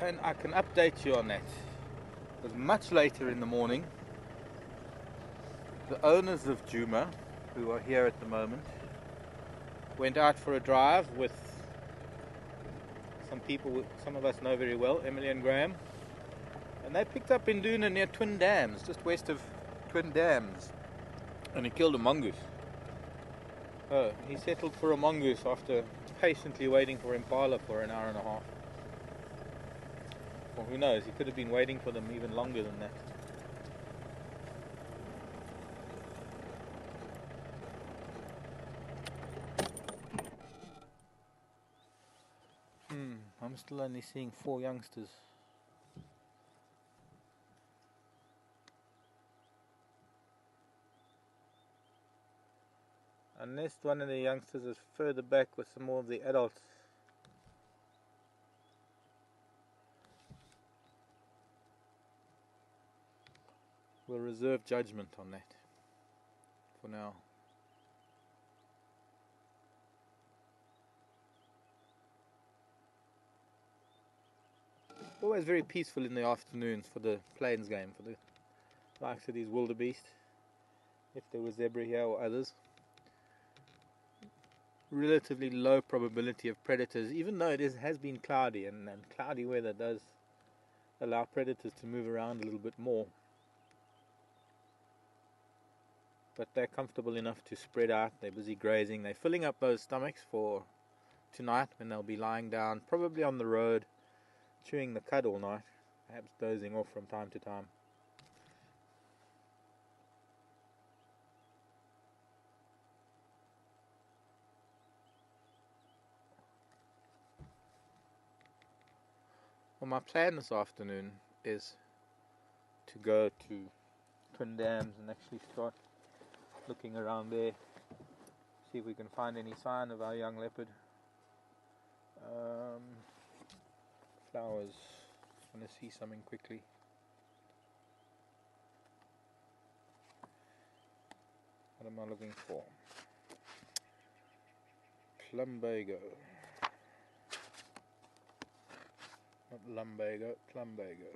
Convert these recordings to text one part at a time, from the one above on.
and I can update you on that. It was much later in the morning. The owners of Djuma, who are here at the moment, went out for a drive with some people some of us know very well, Emily and Graham, and they picked up Induna near Twin Dams, just west of Twin Dams, and he killed a mongoose. Oh, he settled for a mongoose after patiently waiting for impala for an hour and a half. Well, who knows, he could have been waiting for them even longer than that. I'm still only seeing 4 youngsters. Unless one of the youngsters is further back with some more of the adults. We'll reserve judgment on that for now. Always very peaceful in the afternoons for the plains game, for the likes of these wildebeest, if there was zebra here or others. Relatively low probability of predators, even though it has been cloudy, and cloudy weather does allow predators to move around a little bit more. But they're comfortable enough to spread out, they're busy grazing, they're filling up those stomachs for tonight when they'll be lying down, probably on the road, chewing the cud all night, perhaps dozing off from time to time. Well, my plan this afternoon is to go to Twin Dams and actually start looking around there, see if we can find any sign of our young leopard. Flowers, just want to see something quickly. What am I looking for? Plumbago. Not lumbago, plumbago.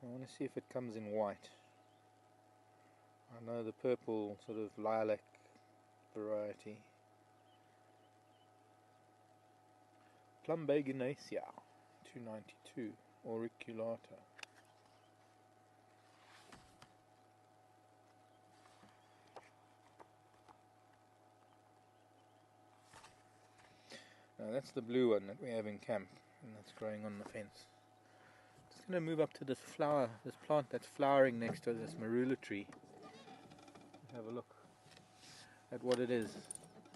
I want to see if it comes in white. I know the purple sort of lilac variety. Plumbaginaceae 292 auriculata. Now that's the blue one that we have in camp, and that's growing on the fence. Just going to move up to this flower, this plant that's flowering next to this marula tree. Have a look at what it is.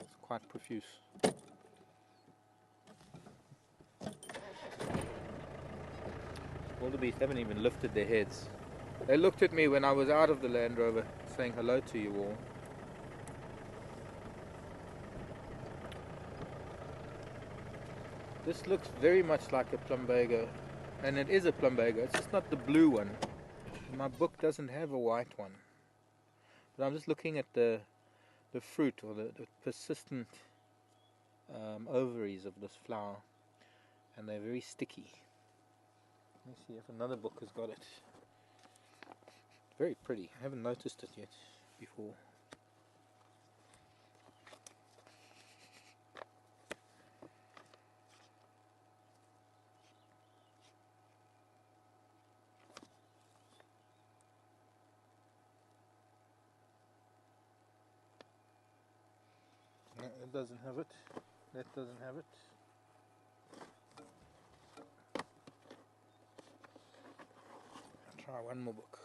It's quite profuse. Wildebeest haven't even lifted their heads. They looked at me when I was out of the Land Rover, saying hello to you all. This looks very much like a plumbago, and it is a plumbago. It's just not the blue one. My book doesn't have a white one. But I'm just looking at the fruit, or the persistent ovaries of this flower, and they're very sticky. Let me see if another book has got it. Very pretty. I haven't noticed it yet before. No, it doesn't have it. That doesn't have it. I'll try one more book.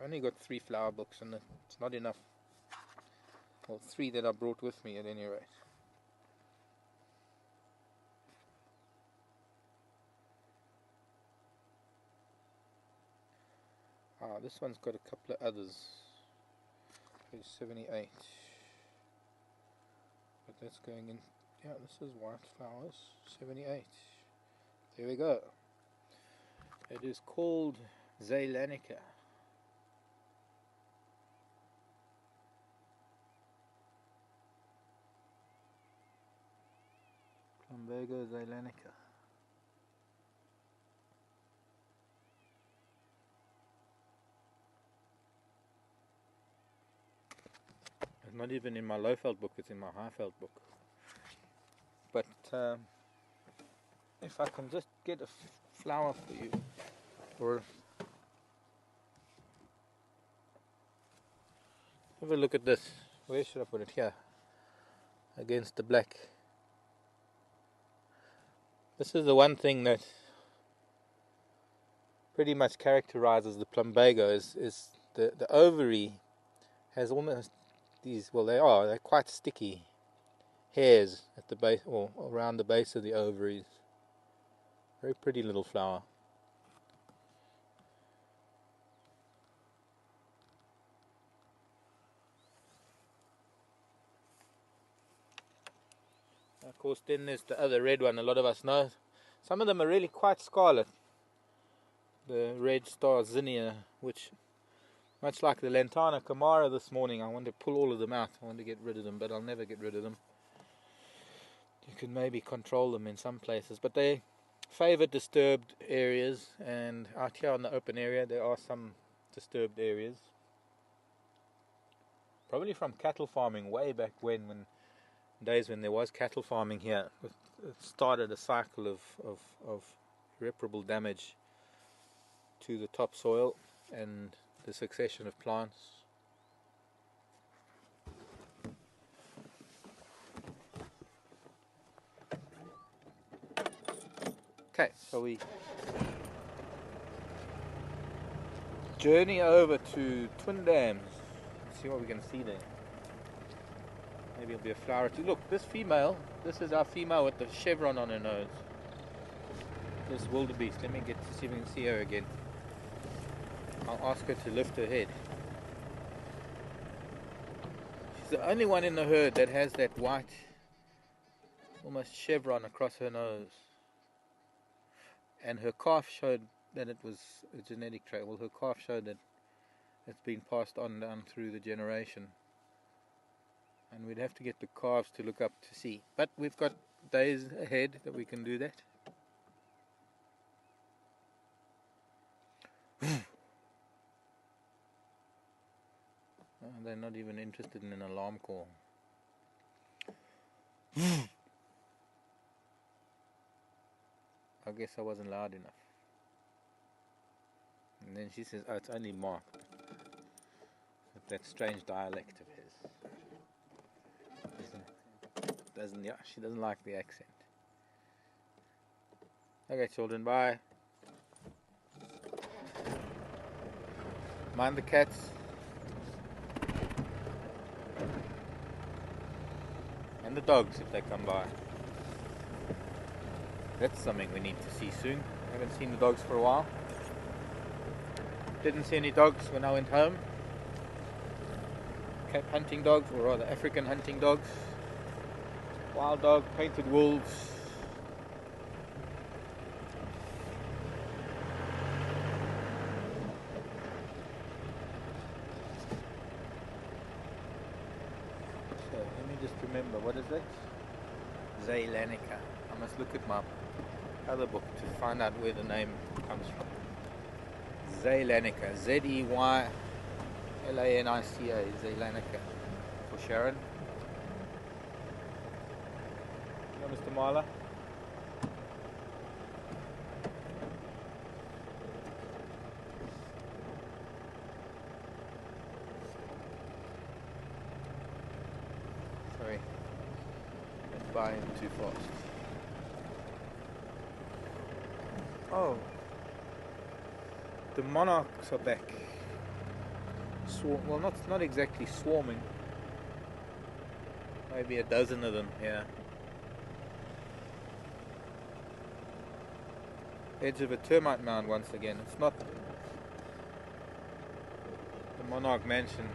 I only got 3 flower books, and it's not enough. Well, 3 that I brought with me at any rate. This one's got a couple of others. Page 78. But that's going in. Yeah, this is white flowers. 78. There we go. It is called Zeylanica. Plumbago zeylanica. It's not even in my Lowveld book, it's in my Highveld book. But if I can just get a flower for you, or have a look at this. Where should I put it? Here, against the black. This is the one thing that pretty much characterizes the plumbago is the ovary has almost these, well, they're quite sticky hairs at the base, or around the base of the ovaries. Very pretty little flower. Of course, then there's the other red one. A lot of us know. Some of them are really quite scarlet. The red star zinnia, which, much like the Lantana Camara this morning, I want to pull all of them out. I want to get rid of them, but I'll never get rid of them. You can maybe control them in some places, but they favor disturbed areas, and out here on the open area there are some disturbed areas. Probably from cattle farming way back when days when there was cattle farming here. It started a cycle of irreparable damage to the topsoil and the succession of plants. Okay, so we journey over to Twin Dams. Let's see what we can see there. Maybe it'll be a flower or two. Look, this is our female with the chevron on her nose. This wildebeest. Let me get to see if we can see her again. I'll ask her to lift her head. She's the only one in the herd that has that white, almost chevron across her nose. And her calf showed that it was a genetic trait. Well, her calf showed that it's been passed on down through the generation. And we'd have to get the calves to look up to see. But we've got days ahead that we can do that. They're not even interested in an alarm call. I guess I wasn't loud enough. And then she says, oh, it's only Mark. With that strange dialect of his. She doesn't like the accent. Okay, children, bye. Mind the cats. And the dogs if they come by. That's something we need to see soon. Haven't seen the dogs for a while. Didn't see any dogs when I went home. Cape hunting dogs, or rather African hunting dogs. Wild dog, painted wolves. So let me just remember, what is that? Zeylanica. I must look at my other book to find out where the name comes from. Zeylanica. Zeylanica. Zeylanica. For Sharon. Hello, Mr. Marla. Sorry. Went by him too fast. Oh, the monarchs are back. Well, not exactly swarming. Maybe a dozen of them here. Edge of a termite mound once again. It's not the monarch mansion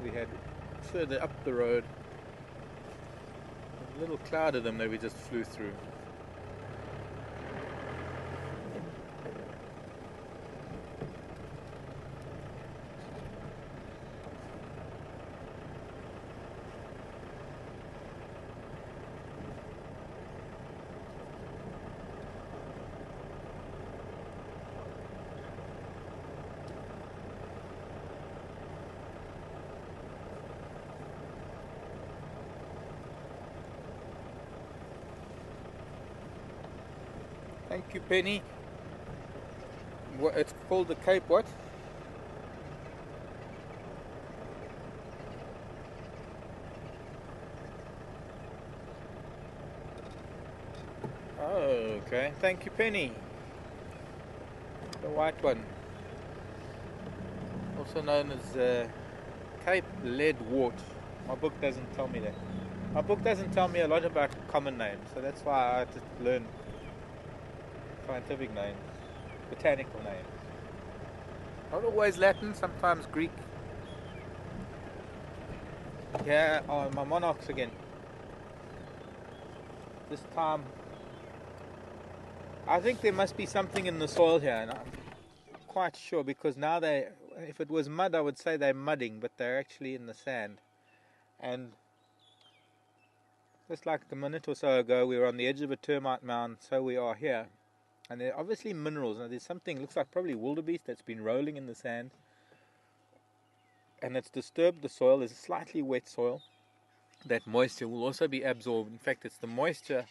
we had further up the road. A little cloud of them that we just flew through. Thank you, Penny. It's called the Cape what? Oh, okay. Thank you, Penny. The white one. Also known as Cape Leadwort. My book doesn't tell me that. My book doesn't tell me a lot about common names, so that's why I had to learn scientific names, botanical names. Not always Latin, sometimes Greek. Yeah, oh, my monarchs again. This time, I think there must be something in the soil here, and I'm quite sure because now if it was mud, I would say they're mudding, but they're actually in the sand. And just like a minute or so ago, we were on the edge of a termite mound, so we are here. And there are obviously minerals. Now there's something, looks like probably wildebeest, that's been rolling in the sand. And it's disturbed the soil. There's a slightly wet soil. That moisture will also be absorbed. In fact, it's the moisture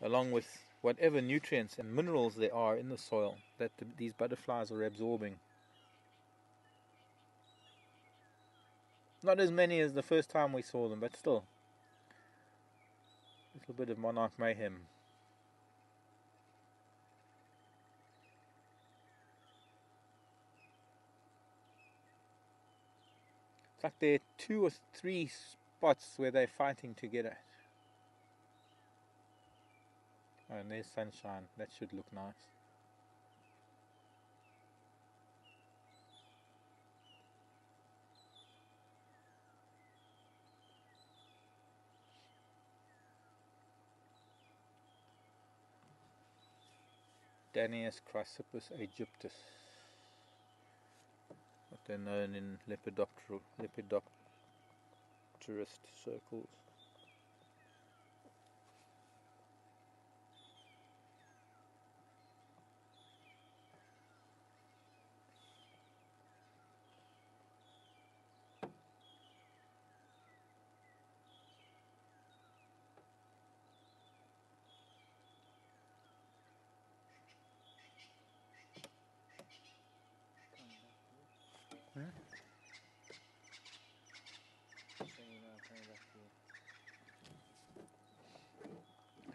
along with whatever nutrients and minerals there are in the soil that these butterflies are absorbing. Not as many as the first time we saw them, but still. A little bit of monarch mayhem. It's like there are 2 or 3 spots where they're fighting together. Oh, and there's sunshine. That should look nice. Danaus chrysippus aegyptus. What they're known in lepidopterist circles.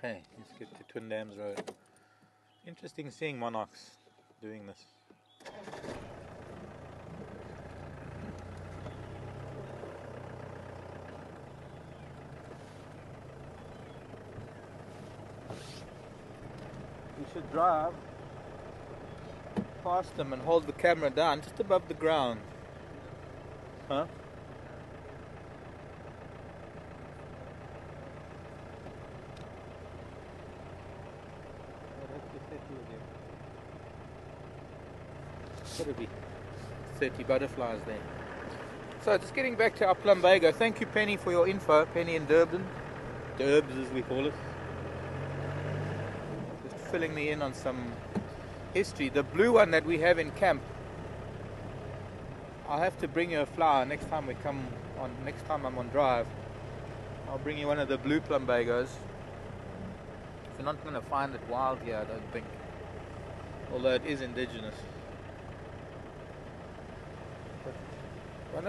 Okay, let's get to Twin Dams Road. Interesting seeing monarchs doing this. We should drive past them and hold the camera down just above the ground. Huh? Gotta be 30 butterflies there. So just getting back to our plumbago. Thank you, Penny, for your info. Penny in Durban. Durbs as we call it. Just filling me in on some history. The blue one that we have in camp, I'll have to bring you a flower next time we come on. Next time I'm on drive, I'll bring you one of the blue plumbagos. You're not going to find it wild here, I don't think, although it is indigenous. But one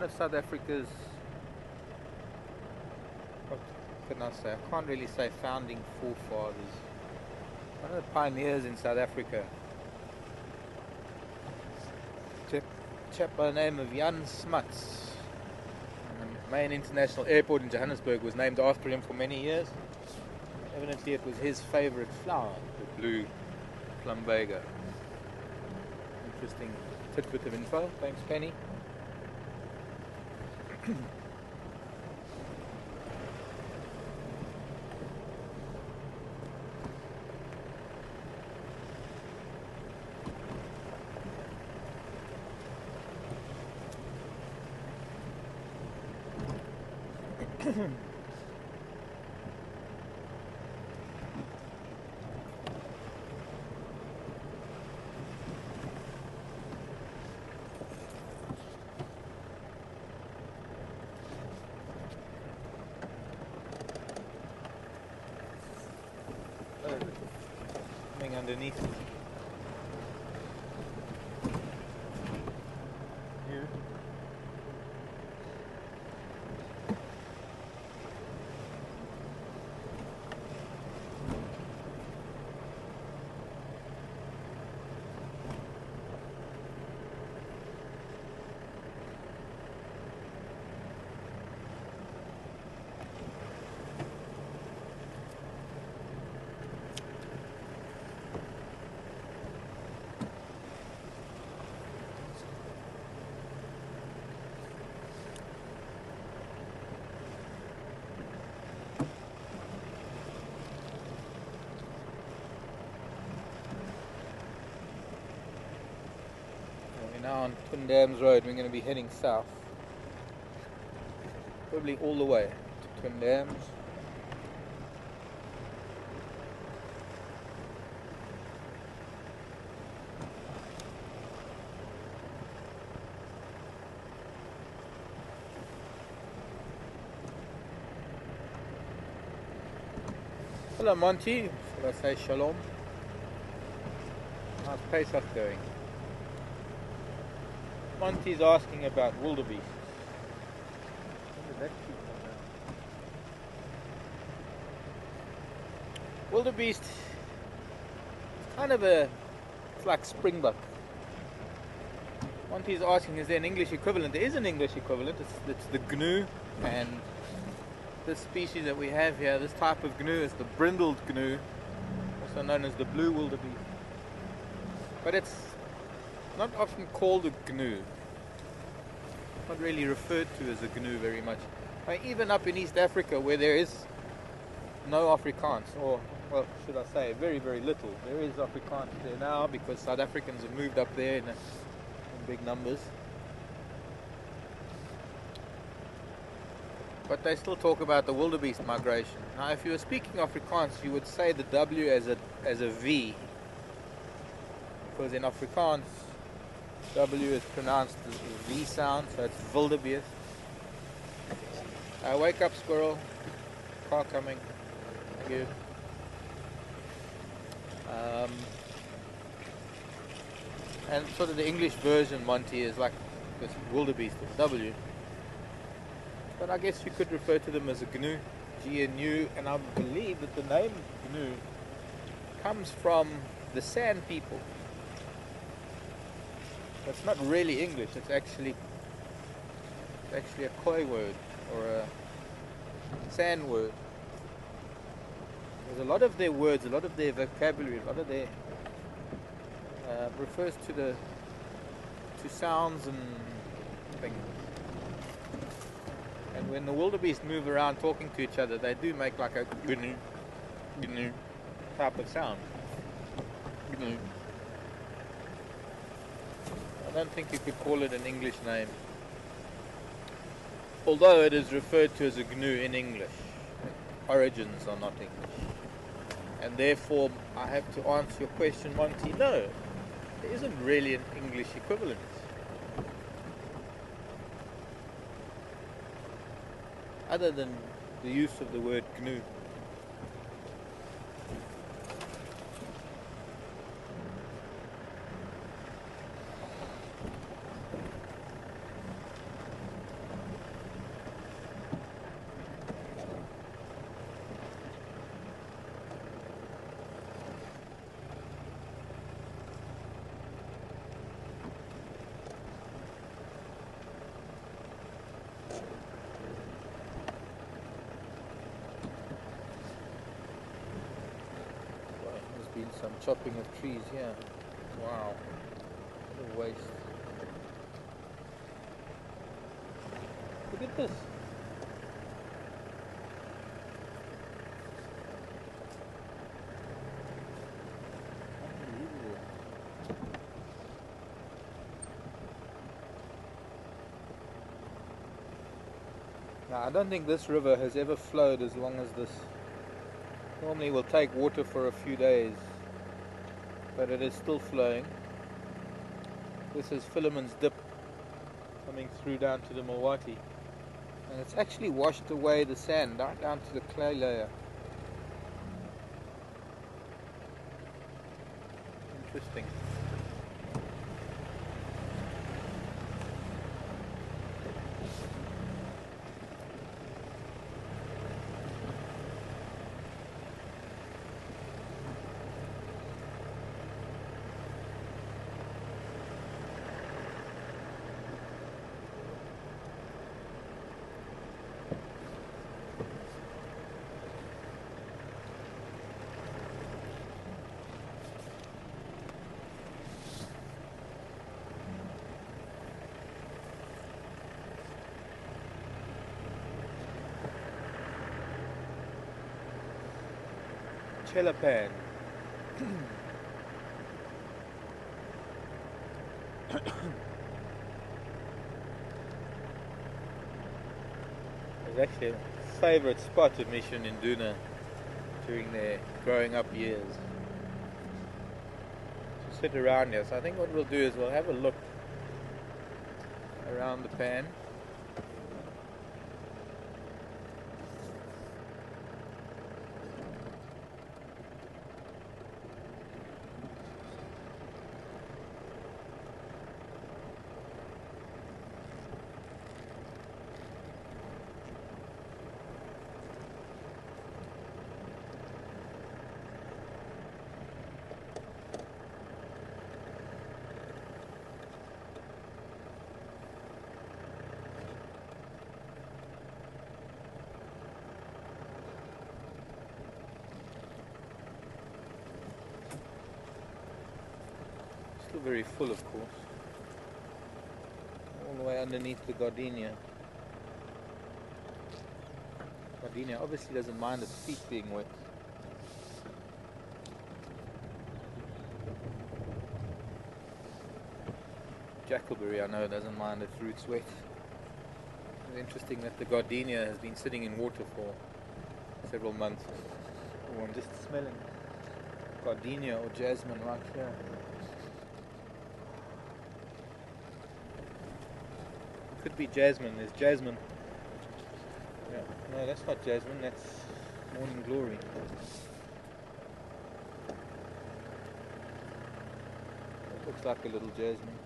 of South Africa's, what can I say? I can't really say founding forefathers. One of the pioneers in South Africa. Chap by the name of Jan Smuts. The main international airport in Johannesburg was named after him for many years. Evidently it was his favourite flower, the blue plumbago. Interesting tidbit of info. Thanks, Penny. Coming underneath it. Here. We're now on Twin Dams Road. We're going to be heading south, probably all the way to Twin Dams. Hello Monty, shall I say shalom? How's Pesach going? Monty's asking about wildebeest. When did that keep on now? Wildebeest, it's kind of it's like springbuck. Monty's asking, is there an English equivalent? There is an English equivalent, it's the gnu, and this species that we have here, this type of gnu is the brindled gnu, also known as the blue wildebeest. But it's not often called a gnu. Not really referred to as a gnu very much. Even up in East Africa where there is no Afrikaans, or well, should I say very, very little. There is Afrikaans there now because South Africans have moved up there in big numbers. But they still talk about the wildebeest migration. Now if you were speaking Afrikaans, you would say the W as a V. Because in Afrikaans, W is pronounced as a V sound, so it's wildebeest. Wake up, squirrel. Car coming. Thank you. And sort of the English version, Monty, is like this wildebeest with W. But I guess you could refer to them as a gnu, G-N-U, and I believe that the name gnu comes from the San people. It's not really English, it's actually a Khoi word, or a San word. There's a lot of their words, a lot of their vocabulary, a lot of their refers to sounds and things. And when the wildebeest move around talking to each other, they do make like a gnu, gnu type of sound. Gnu. I don't think you could call it an English name, although it is referred to as a gnu in English. Origins are not English, and therefore I have to answer your question, Monty. No, there isn't really an English equivalent. Other than the use of the word gnu. Some chopping of trees here. Wow. What a waste. Look at this. Unbelievable. Now, I don't think this river has ever flowed as long as this. Normally will take water for a few days, but it is still flowing. This is Philemon's Dip coming through down to the Milwaukee, and it's actually washed away the sand right down to the clay layer. Interesting. Chelapan. It's actually a favourite spot of Mission in Duna during their growing up years. To sit around here. So I think what we'll do is we'll have a look around the pan. Still very full, of course. All the way underneath the gardenia. Gardenia obviously doesn't mind its feet being wet. Jackalberry, I know, doesn't mind its roots wet. It's interesting that the gardenia has been sitting in water for several months. Oh, I'm just smelling gardenia or jasmine right here. Could be jasmine. There's jasmine. Yeah. No, that's not jasmine. That's morning glory. That looks like a little jasmine.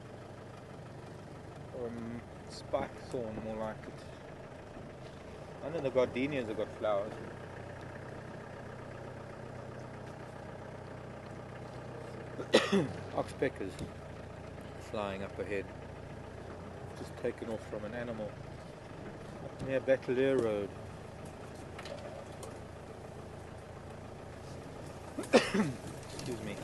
Or a spike thorn, more like it. I know the gardenias have got flowers. Oxpeckers flying up ahead. Just taken off from an animal up near Battalier Road. Excuse me.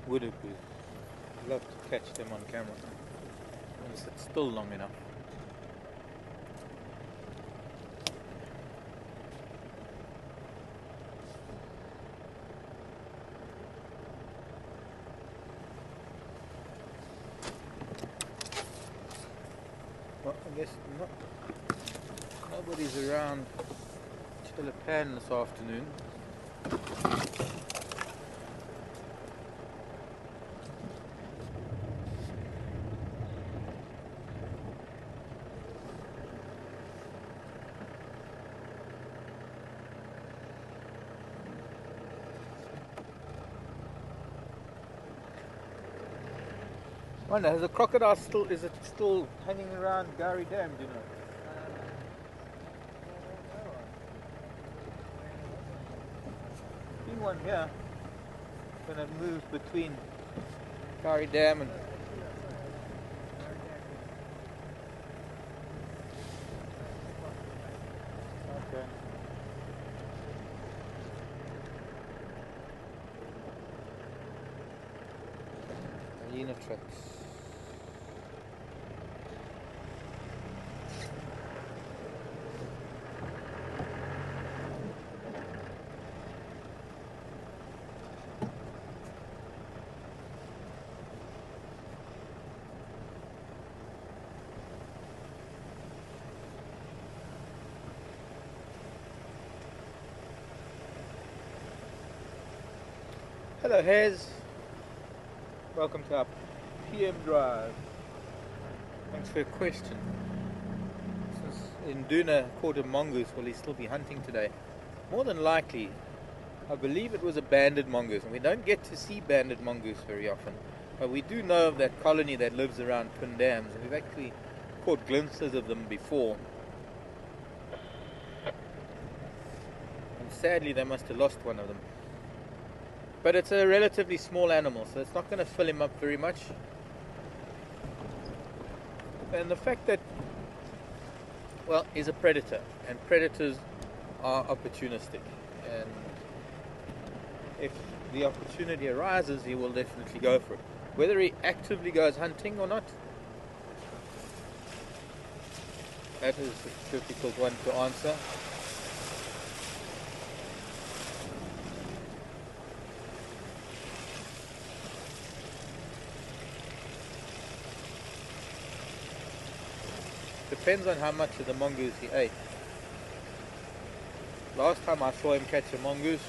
Would it be? I'd love to catch them on camera. Once it's still long enough. Well, I guess nobody's around Chelapan this afternoon. Wonder, has the crocodile still, is it still hanging around Gowrie Dam, do you know? Seen one here when it moved between Gowrie Dam and okay. Hyena tracks. Hello Hez, welcome to our PM drive. Thanks for your question. Since Induna caught a mongoose, will he still be hunting today? More than likely, I believe it was a banded mongoose, and we don't get to see banded mongoose very often. But we do know of that colony that lives around Twin Dams, and we've actually caught glimpses of them before. And sadly, they must have lost one of them. But it's a relatively small animal, so it's not going to fill him up very much. And the fact that, well, he's a predator, and predators are opportunistic. And if the opportunity arises, he will definitely go for it. Whether he actively goes hunting or not, that is a difficult one to answer. Depends on how much of the mongoose he ate. Last time I saw him catch a mongoose,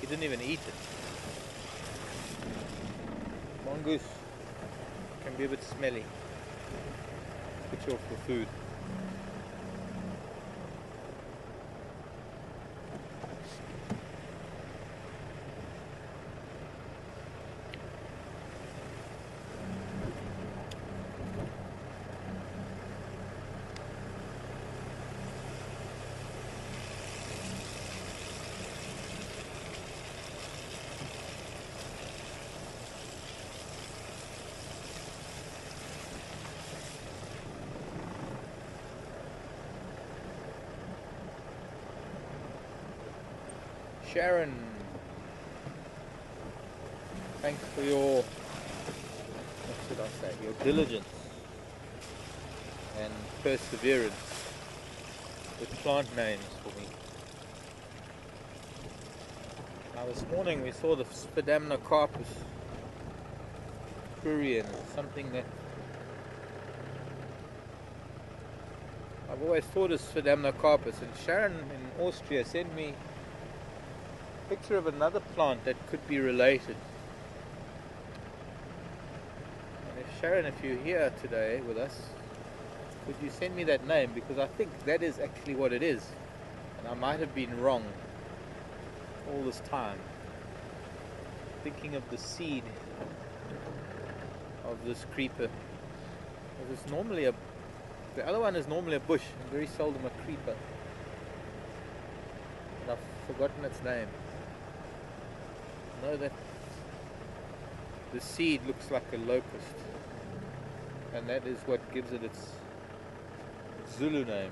he didn't even eat it. Mongoose can be a bit smelly. Put you off for food. Sharon, thanks for your, what should I say, your diligence and perseverance with plant names for me. Now this morning we saw the Sphidamnocarpus pruriens, something that I've always thought of Sphidamnocarpus, and Sharon in Austria sent me picture of another plant that could be related. And if Sharon, if you're here today with us, could you send me that name, because I think that is actually what it is, and I might have been wrong all this time, thinking of the seed of this creeper. It's normally the other one is normally a bush and very seldom a creeper, and I've forgotten its name. I know that the seed looks like a locust, and that is what gives it its Zulu name.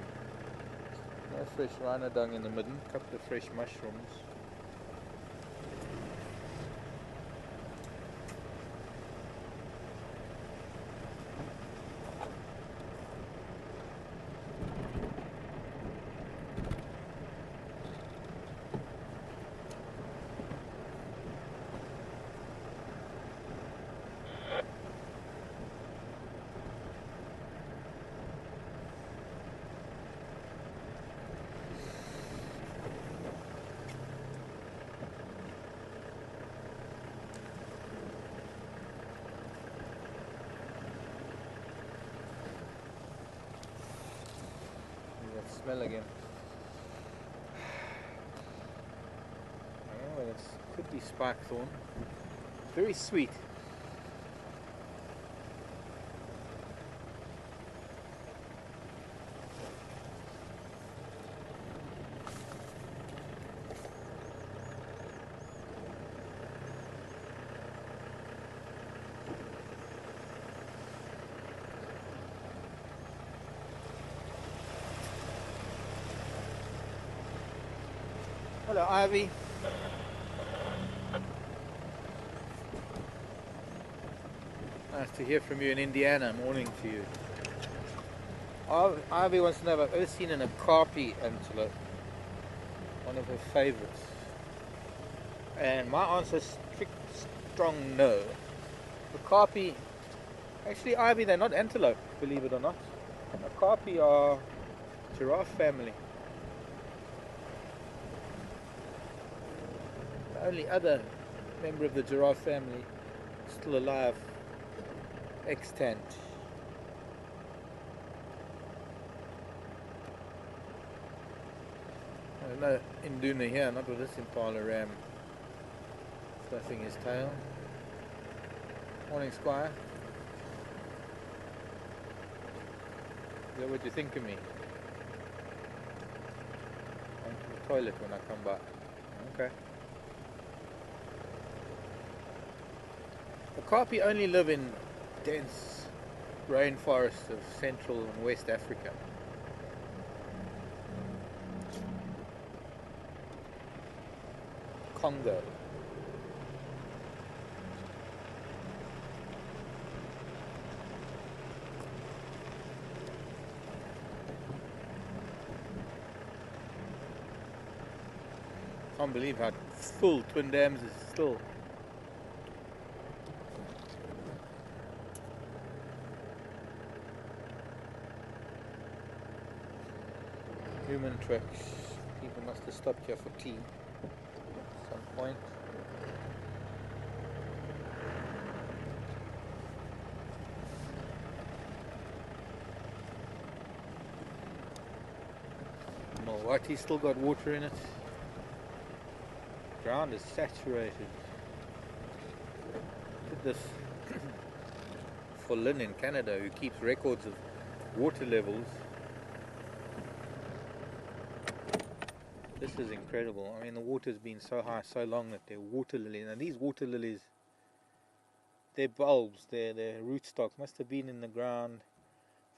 No fresh rhino dung in the midden, a couple of fresh mushrooms. Smell again. Oh, it could be spike thorn. Very sweet. Hello, Ivy. Nice to hear from you in Indiana. Morning to you. Ivy wants to know if I've ever seen an okapi antelope. One of her favorites. And my answer is strict, strong no. Okapi, actually, Ivy, they're not antelope, believe it or not. Okapi are giraffe family. The only other member of the giraffe family still alive, extant. No Induna here, not with this Impala ram fluffing his tail. Morning, Squire. Is that what you think of me? Going to the toilet when I come back. Okay. Okapi only live in dense rainforests of Central and West Africa. Congo. Can't believe how full Twin Dams is still. Human tracks. People must have stopped here for tea at some point. Milwaukee's still got water in it. Ground is saturated. Did this for Lynn in Canada, who keeps records of water levels. This is incredible. I mean, the water's been so high so long that they're water lilies. And these water lilies, their bulbs, their rootstock must have been in the ground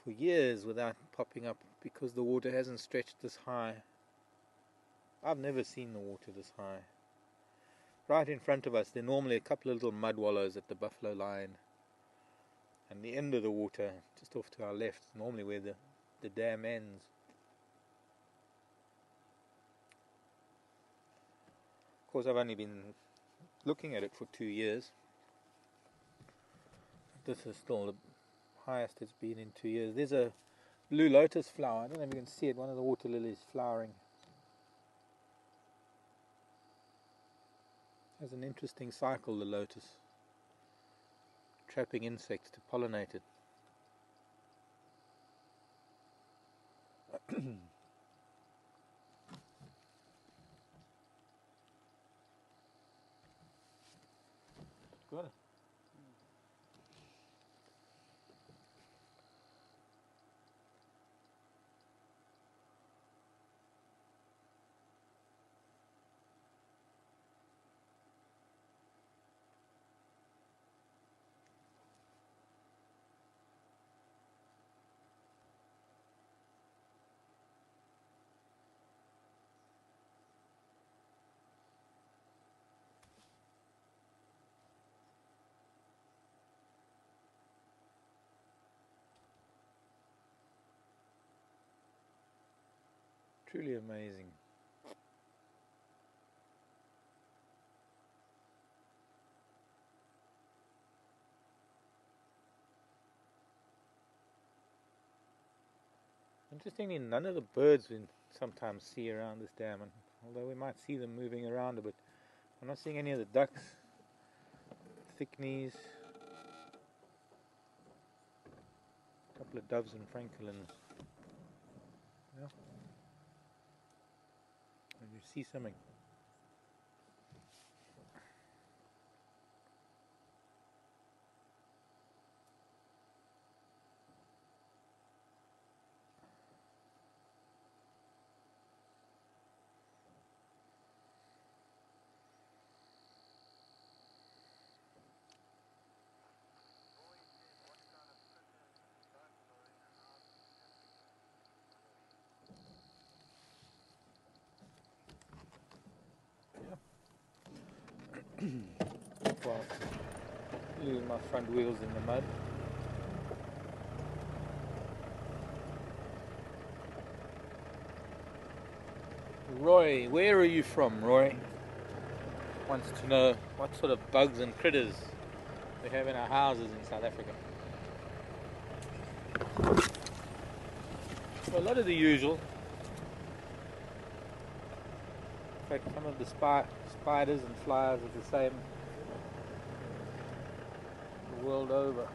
for years without popping up because the water hasn't stretched this high. I've never seen the water this high. Right in front of us, there are normally a couple of little mud wallows at the Buffalo Line. And the end of the water, just off to our left, is normally where the dam ends. Of course, I've only been looking at it for 2 years. This is still the highest it's been in 2 years. There's a blue lotus flower. I don't know if you can see it. One of the water lilies flowering. Has an interesting cycle, the lotus. Trapping insects to pollinate it. Got it. Truly amazing. Interestingly, none of the birds we sometimes see around this dam, and although we might see them moving around a bit, I'm not seeing any of the ducks, thickneys, a couple of doves and francolins. Yeah. And you see something. Leaving my front wheels in the mud. Roy, where are you from, Roy? Wants to know what sort of bugs and critters we have in our houses in South Africa. Well, a lot of the usual. In fact, some of the spiders and flies are the same the world over.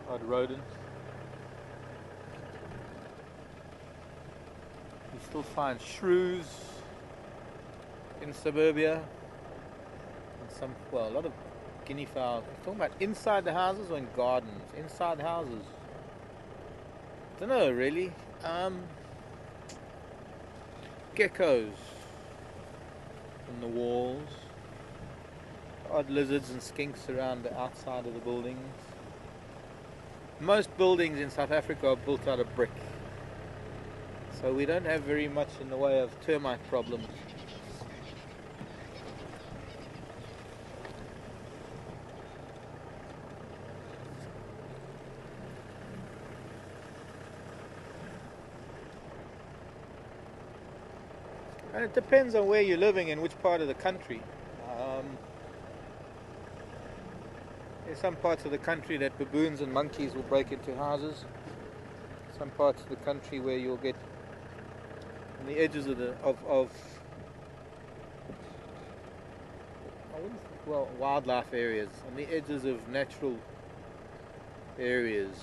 Odd rodents. You still find shrews in suburbia, and a lot of guinea fowl. You're talking about inside the houses or in gardens? Inside the houses. Don't know really. Geckos on the walls. Odd lizards and skinks around the outside of the buildings. Most buildings in South Africa are built out of brick, so we don't have very much in the way of termite problems. And it depends on where you're living and which part of the country. There's some parts of the country that baboons and monkeys will break into houses. Some parts of the country where you'll get on the edges of wildlife areas, on the edges of natural areas.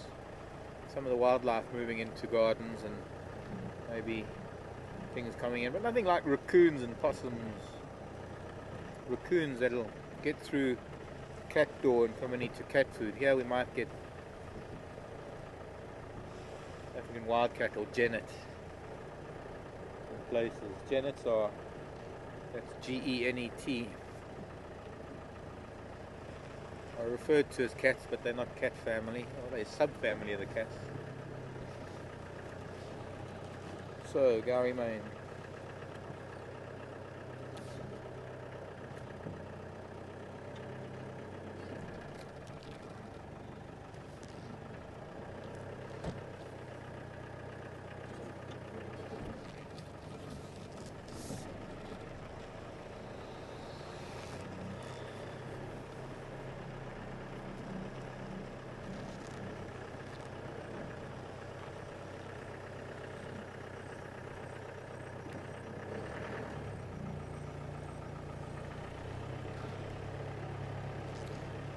Some of the wildlife moving into gardens and maybe things coming in, but nothing like raccoons and possums. Raccoons that'll get through cat door and come and eat your cat food. Here we might get African wildcat or genet in places. Genets that's G-E-N-E-T, are referred to as cats, but they're not cat family, or they're subfamily of the cats. So, Gowrie, Main.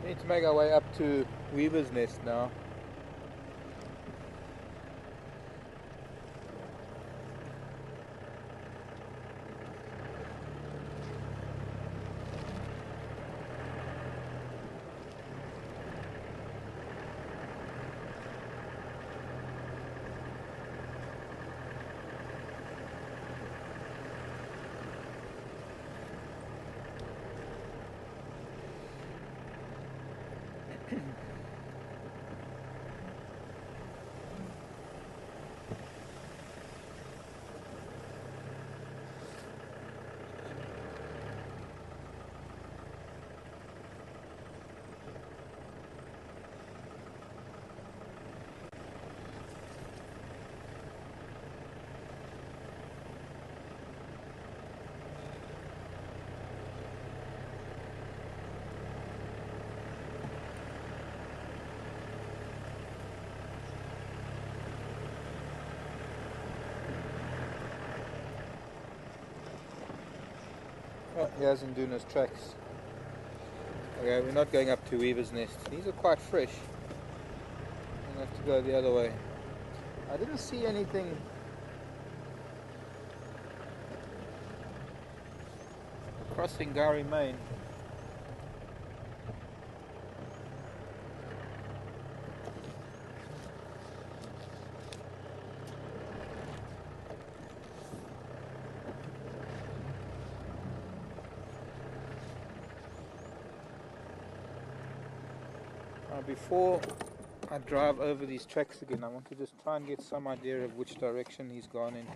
We need to make our way up to Weaver's Nest now. Oh, here's Induna's tracks. Okay, we're not going up to Weaver's Nest. These are quite fresh. We'll have to go the other way. I didn't see anything crossing Gowrie Main. Before I drive over these tracks again, I want to just try and get some idea of which direction he's gone in.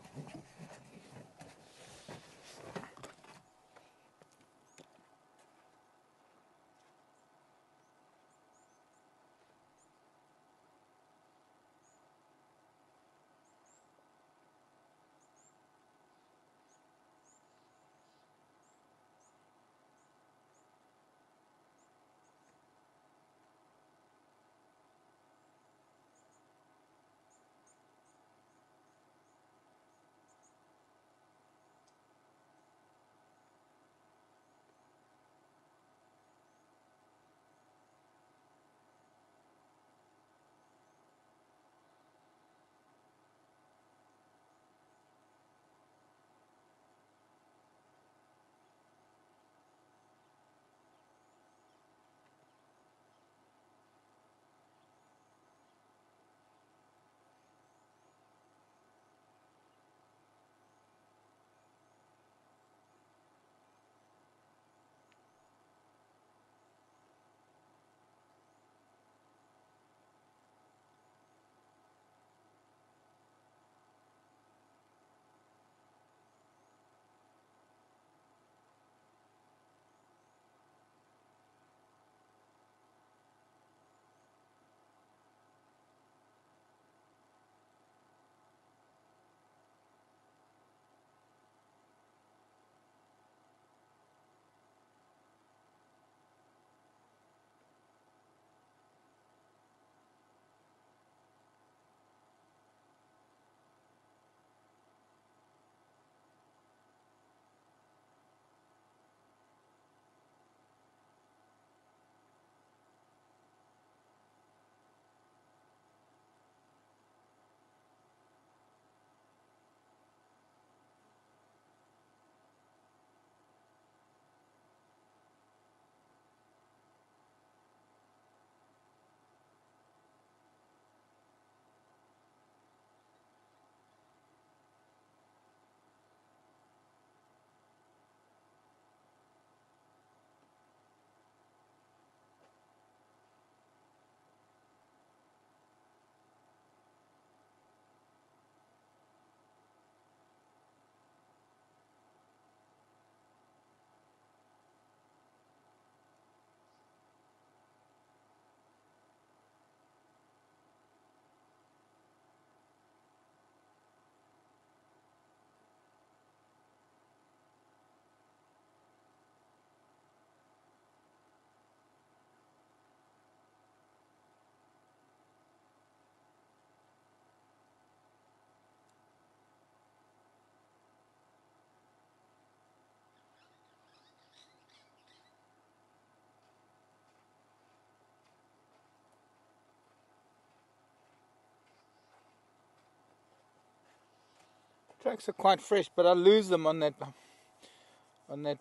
Tracks are quite fresh, but I lose them on that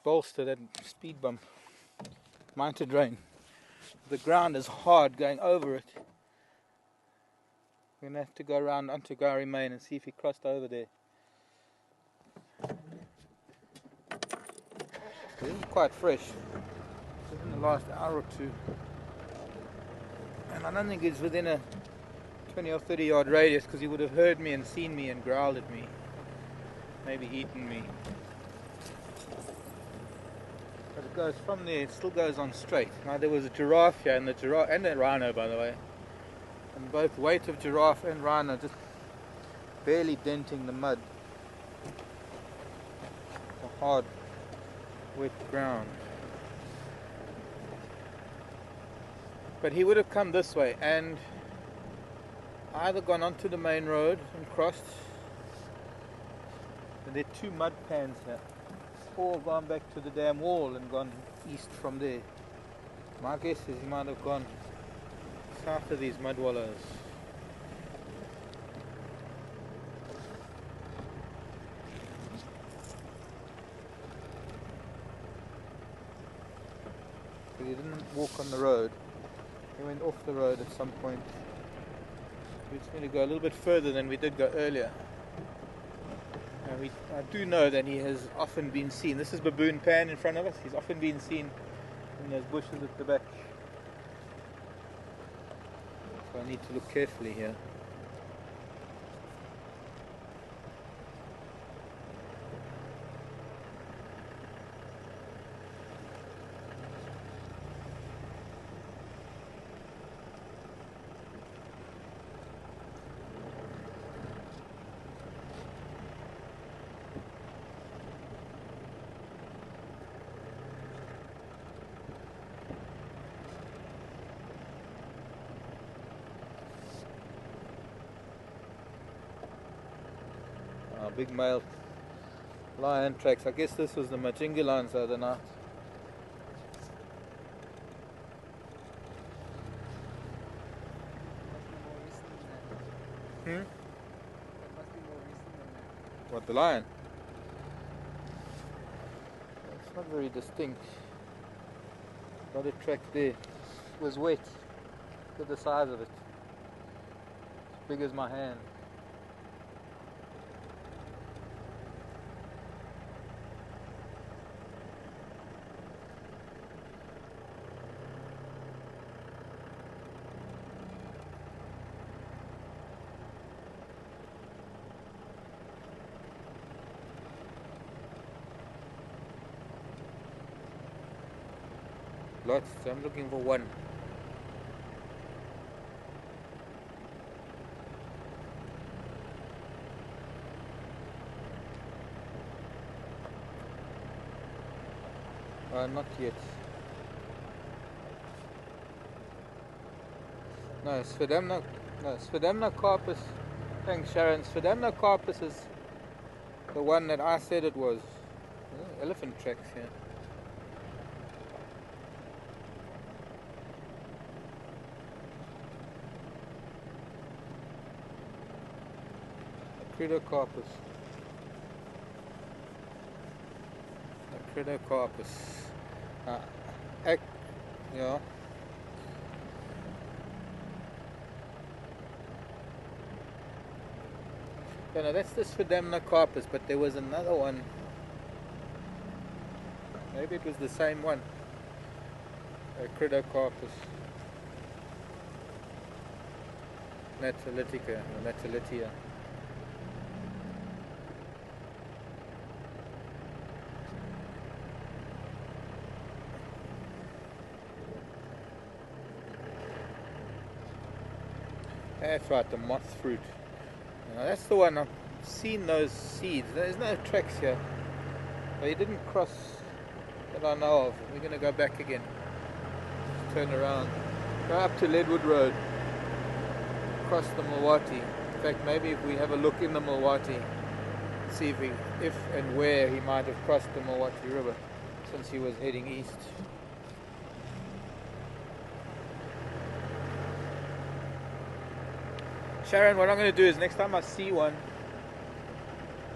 bolster, that speed bump. Mounted drain. The ground is hard going over it. We're going to have to go around onto Gowrie Main and see if he crossed over there. This is quite fresh. Within the last hour or two. And I don't think he's within a 20 or 30 yard radius, because he would have heard me and seen me and growled at me. Maybe eaten me. But it goes from there, it still goes on straight. Now there was a giraffe here, and a rhino, by the way. And both weight of giraffe and rhino just barely denting the mud. The hard, wet ground. But he would have come this way and either gone onto the main road and crossed. And there are two mud pans here. Or gone back to the dam wall and gone east from there. My guess is he might have gone south of these mud wallows. But he didn't walk on the road. He went off the road at some point. We just need to go a little bit further than we did go earlier. And I do know that he has often been seen. This is Baboon Pan in front of us. He's often been seen in those bushes at the back. So I need to look carefully here. Big male lion tracks. I guess this was the Majingi lions the other night. That must be more recent than that. What, the lion? It's not very distinct. Got a track there. It was wet. Look at the size of it. As big as my hand. Lots, so I'm looking for one. Not yet. No, Sphedamnocarpus. Thanks, Sharon. Sphedamnocarpus is the one that I said it was. Elephant tracks here. Acrydocarpus. Yeah. No, that's the Sphedamnocarpus, but there was another one. Maybe it was the same one. Acrydocarpus. Natalitica, or Natalitia. That's right, the moth fruit. Now that's the one. I've seen those seeds. There's no tracks here. But he didn't cross that I know of. We're going to go back again. Turn around. Go up to Leadwood Road. Cross the Mulwati. In fact, maybe if we have a look in the Mulwati, see if and where he might have crossed the Mulwati River, since he was heading east. Sharon, what I'm going to do is next time I see one,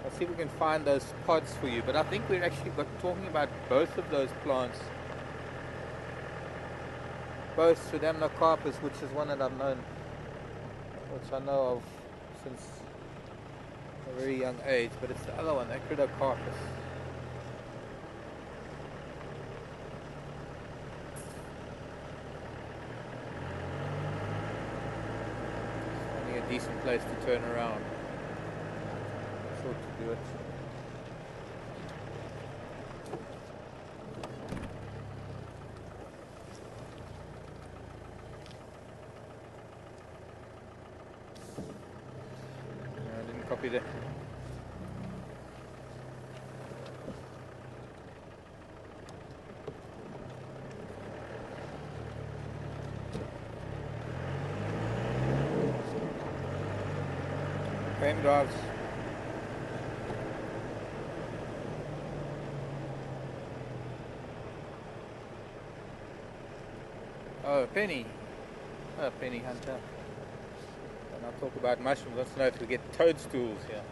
I'll see if we can find those pods for you. But I think we're actually talking about both of those plants. Both Pseudamnocarpus, which is one that I've known, which I know of since a very young age, but it's the other one, Acridocarpus. Finding a decent place to turn around. Sort to do it. No, I didn't copy that. Game drives. Oh, Penny. Oh, Penny Hunter. And I'll talk about mushrooms. Let's not forget toadstools here.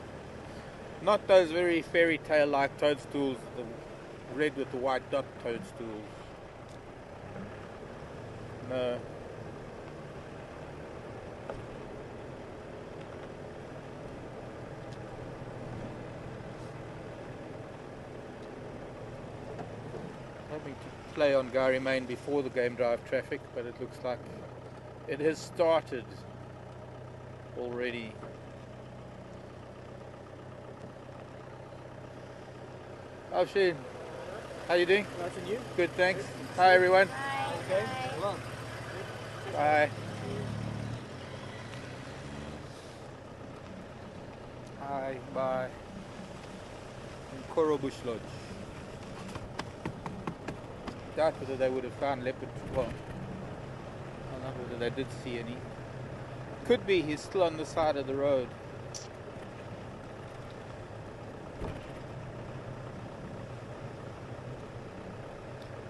Not those very fairy tale like toadstools, the red with the white dot toadstools. No. Hoping to play on Gary Main before the game drive traffic, but it looks like it has started already. Oh, Shane, how you doing? Nice and you? Good, thanks. Hi, everyone. Hi. Okay. Hi. Hold on. Bye. Hi, bye. In Coral Bush Lodge. Doubt whether they would have found leopard. Well, I don't know whether they did see any. Could be he's still on the side of the road.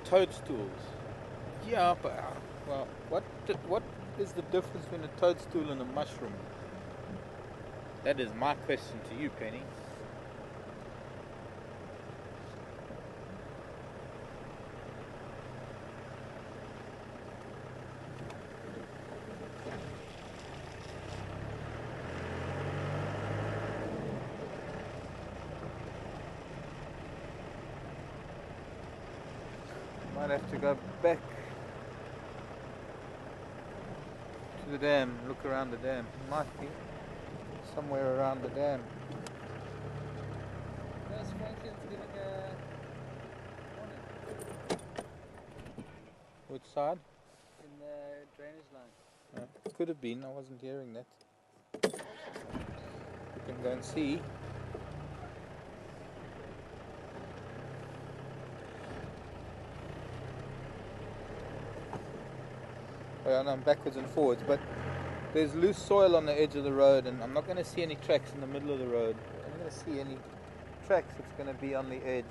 Toadstools. Yeah, but well, what is the difference between a toadstool and a mushroom? That is my question to you, Penny. Might have to go back to the dam, look around the dam. Might be somewhere around the dam. There's Franklin's giving a warning Which side? in the drainage line. Could have been, I wasn't hearing that. You can go and see. Oh, yeah, I'm backwards and forwards, but there's loose soil on the edge of the road, and I'm not going to see any tracks in the middle of the road. I'm not going to see any tracks. It's going to be on the edge.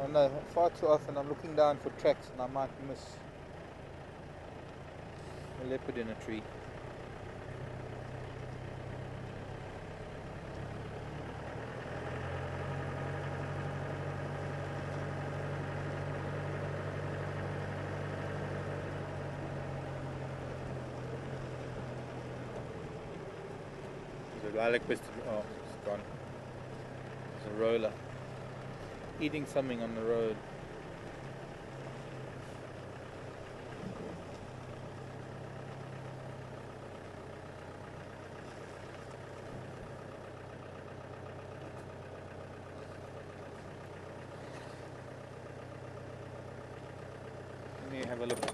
Oh no, far too often I'm looking down for tracks and I might miss a leopard in a tree. There's a lilac piston. Oh, it's gone. There's a roller eating something on the road. Let me have a look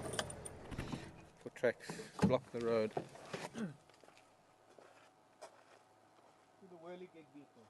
for tracks. Block the road. To the whirligig beetle.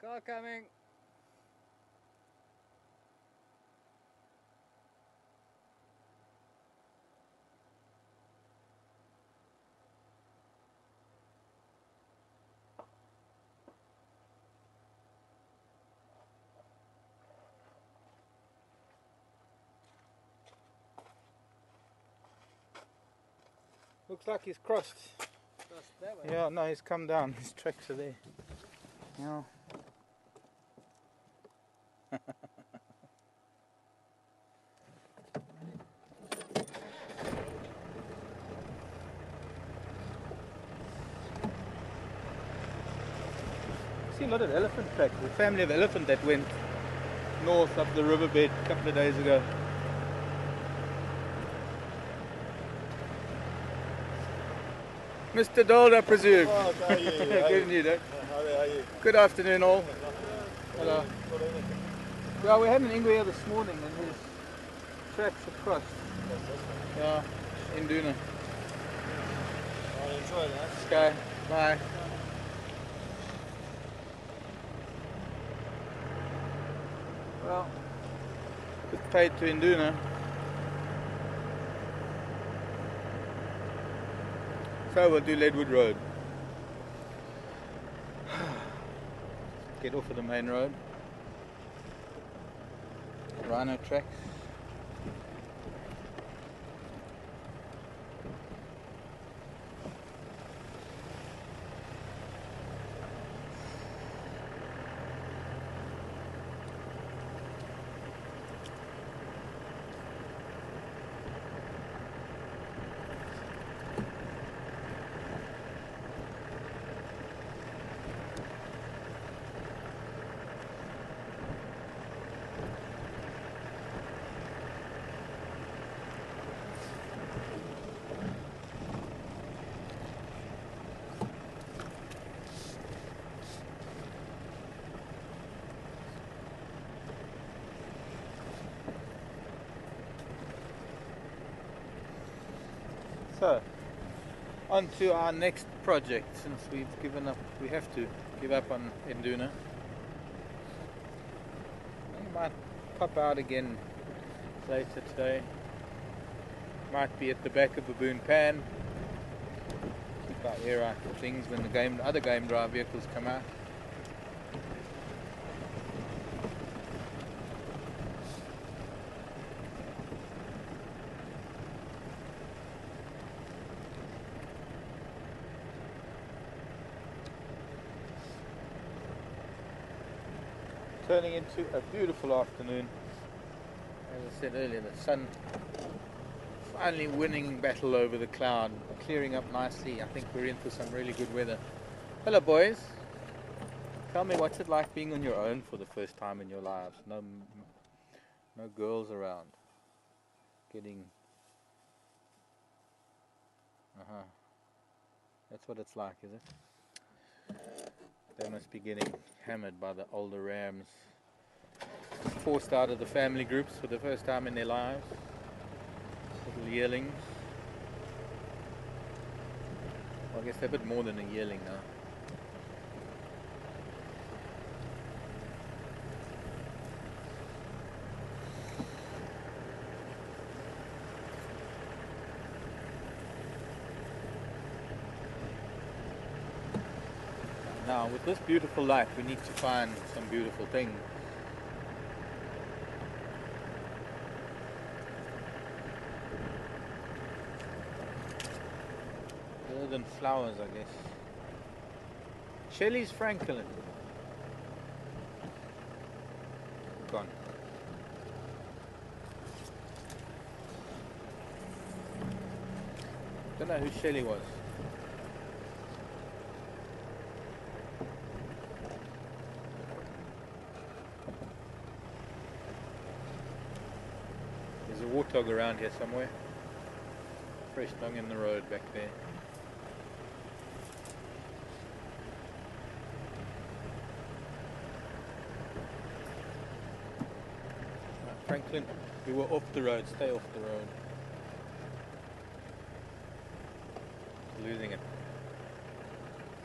Car coming. Looks like he's crossed. Just that way. Yeah, no, he's come down. His tracks are there. Yeah. I see a lot of elephant tracks. The family of elephant that went north up the riverbed a couple of days ago. Mr. Dold, I presume. Oh, how are you? Good and you, Doug. How are you? Good afternoon, all. Hello. Yeah, we had an Ingwe this morning and his tracks have crossed. Yeah, in Duna. I enjoy that. Sky, bye. Well, good paid to Induna. So we'll do Leadwood Road. Get off of the main road. Rhino tracks. So, on to our next project, since we've given up, we have to give up on Induna. We might pop out again later today. Might be at the back of Baboon Pan. Keep our ear out for things when the other game drive vehicles come out. Turning into a beautiful afternoon. As I said earlier, the sun finally winning battle over the cloud, clearing up nicely. I think we're in for some really good weather. Hello boys. Tell me, what's it like being on your own for the first time in your lives? No girls around. Getting... That's what it's like, is it? They must be getting hammered by the older rams. Forced out of the family groups for the first time in their lives. Little yearlings. Well, I guess they're a bit more than a yearling now. Now, with this beautiful light, we need to find some beautiful things. Other than flowers, I guess. Shelley's Franklin. Gone. Don't know who Shelley was. There's a warthog around here somewhere. Fresh dung in the road back there. Franklin, we were off the road, stay off the road. Losing it.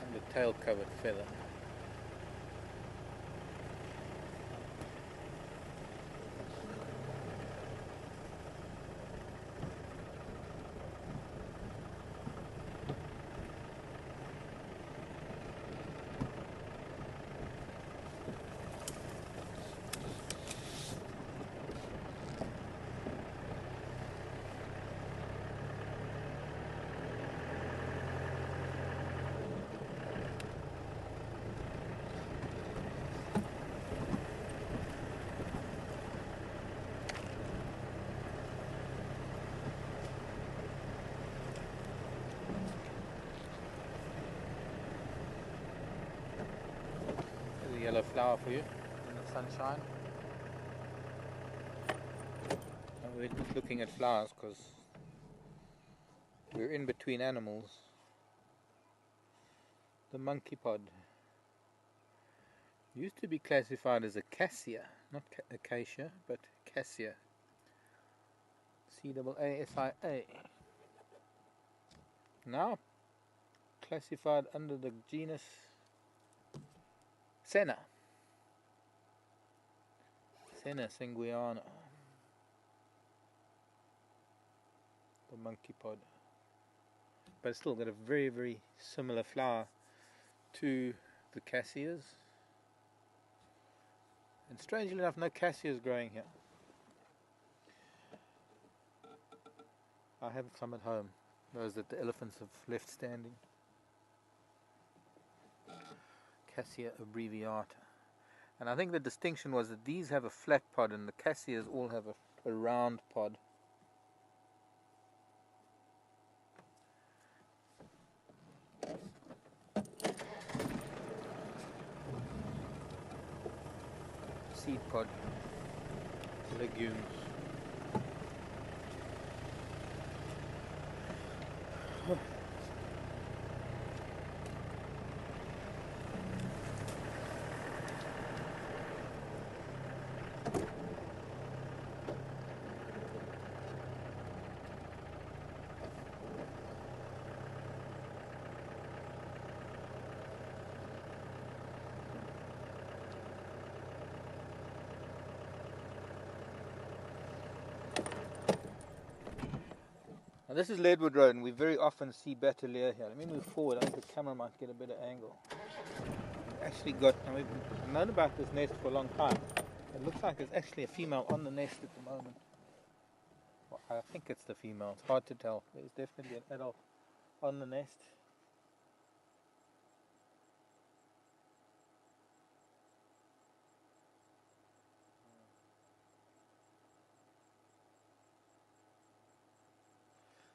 And the tail covered feather. flower for you in the sunshine. And we're just looking at flowers because we're in between animals. The monkey pod used to be classified as a cassia, not acacia, but cassia. C-A-A-S-I-A. Now classified under the genus Senna. Senna sanguiana. The monkey pod. But it's still got a very, very similar flower to the cassias. And strangely enough, no cassias growing here. I have some at home. Those that the elephants have left standing. Cassia abbreviata. And I think the distinction was that these have a flat pod and the cassias all have a round pod. Seed pod. Legumes. Now this is Leadwood Road and we very often see Bateleur here. Let me move forward, I think the camera might get a better angle. We've actually got, and we've known about this nest for a long time. It looks like there's actually a female on the nest at the moment. Well, I think it's the female, it's hard to tell. There's definitely an adult on the nest.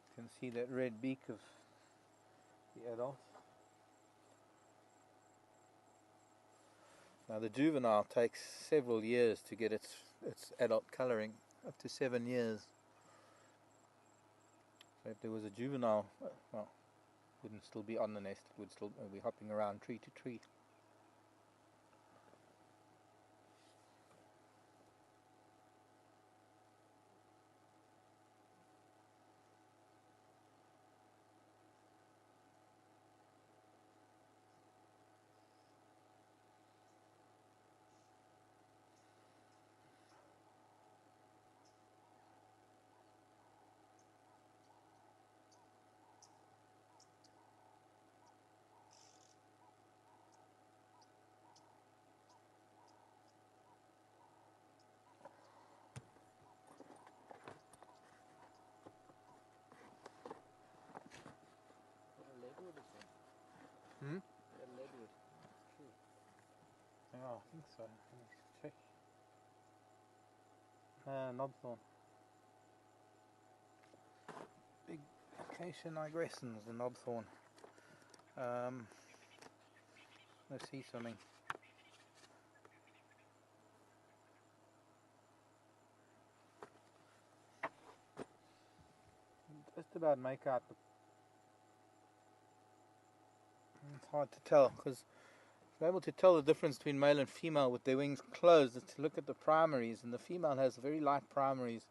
You can see that red beak of the adult. Now the juvenile takes several years to get its adult colouring, up to 7 years. So if there was a juvenile, well, it wouldn't still be on the nest, it would still be hopping around tree to tree. Hmm? Leadwood. Yeah, I think so. Let's check. Knobthorn. Big Acacia nigrescens, the knobthorn. Let's see something. Just about make out the. It's hard to tell because we're able to tell the difference between male and female with their wings closed. Is to look at the primaries, and the female has very light primaries.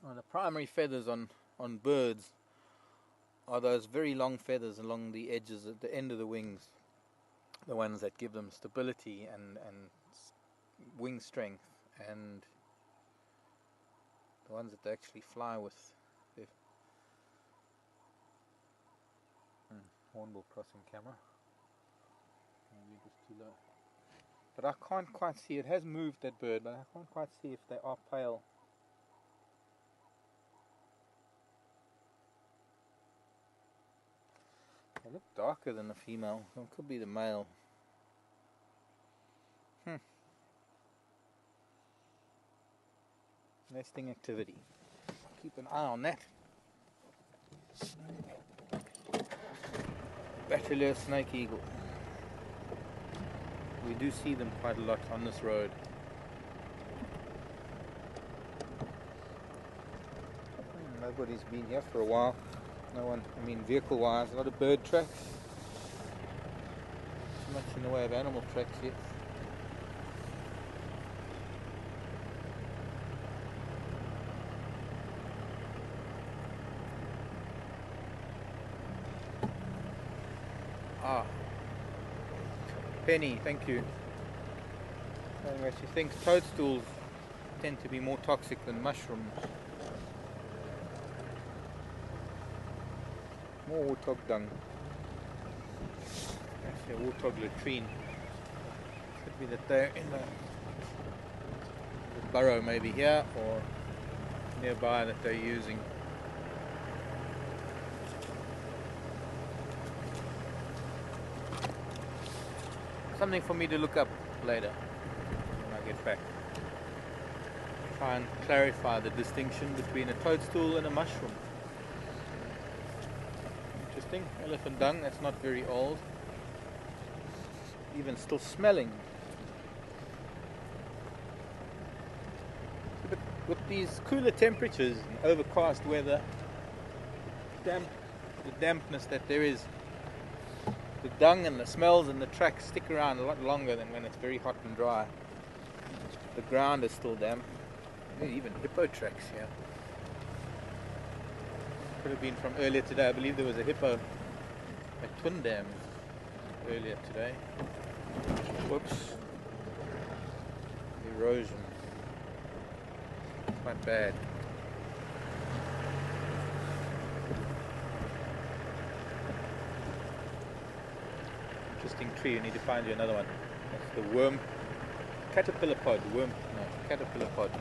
The primary feathers on birds are those very long feathers along the edges at the end of the wings, the ones that give them stability and wing strength, and the ones that they actually fly with. Hornbill crossing camera. Maybe just too low. But I can't quite see. It has moved, that bird, but I can't quite see if they are pale. They look darker than the female. So it could be the male. Nesting activity. Keep an eye on that. Bateleur snake eagle. We do see them quite a lot on this road. Nobody's been here for a while. No one, I mean vehicle-wise, a lot of bird tracks. Too much in the way of animal tracks yet. Ah, Penny, thank you. Anyway, she thinks toadstools tend to be more toxic than mushrooms. More warthog dung. Actually, a warthog latrine. Could be that they're in the burrow, maybe here or nearby, that they're using. Something for me to look up later when I get back. Try and clarify the distinction between a toadstool and a mushroom. Interesting. Elephant dung, that's not very old. Even still smelling. But with these cooler temperatures and overcast weather, the dampness that there is, the dung and the smells and the tracks stick around a lot longer than when it's very hot and dry. The ground is still damp. There's even hippo tracks here. Could have been from earlier today. I believe there was a hippo at Twin Dams earlier today. Whoops. Erosion. Quite bad. Interesting tree. You need to find you another one. That's the worm, caterpillar pod. Caterpillar pod.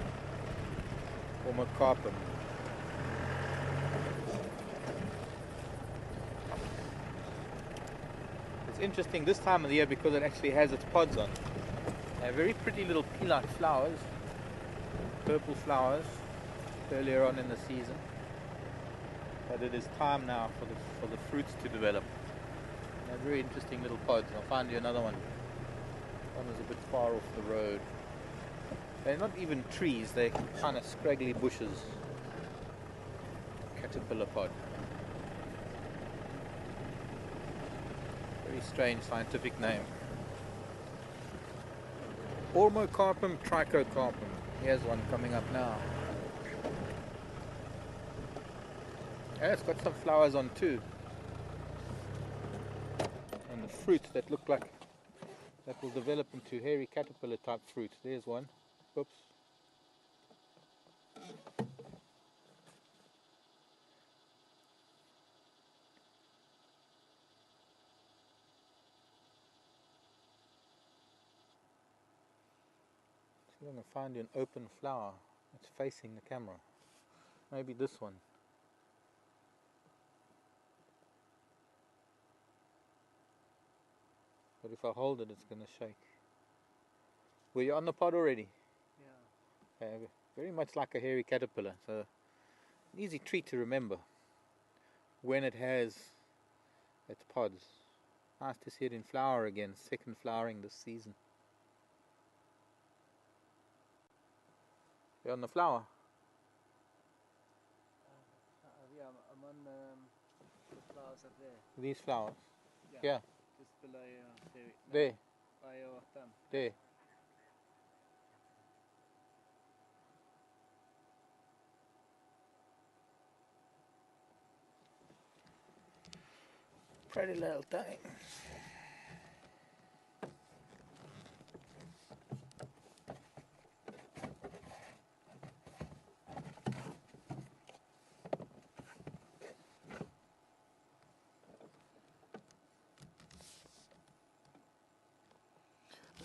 Ormocarpum. It's interesting this time of the year because it actually has its pods on. They have very pretty little pea-like flowers, purple flowers, earlier on in the season. But it is time now for the fruits to develop. They're very interesting little pods. I'll find you another one. One is a bit far off the road. They're not even trees, they're kind of scraggly bushes. Caterpillar pod. Very strange scientific name. Ormocarpum trichocarpum. Here's one coming up now. Yeah, it's got some flowers on too. And the fruit that look like that will develop into hairy caterpillar type fruit. There's one. Oops. I'm going to find you an open flower that's facing the camera. Maybe this one. But if I hold it, it's going to shake. Were you on the pod already? Yeah. Okay, very much like a hairy caterpillar. So, an easy treat to remember when it has its pods. Nice to see it in flower again. Second flowering this season. You're on the flower? Yeah, I'm on the flowers up there. These flowers? Yeah. Yeah. Just below There. by your thumb. There. Pretty little thing.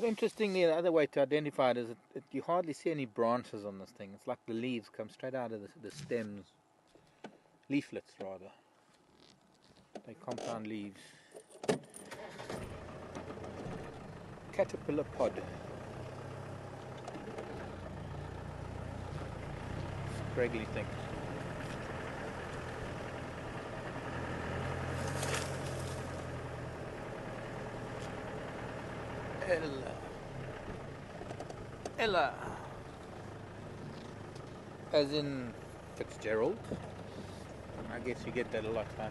Interestingly, the other way to identify it is that you hardly see any branches on this thing. It's like the leaves come straight out of the stems. Leaflets, rather. They compound leaves. Caterpillar pod. Scraggly thing. Ella. Ella. As in Fitzgerald. I guess you get that a lot, huh?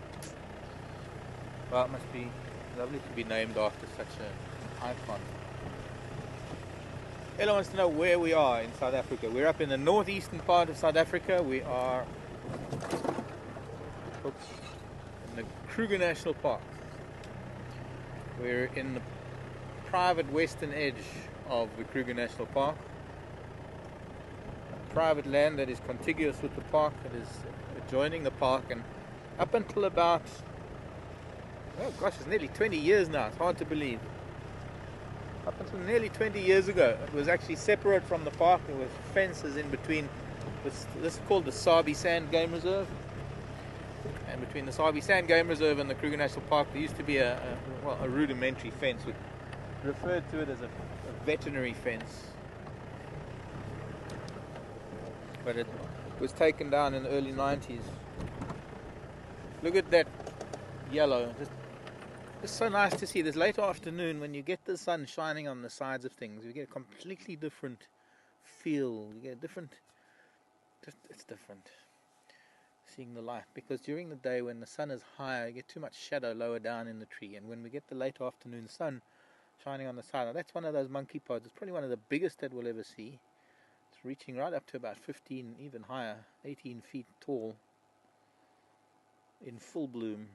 Well, it must be lovely to be named after such an icon. Ella wants to know where we are in South Africa. We're up in the northeastern part of South Africa. We are in the Kruger National Park. We're in the private western edge of the Kruger National Park. A private land that is contiguous with the park, that is adjoining the park, and up until about, oh gosh, it's nearly 20 years now, it's hard to believe. Up until nearly 20 years ago, it was actually separate from the park. There were fences in between. This is called the Sabi Sand Game Reserve. And between the Sabi Sand Game Reserve and the Kruger National Park, there used to be a rudimentary fence. We referred to it as a veterinary fence. But it was taken down in the early 90s. Look at that yellow. It's so nice to see this late afternoon when you get the sun shining on the sides of things. You get a completely different feel. You get a different, it's different seeing the light, because during the day when the sun is higher you get too much shadow lower down in the tree, and when we get the late afternoon sun shining on the side, now that's one of those monkey pods. It's probably one of the biggest that we'll ever see. It's reaching right up to about 15, even higher, 18 feet tall, in full bloom.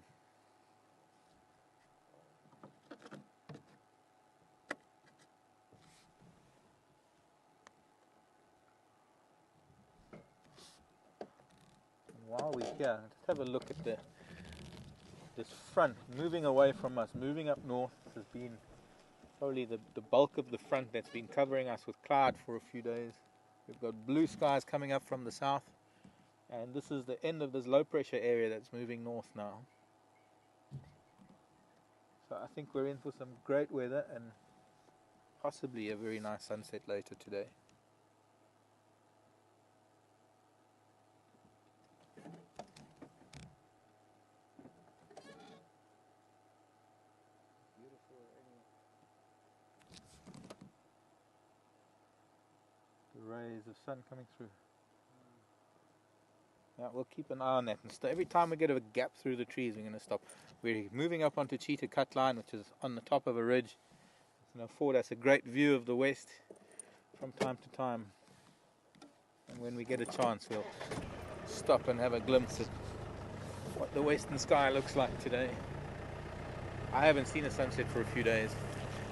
While we're here, just have a look at this front moving away from us, moving up north. This has been probably the bulk of the front that's been covering us with cloud for a few days. We've got blue skies coming up from the south, and this is the end of this low pressure area that's moving north now. So I think we're in for some great weather and possibly a very nice sunset later today. Rays of sun coming through. Yeah, we'll keep an eye on that, and every time we get a gap through the trees we're going to stop. We're moving up onto Cheetah Cut Line, which is on the top of a ridge. It's going to afford us a great view of the west from time to time, and when we get a chance we'll stop and have a glimpse at what the western sky looks like today. I haven't seen a sunset for a few days.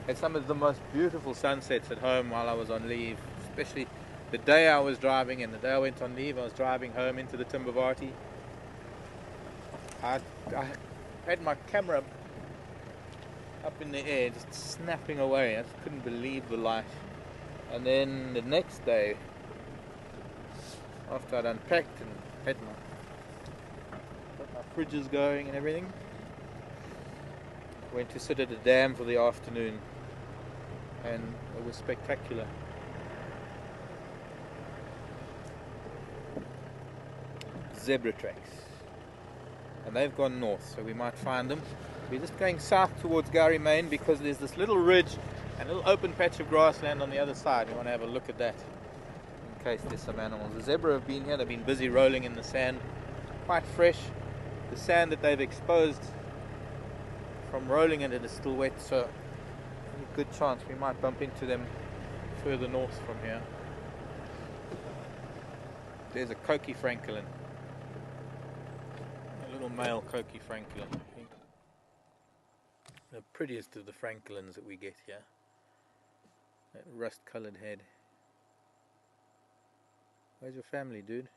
Had some of the most beautiful sunsets at home while I was on leave, especially the day I was driving and the day I went on leave. I was driving home into the Timbavati. I had my camera up in the air just snapping away. I just couldn't believe the light. And then the next day, after I'd unpacked and had my fridges going and everything, went to sit at a dam for the afternoon, and it was spectacular. Zebra tracks, and they've gone north, so we might find them. We're just going south towards Gowrie Main because there's this little ridge and a little open patch of grassland on the other side. We want to have a look at that in case there's some animals. The zebra have been here. They've been busy rolling in the sand, quite fresh. The sand that they've exposed from rolling in it is still wet, so a good chance we might bump into them further north from here. There's a Coqui francolin, a little male Coqui francolin, I think. The prettiest of the francolins that we get here. That rust-coloured head. Where's your family, dude?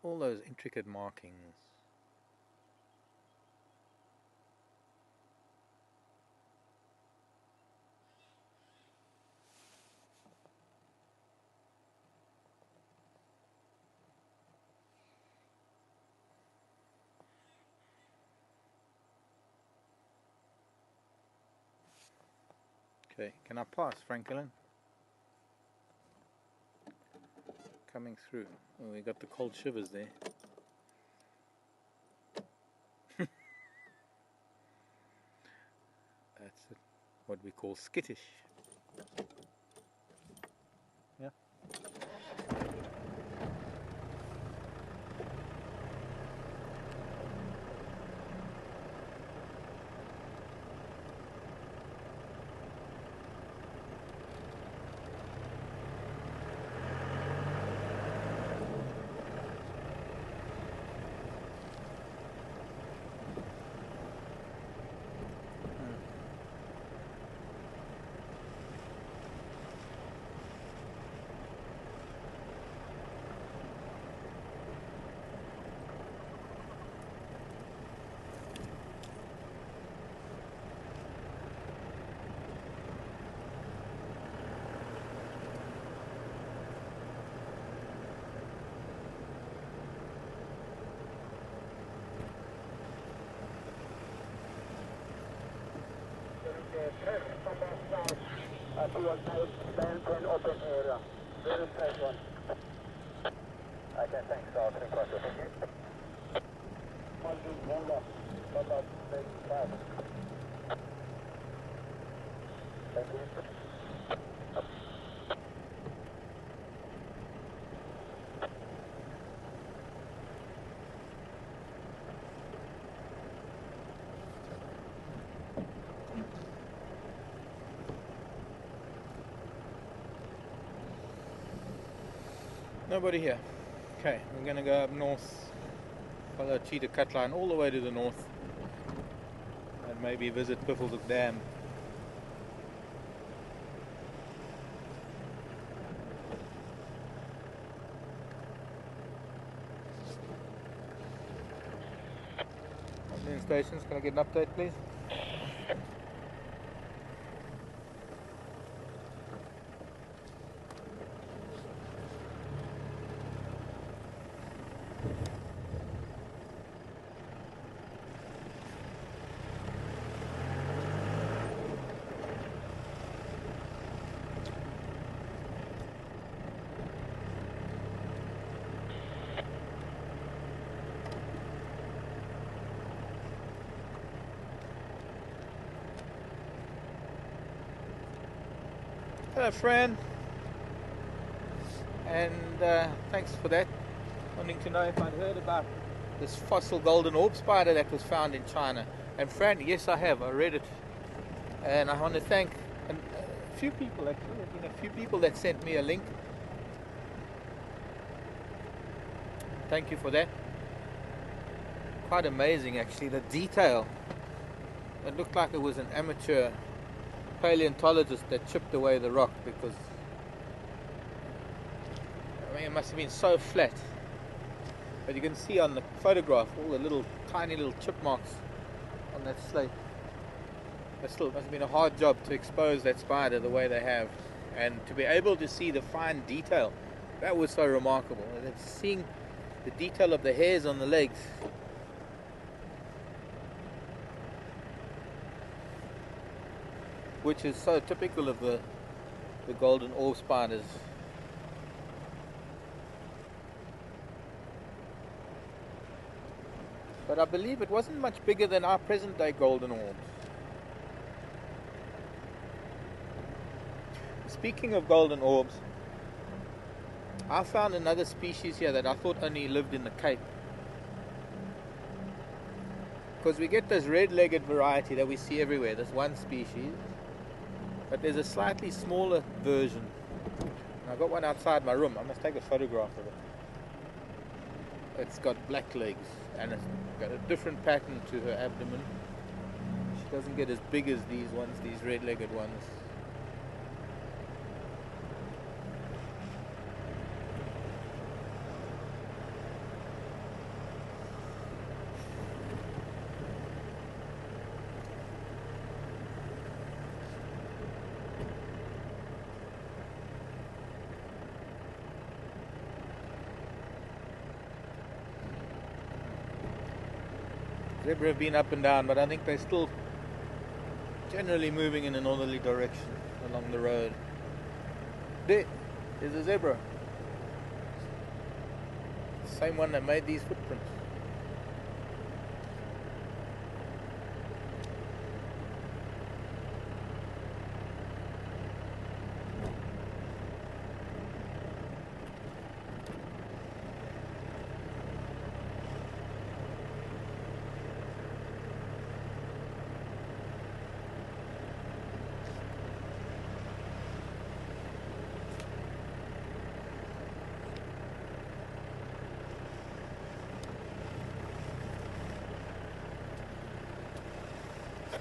All those intricate markings. Okay, can I pass, Francolin? Come coming through. Oh, we got the cold shivers there. That's what we call skittish. Yeah. Nobody here. Okay, we're gonna go up north, follow Cheetah Cut Line all the way to the north, and maybe visit Piffleshoek Dam. Main stations, can I get an update, please? Hello, friend, and thanks for that. Wanting to know if I'd heard about this fossil golden orb spider that was found in China. And friend, yes, I have. I read it, and I want to thank a few people. Actually, there's been a few people that sent me a link. Thank you for that. Quite amazing, actually, the detail. It looked like it was an amateur paleontologist that chipped away the rock, because I mean it must have been so flat, but you can see on the photograph all the little tiny little chip marks on that slate. But still, it must have been a hard job to expose that spider the way they have, and to be able to see the fine detail. That was so remarkable. And seeing the detail of the hairs on the legs, which is so typical of the golden orb spiders. But I believe it wasn't much bigger than our present day golden orbs. Speaking of golden orbs, I found another species here that I thought only lived in the Cape. Because we get this red-legged variety that we see everywhere, this one species. But there's a slightly smaller version. And I've got one outside my room. I must take a photograph of it. It's got black legs and it's got a different pattern to her abdomen. She doesn't get as big as these ones, these red-legged ones. Zebra have been up and down, but I think they're still generally moving in a northerly direction along the road. There's a zebra. Same one that made these footprints.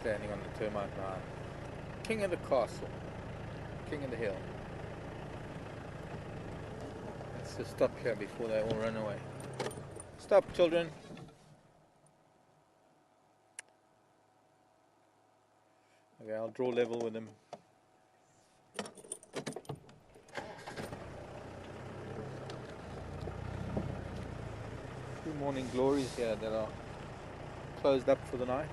Standing on the termite mound. King of the castle. King of the hill. Let's just stop here before they all run away. Stop, children. Okay, I'll draw level with them. Two morning glories here that are closed up for the night.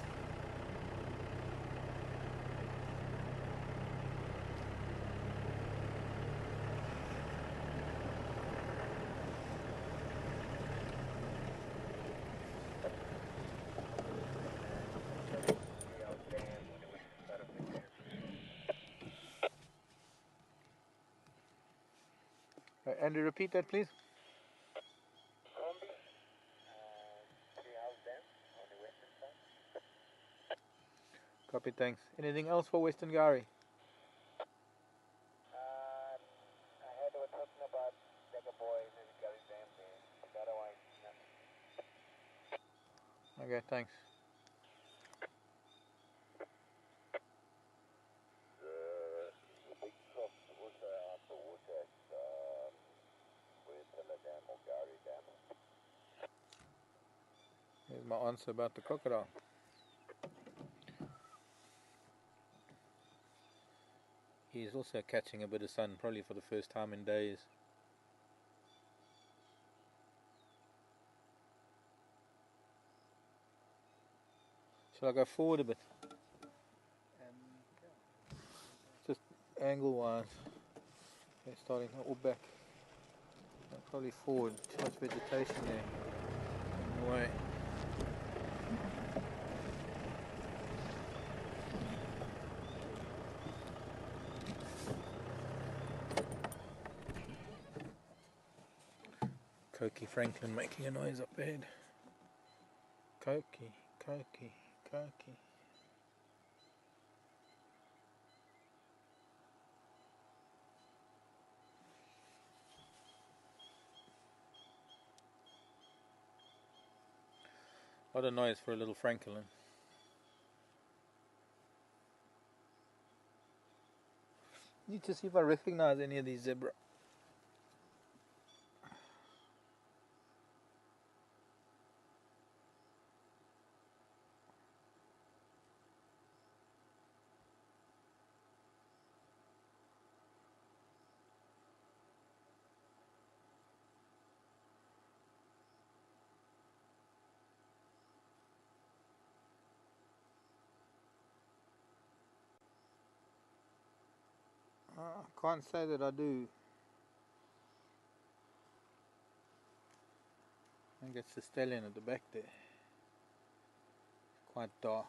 Andy, repeat that, please. Copy, thanks. Anything else for Western Gari? I heard they were talking about Dagger Boy and maybe Gary Dam there, but otherwise, nothing. Okay, thanks. The big cross water out the water at Wetala Dam or Gari Dam. Here's my answer about the crocodile. He's also catching a bit of sun, probably for the first time in days. Shall I go forward a bit? Just angle-wise. Okay, starting or back. Probably forward. Too much vegetation there in the way. Cokie Franklin making a noise up ahead. Cokie, Cokie, Cokie. What a noise for a little Franklin. Need to see if I recognize any of these zebra. I can't say that I do. I think it's the stallion at the back there. Quite dark.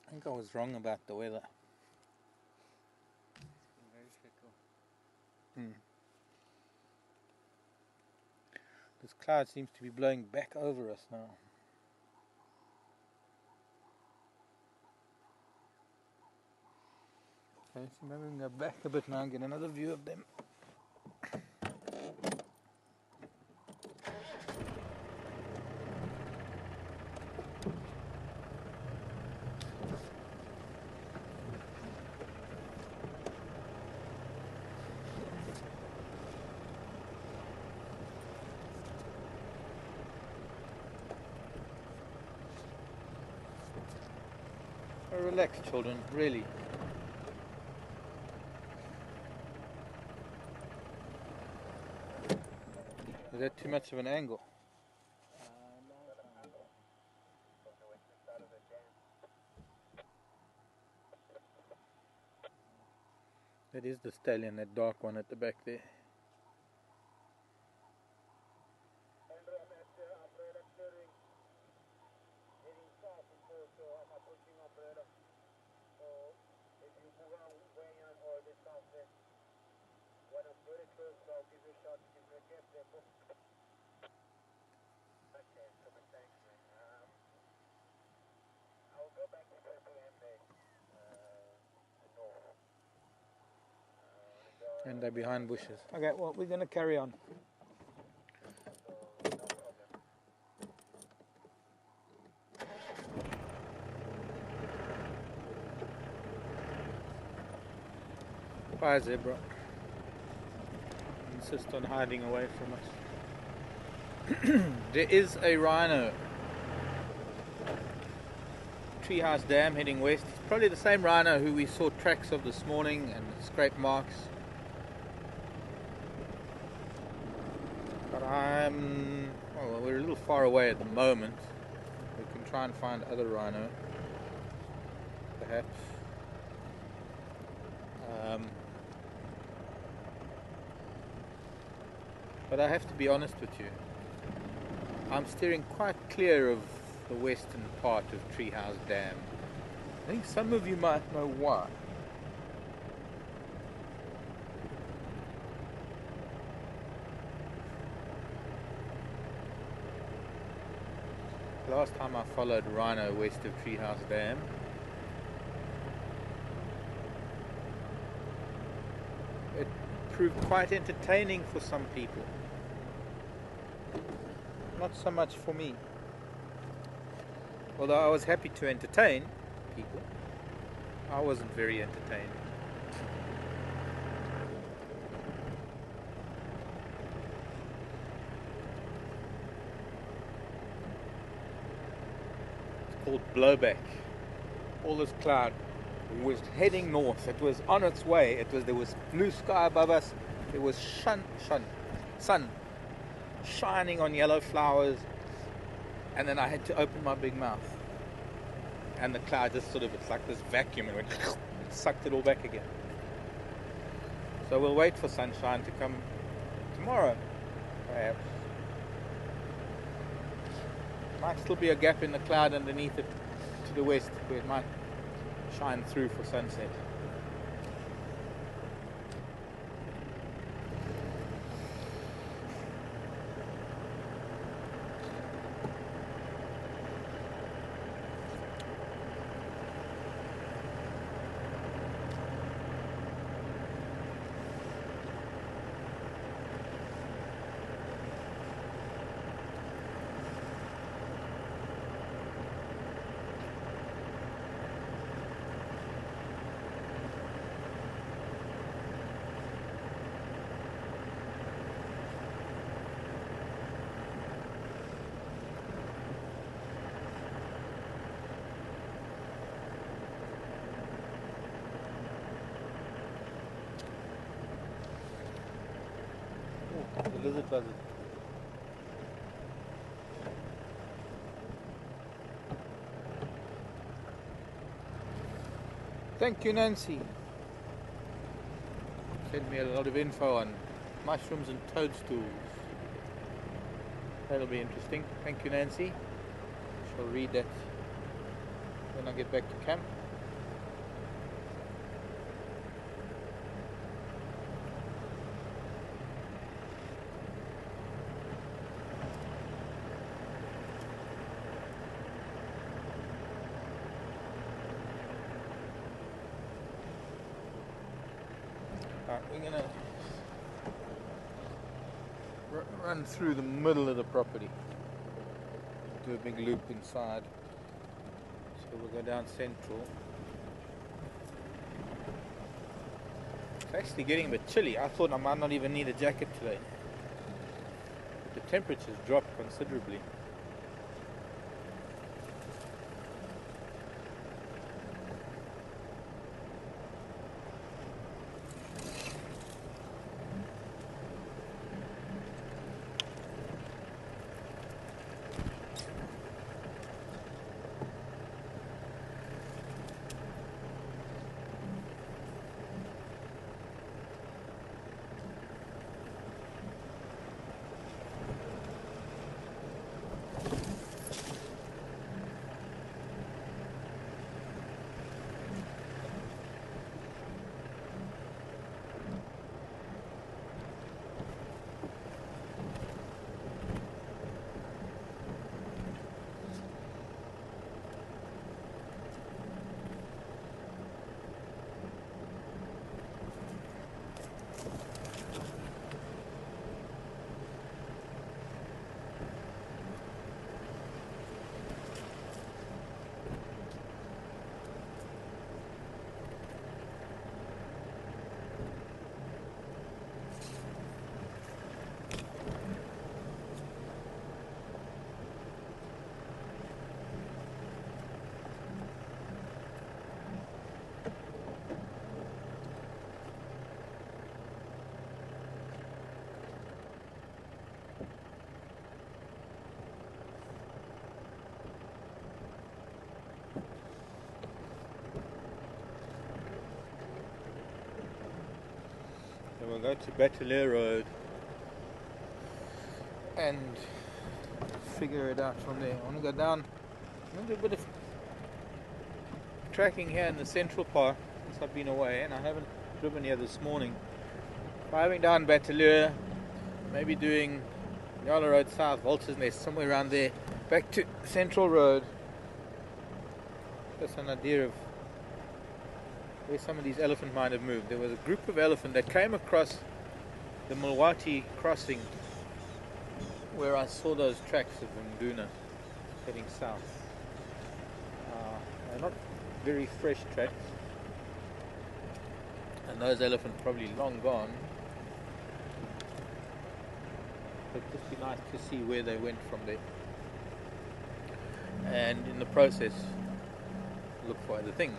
I think I was wrong about the weather. This cloud seems to be blowing back over us now. Okay, so maybe we can go back a bit now and get another view of them. Relax, children, really. Is that too much of an angle? That is the stallion, that dark one at the back there. And they're behind bushes. Okay, well, we're going to carry on. Bye, zebra. Insist on hiding away from us. There is a rhino. Treehouse Dam heading west. It's probably the same rhino who we saw tracks of this morning and scrape marks. But well, we're a little far away at the moment. We can try and find other rhino, perhaps. But I have to be honest with you. I'm steering quite clear of the western part of Treehouse Dam. I think some of you might know why. Last time I followed rhino west of Treehouse Dam, it proved quite entertaining for some people. Not so much for me. Although I was happy to entertain people, I wasn't very entertained. It's called blowback. All this cloud was heading north. It was on its way. There was blue sky above us. There was sun shining on yellow flowers, and then I had to open my big mouth, and the cloud just it's like this vacuum, and it sucked it all back again. So we'll wait for sunshine to come tomorrow, perhaps. Might still be a gap in the cloud underneath it to the west where it might shine through for sunset. The lizard buzzard. Thank you, Nancy. Sent me a lot of info on mushrooms and toadstools. That'll be interesting. Thank you, Nancy. Shall read that when I get back to camp. Right, we're gonna run through the middle of the property. Do a big loop inside. So we'll go down Central. It's actually getting a bit chilly. I thought I might not even need a jacket today. But the temperatures dropped considerably. So we'll go to Bateleur Road and figure it out from there. I want to go down, I'm going to do a bit of tracking here in the central part since I've been away, and I haven't driven here this morning. Driving down Bateleur, maybe doing Yala Road South, Vulture's Nest, somewhere around there, back to Central Road. That's an idea of where some of these elephant might have moved. There was a group of elephant that came across the Mulwati crossing where I saw those tracks of Nduna heading south. They're not very fresh tracks, and those elephants probably long gone. But it'd just be nice to see where they went from there, and in the process look for other things.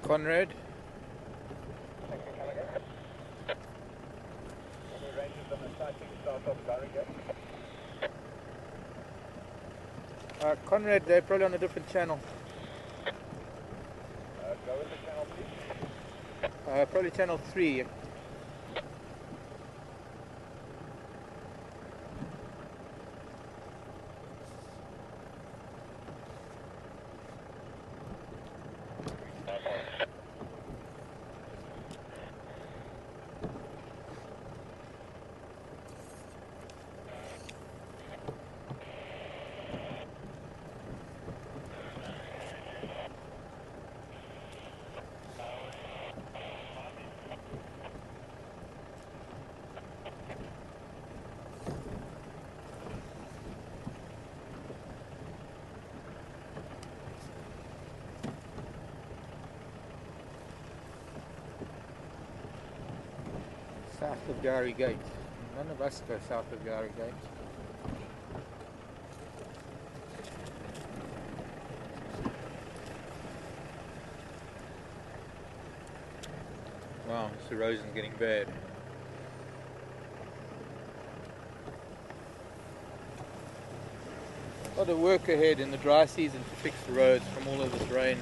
Conrad. Conrad, they're probably on a different channel. Go with the channel, please. Probably channel 3. of Gowrie Gate. None of us go south of Gowrie Gate. Wow, this erosion's getting bad. A lot of work ahead in the dry season to fix the roads from all of this rain.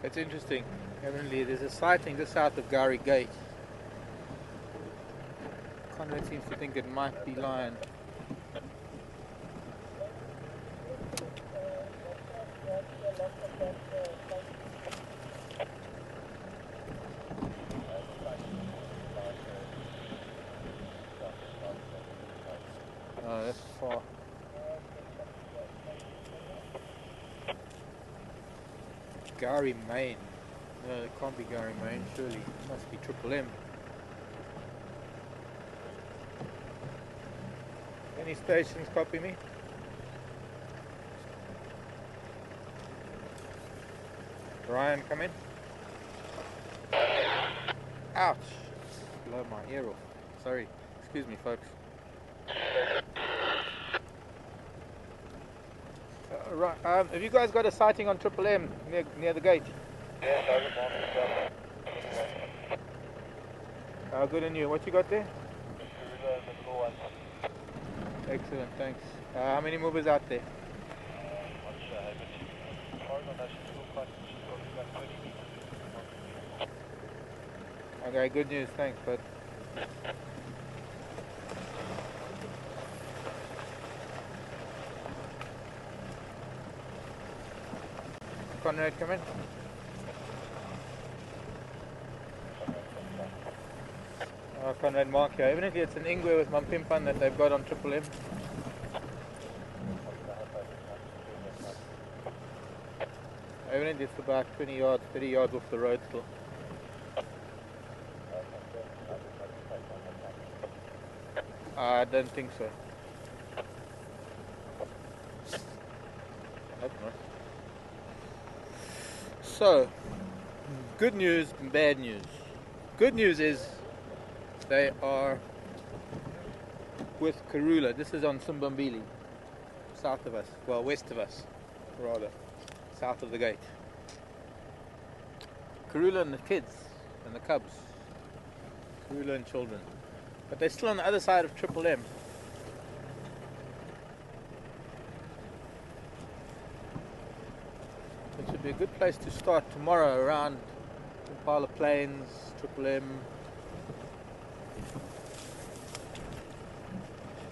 It's interesting. Evidently, there's a sighting just south of Gowrie Gate. Conrad seems to think it might be lion. Oh, that's far. Gowrie Main. No, it can't be Gowrie Main, surely. It must be Triple M. Any stations copy me? Ryan, come in. Ouch! Blow my ear off. Sorry. Excuse me, folks. Right. Have you guys got a sighting on Triple M near the gate? Yes, Good on you. What you got there? Excellent, thanks. How many movers out there? Okay, good news, thanks, bud. Conrad, come in. Conrad Mark here. Evidently it's an Ingwe with Mampimpan that they've got on Triple M. Evidently it's about 20 yards, 30 yards off the road still. I don't think so. I hope not. So, good news and bad news. Good news is they are with Karula. This is on Simbambili, south of us. Well, west of us, rather. South of the gate. Karula and the kids and the cubs. Karula and children. But they're still on the other side of Triple M. It should be a good place to start tomorrow around Impala Plains, Triple M.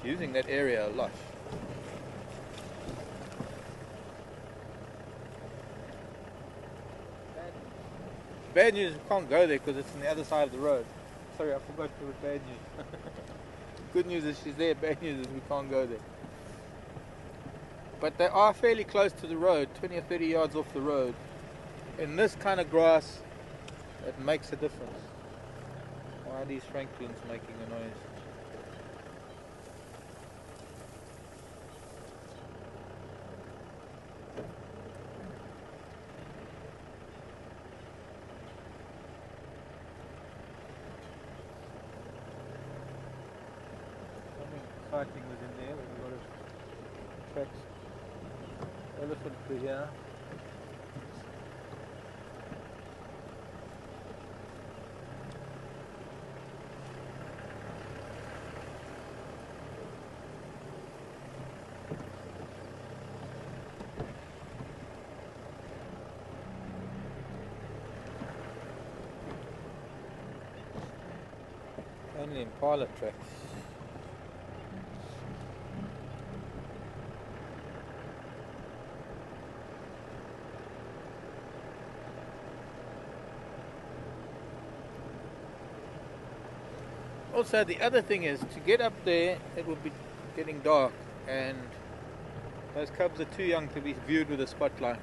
Using that area a lot. Bad news, we can't go there because it's on the other side of the road. Sorry, I forgot it was bad news. Good news is she's there, bad news is we can't go there. But they are fairly close to the road, 20 or 30 yards off the road. In this kind of grass, it makes a difference. Why are these Franklins making a noise? Fighting was in there with a lot of tracks. Elephant through here. Parlour tracks. Also, the other thing is, to get up there, it will be getting dark, and those cubs are too young to be viewed with a spotlight.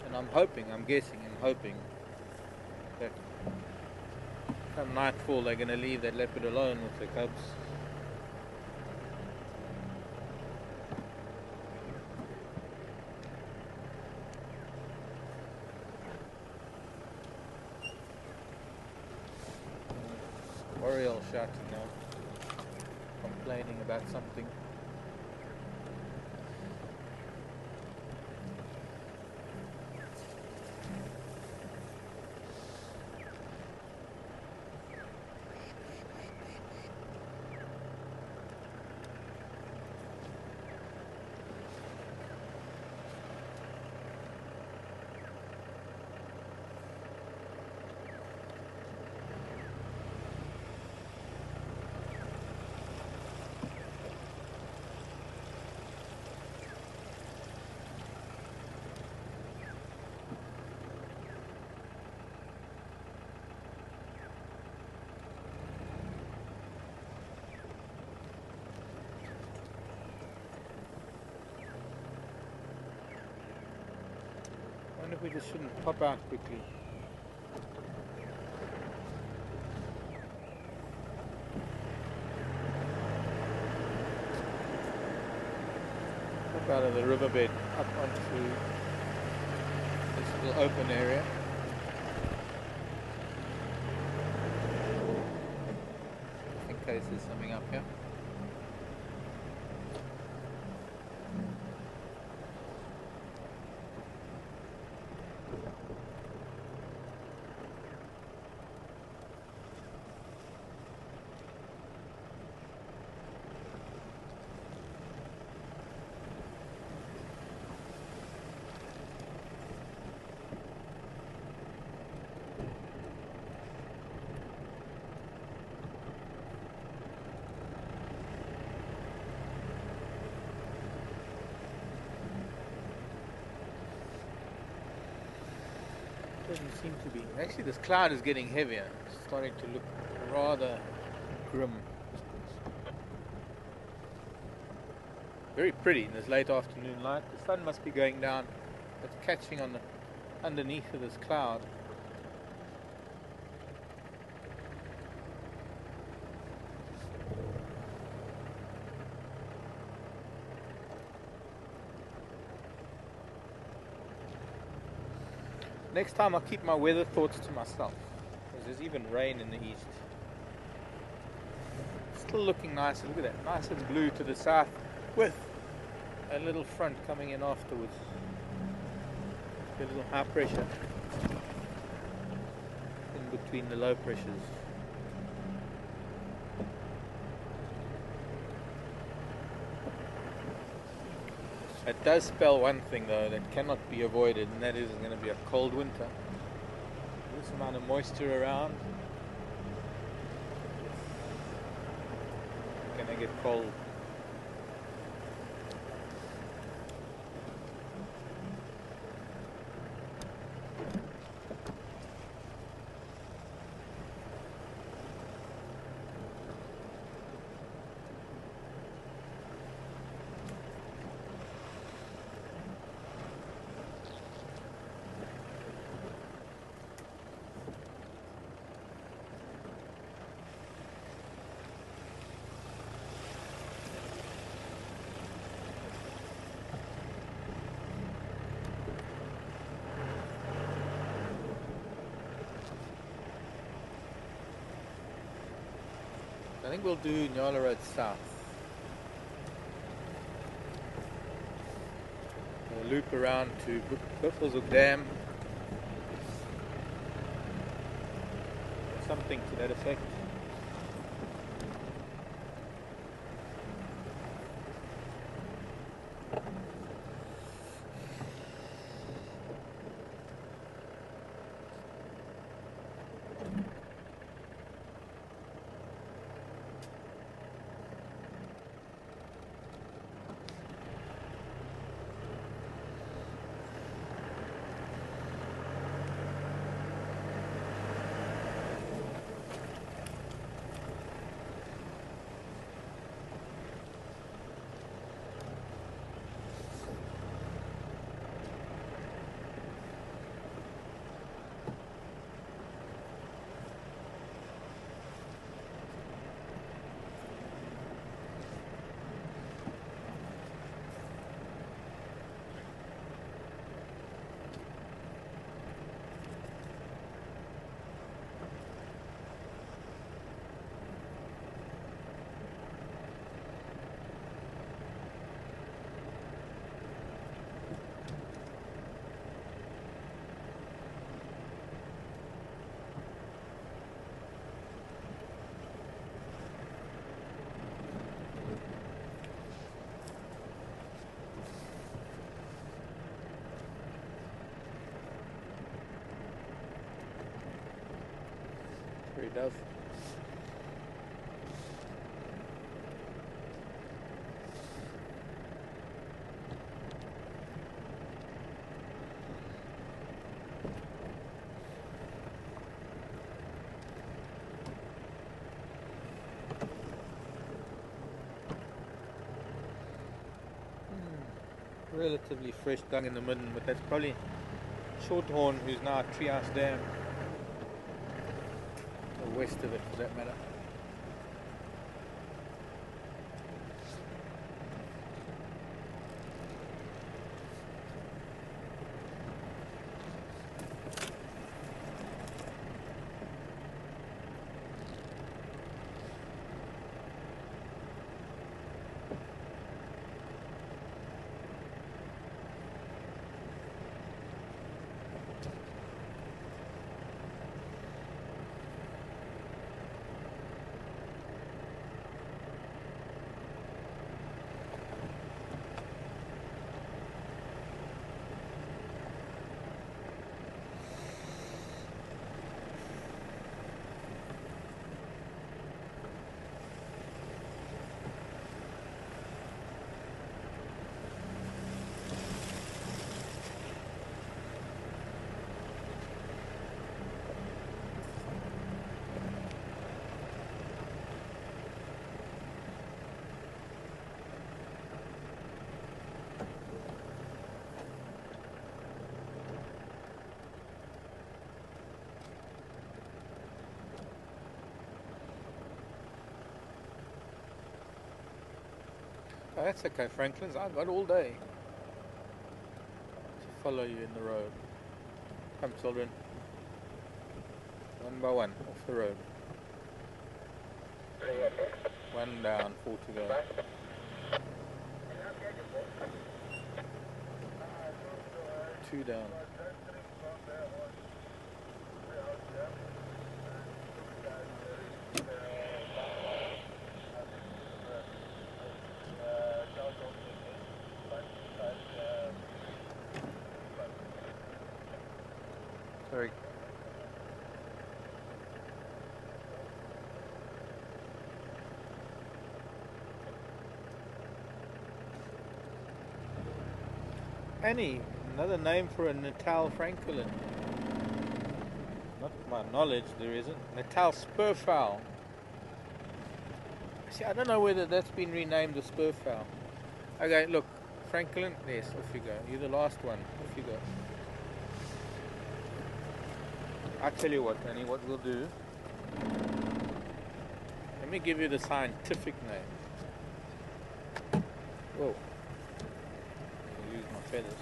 And I'm hoping that come nightfall they're going to leave that leopard alone with the cubs. Oriole shouting now, complaining about something. I wonder if we just shouldn't pop out quickly. Pop out of the riverbed up onto this little open area. Just in case there's something up here. Doesn't seem to be. Actually, this cloud is getting heavier. It's starting to look rather grim. Very pretty in this late afternoon light. The sun must be going down. It's catching on the underneath of this cloud. Next time I'll keep my weather thoughts to myself, because there's even rain in the east. Still looking nice. Look at that. Nice and blue to the south with a little front coming in afterwards. A little high pressure in between the low pressures. It does spell one thing though that cannot be avoided, and that is it's going to be a cold winter. This amount of moisture around, it's going to get cold. I think we'll do Nyala Road South. We'll loop around to Buffelshoek Dam. Something to that effect. does. Relatively fresh dung in the midden, but that's probably Shorthorn, who's now at Treehouse Dam, or west of it for that matter. Oh, that's okay, Franklin's. I've got all day to follow you in the road. Come, children. One by one, off the road. One down, 4 to go. Two down. Sorry. Annie, another name for a Natal francolin. Not to my knowledge, there isn't. Natal spurfowl. See, I don't know whether that's been renamed the spurfowl. Okay, look, francolin, yes, off you go. You're the last one, off you go. I'll tell you what, Annie, what we'll do. Let me give you the scientific name. Whoa. I'll use my feathers.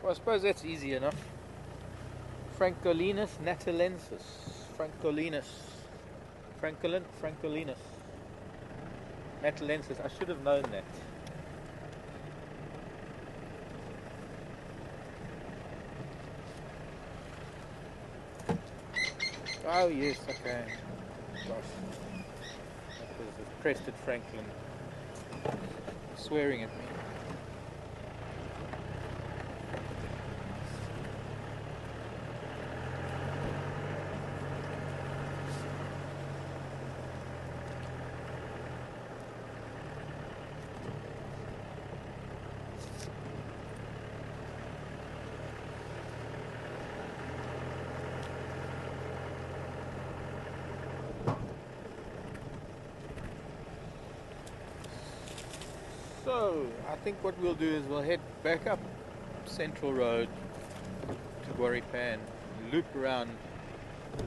Well, I suppose that's easy enough. Francolinus natalensis. Francolinus. Francolinus. Natalensis. I should have known that. Oh yes, okay. Gosh. That was a crested Franklin swearing at me. So, I think what we'll do is we'll head back up Central Road to Guaripan, loop around to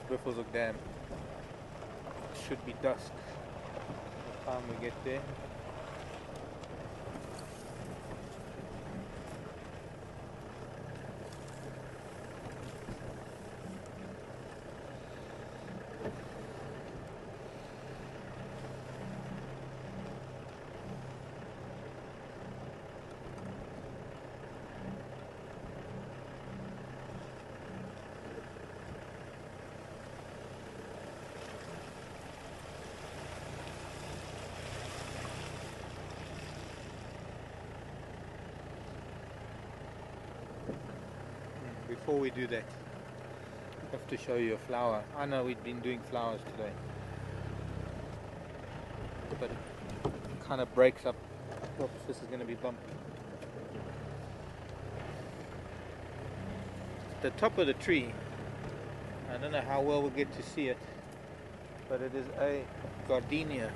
Buffelshoek Dam. It should be dusk by the time we get there. before we do that, I have to show you a flower. I know we've been doing flowers today, but it kind of breaks up. Oops, this is going to be bumpy. The top of the tree, I don't know how well we'll get to see it, but it is a gardenia.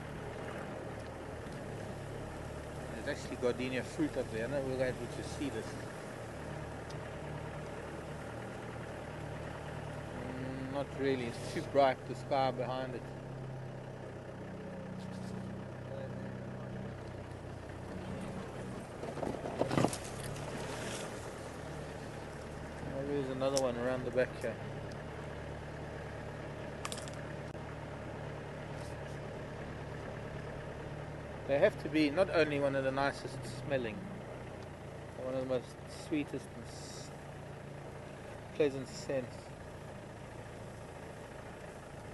There's actually gardenia fruit up there. I don't know if we're able to see this. Not really, it's too bright, the sky behind it. There's another one around the back here. They have to be not only one of the nicest smelling, but one of the most sweetest and pleasant scents,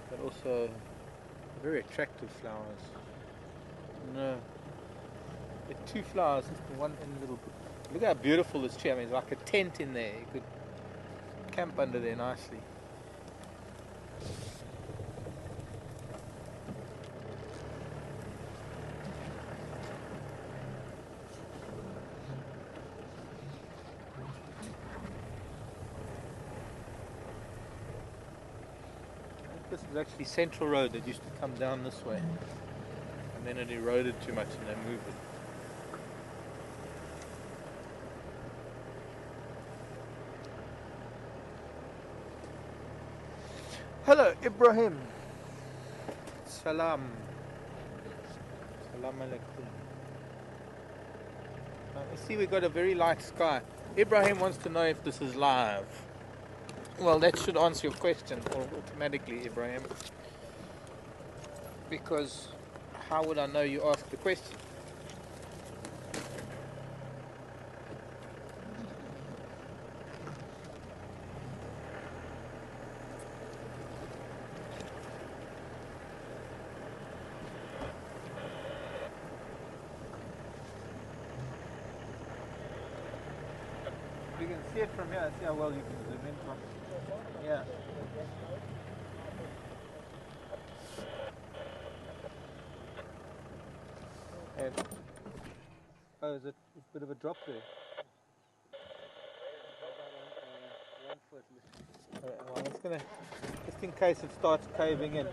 but also very attractive flowers. No, there are two flowers, just the one in a little. Look how beautiful this tree. I mean, it's like a tent in there. You could camp under there nicely. This is actually Central Road that used to come down this way, and then it eroded too much and they moved it. Hello, Ibrahim. Salam. Salam alaikum. You see, we got a very light sky. Ibrahim wants to know if this is live. Well, that should answer your question automatically, Ibrahim. Because how would I know you asked the question? You can see it from here. See how well you can zoom in from. Yeah. And oh, is it a bit of a drop there? 1 foot. Well, it's gonna, just in case it starts caving in.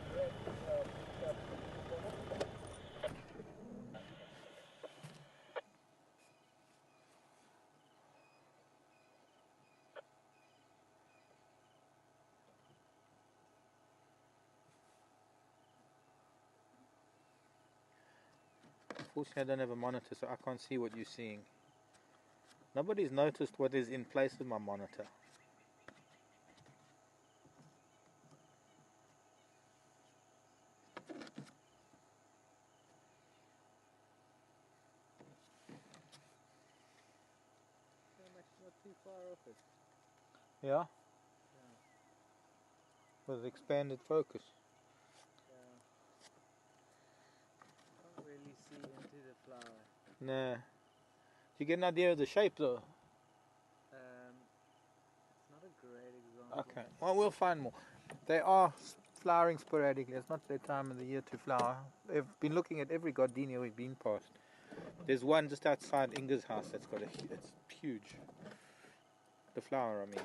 Unfortunately, I don't have a monitor, so I can't see what you're seeing. Nobody's noticed what is in place of my monitor. Not too far off it. Yeah? With expanded focus. Really see into the flower. Nah. Do you get an idea of the shape though? It's not a great example. Okay. Well, we'll find more. They are flowering sporadically. It's not their time of the year to flower. They've been looking at every gardenia we've been past. There's one just outside Inga's house that's got it's huge. The flower, I mean.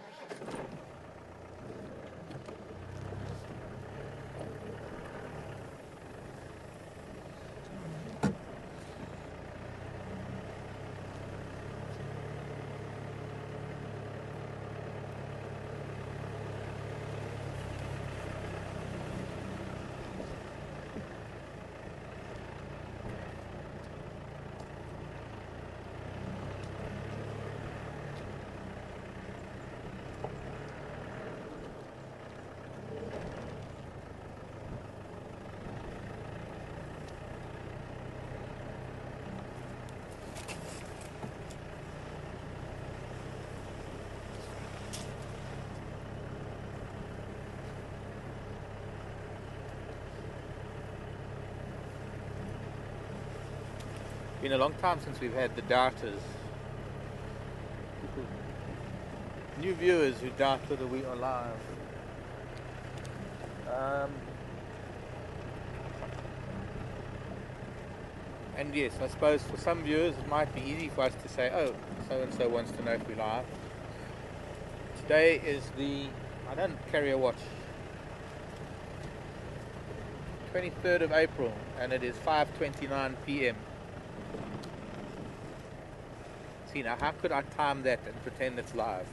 Been a long time since we've had the darters. People new viewers who doubt whether we are live. And yes, I suppose for some viewers it might be easy for us to say, oh, so and so wants to know if we're live. Today is I don't carry a watch, 23rd of April, and it is 5:29 p.m. See, now how could I time that and pretend it's live?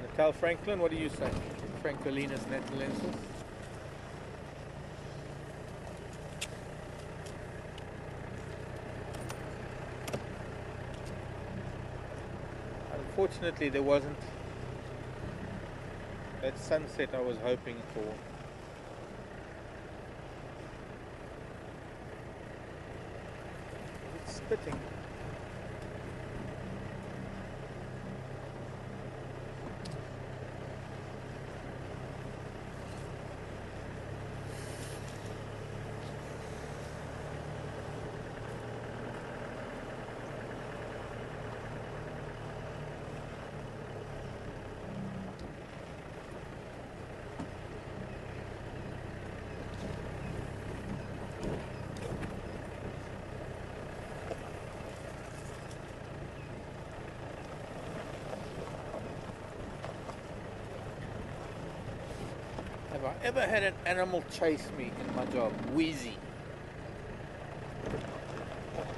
Natal Franklin, what do you say? Francolinus Natalensis. Unfortunately, there wasn't that sunset I was hoping for. It's spitting. Have I ever had an animal chase me in my job? Wheezy.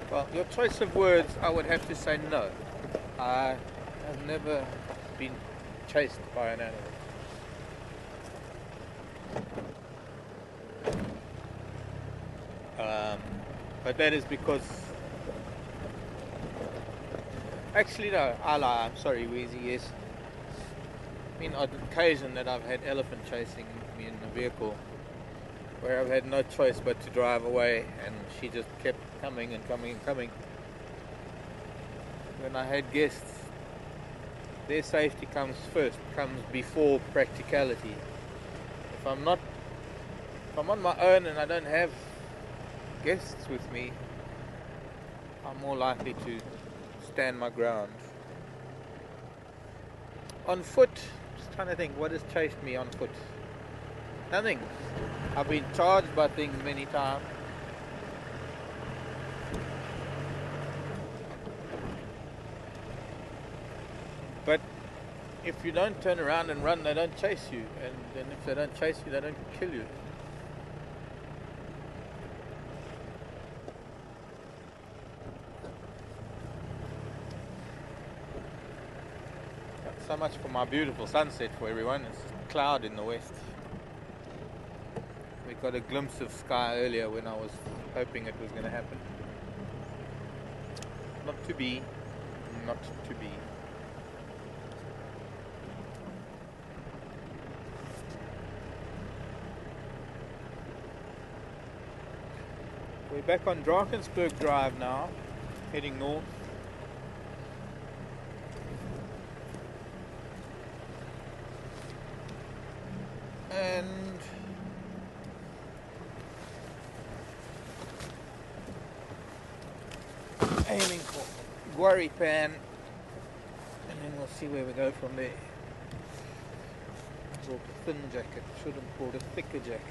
Well, your choice of words, I would have to say no. I have never been chased by an animal. But that is because... Actually, no, I lie. I'm sorry, Wheezy, yes. I mean, on occasion that I've had elephant chasing me in a vehicle where I've had no choice but to drive away, and she just kept coming and coming and coming. When I had guests, their safety comes first, comes before practicality. If I'm on my own and I don't have guests with me, I'm more likely to stand my ground. On foot, just trying to think, what has chased me on foot? Nothing. I've been charged by things many times. But if you don't turn around and run, they don't chase you. And then if they don't chase you, they don't kill you. So much for my beautiful sunset for everyone. It's cloud in the west. We got a glimpse of sky earlier when I was hoping it was going to happen. Not to be. Not to be. We're back on Drakensberg Drive now, heading north. And aiming for Guaripan, and then we'll see where we go from there. Brought a thin jacket, should have brought a thicker jacket.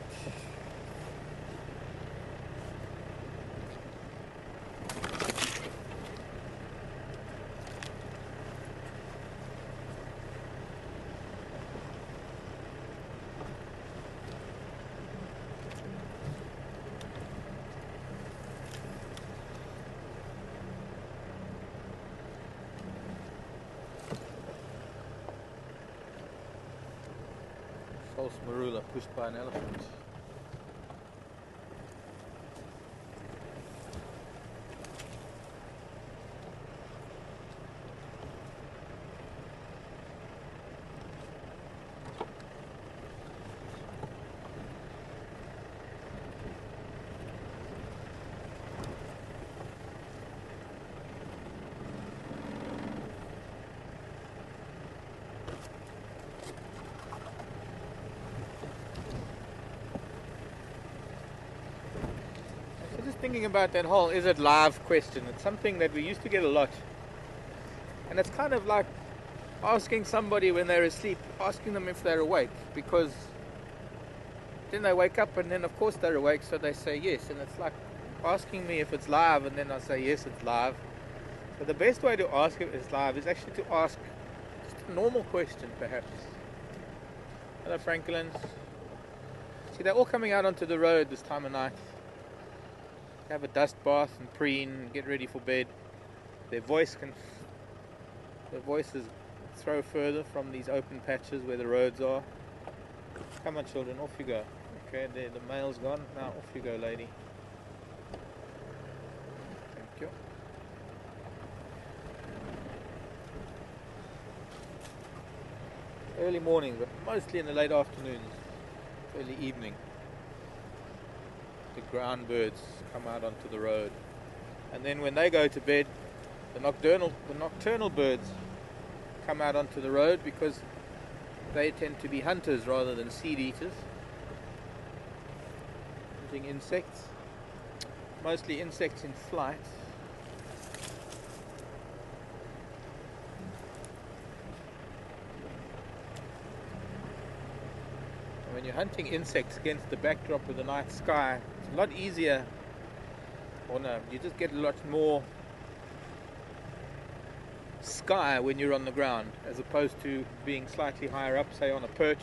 False marula pushed by an elephant. thinking about that whole "is it live" question. It's something that we used to get a lot. And it's kind of like asking somebody when they're asleep, asking them if they're awake, because then they wake up and then of course they're awake, so they say yes. And it's like asking me if it's live and then I say yes, it's live. So the best way to ask if it's live is actually to ask just a normal question, perhaps. Hello, Franklins. See, they're all coming out onto the road this time of night. Have a dust bath and preen, get ready for bed. Their voices throw further from these open patches where the roads are. Come on, children, off you go. Okay, there, the mail's gone. Now off you go, lady. Thank you. Early morning, but mostly in the late afternoons, early evening. The ground birds come out onto the road, and then when they go to bed, the nocturnal birds come out onto the road because they tend to be hunters rather than seed eaters, eating insects, mostly insects in flight. And when you're hunting insects against the backdrop of the night sky, it's a lot easier, or no, you just get a lot more sky when you're on the ground as opposed to being slightly higher up, say on a perch,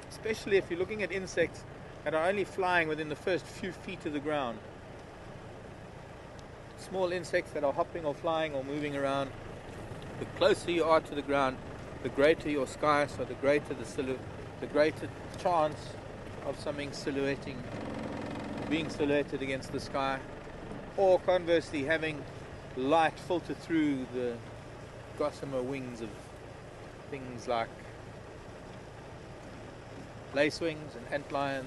especially if you're looking at insects that are only flying within the first few feet of the ground. Small insects that are hopping or flying or moving around, the closer you are to the ground, the greater your sky, so the greater the greater chance of something being silhouetted against the sky, or conversely having light filter through the gossamer wings of things like lacewings and antlions.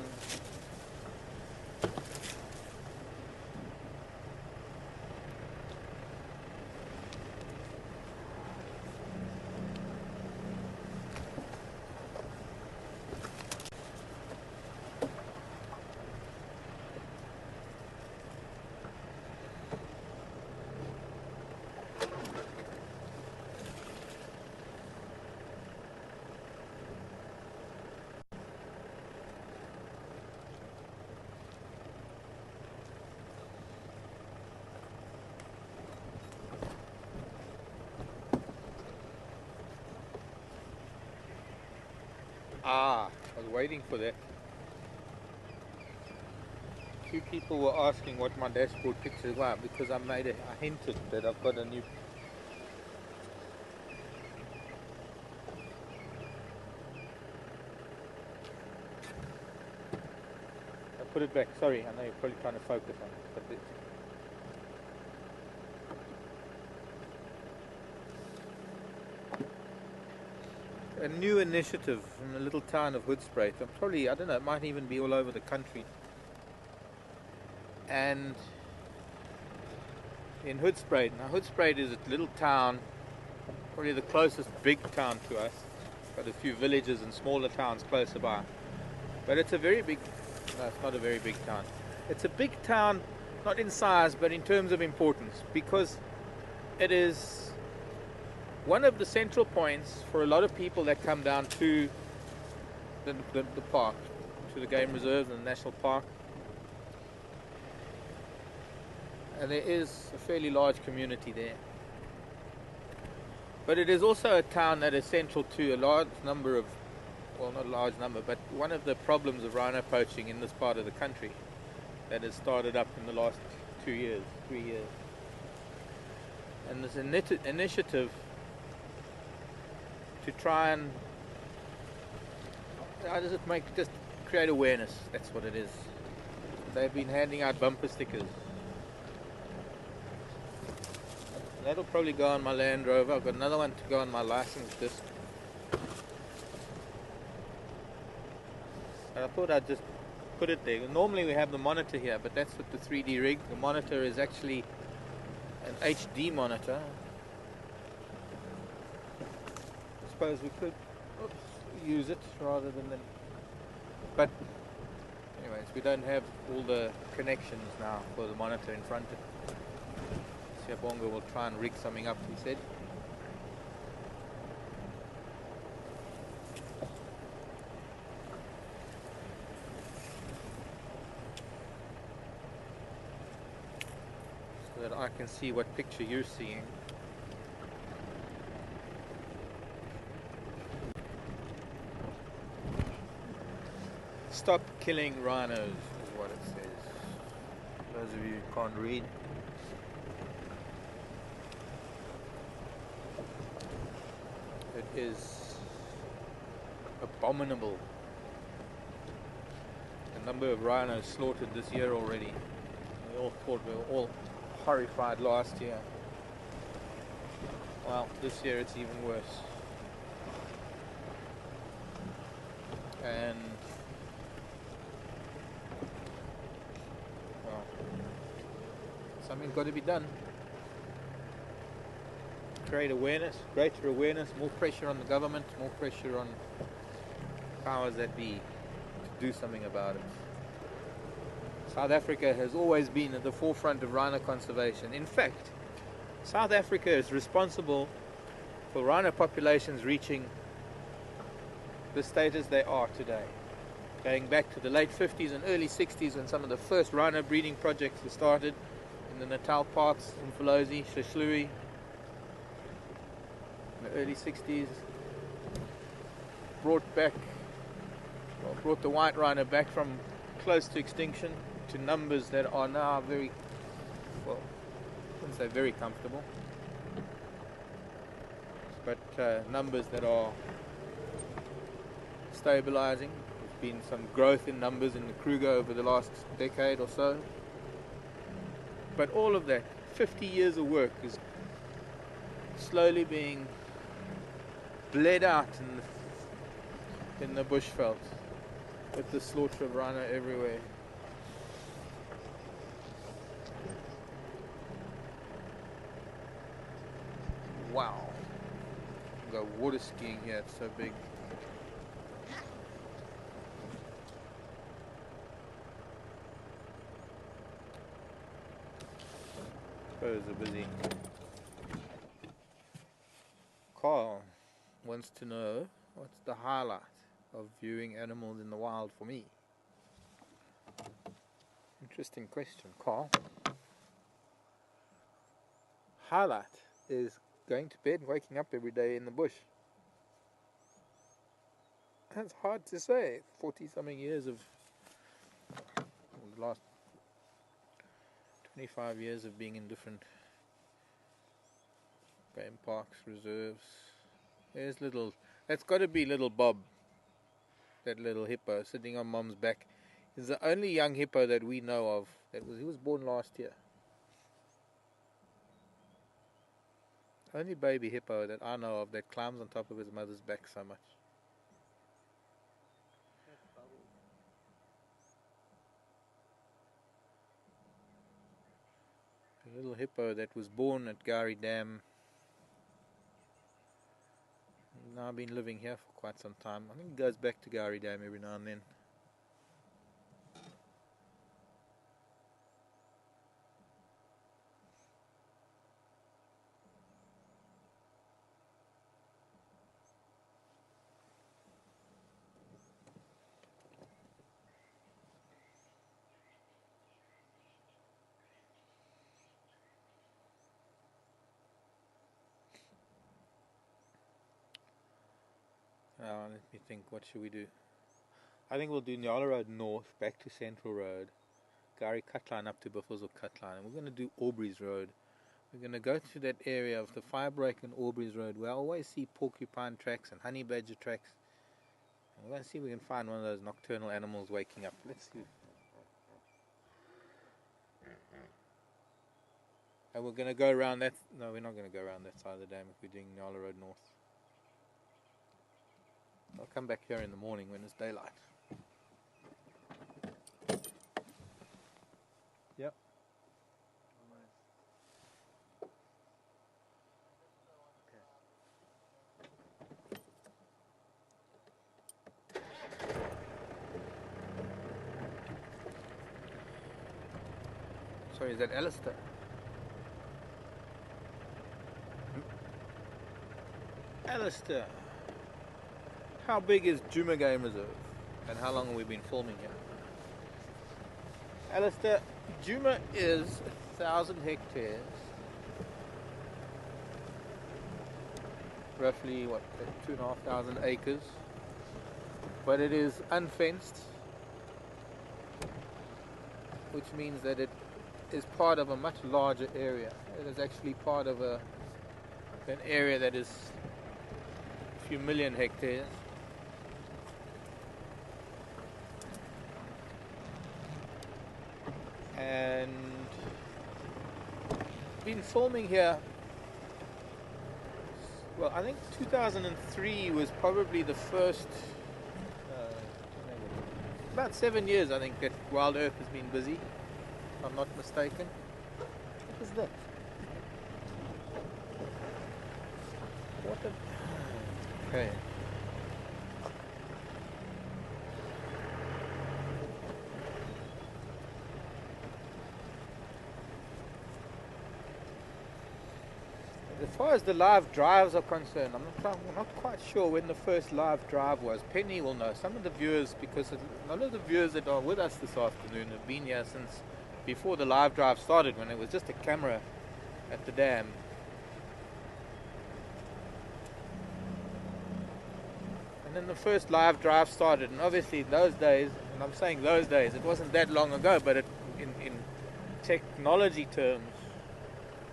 I was waiting for that. Two people were asking what my dashboard pictures were because I hinted that I've got a new. I put it back. Sorry, I know you're probably trying to focus on it, but a new initiative from the little town of Hoedspruit. I don't know, it might even be all over the country. And in Hoedspruit, now Hoedspruit is a little town, probably the closest big town to us. It's got a few villages and smaller towns closer by. But it's a very big, no, it's not a very big town. It's a big town, not in size, but in terms of importance, because it is one of the central points for a lot of people that come down to the park, to the game reserves and the national park. And there is a fairly large community there. But it is also a town that is central to a large number of, well, not a large number, but one of the problems of rhino poaching in this part of the country that has started up in the last 3 years. And this initiative to try and just create awareness. That's what it is. They've been handing out bumper stickers. That'll probably go on my Land Rover. I've got another one to go on my license disc. And I thought I'd just put it there. Normally we have the monitor here, but that's with the 3D rig. The monitor is actually an HD monitor. I suppose we could use it rather than but anyways, we don't have all the connections now for the monitor in front of it. Siyabonga will try and rig something up, he said. So that I can see what picture you're seeing. Stop killing rhinos is what it says. Those of you who can't read. It is abominable. The number of rhinos slaughtered this year already. We all thought we were all horrified last year. Well, this year it's even worse. And well, something's got to be done. Create awareness, greater awareness, more pressure on the government, more pressure on powers that be to do something about it. South Africa has always been at the forefront of rhino conservation. In fact, South Africa is responsible for rhino populations reaching the status they are today. Going back to the late 50s and early 60s when some of the first rhino breeding projects were started in the Natal parks, in Umfolozi, Shislui, in the early 60s, brought the white rhino back from close to extinction to numbers that are now very, well, I wouldn't say very comfortable, but numbers that are stabilizing. There's been some growth in numbers in the Kruger over the last decade or so, but all of that 50 years of work is slowly being bled out in the bushveld with the slaughter of rhino everywhere. Wow. Go water skiing here, it's so big. Birds are busy. Carl wants to know what's the highlight of viewing animals in the wild for me. Interesting question, Carl. Highlight is going to bed and waking up every day in the bush. That's hard to say. 40 something years of, the last 25 years of being in different game parks, reserves. There's little, that's got to be little Bob, that little hippo sitting on Mom's back. He's the only young hippo that we know of. He was born last year. Only baby hippo that I know of that climbs on top of his mother's back so much. A little hippo that was born at Gari Dam. He's now been living here for quite some time. I think he goes back to Gari Dam every now and then. Now let me think, what should we do? I think we'll do Nyala Road North, back to Central Road, Gari Cutline up to Buffelshoek Cutline, and we're going to do Aubrey's Road. We're going to go to that area of the Firebreak and Aubrey's Road where I always see porcupine tracks and honey badger tracks. And we're going to see if we can find one of those nocturnal animals waking up. Let's see. And we're going to go around that. No, we're not going to go around that side of the dam if we're doing Nyala Road North. I'll come back here in the morning when it's daylight. Yep. Sorry, is that Alistair? Alistair, how big is Djuma Game Reserve, and how long have we been filming here? Alistair, Djuma is 1,000 hectares, roughly what, 2,500 acres, but it is unfenced, which means that it is part of a much larger area. It is actually part of an area that is a few million hectares. And been filming here. Well, I think 2003 was probably the first. About 7 years, I think, that Wild Earth has been busy, if I'm not mistaken. What is that? What the... Okay. As far as the live drives are concerned, I'm not quite sure when the first live drive was. Penny will know. Some of the viewers, because a lot of the viewers that are with us this afternoon have been here since before the live drive started, when it was just a camera at the dam. And then the first live drive started, and obviously those days, and I'm saying those days, it wasn't that long ago, but in technology terms,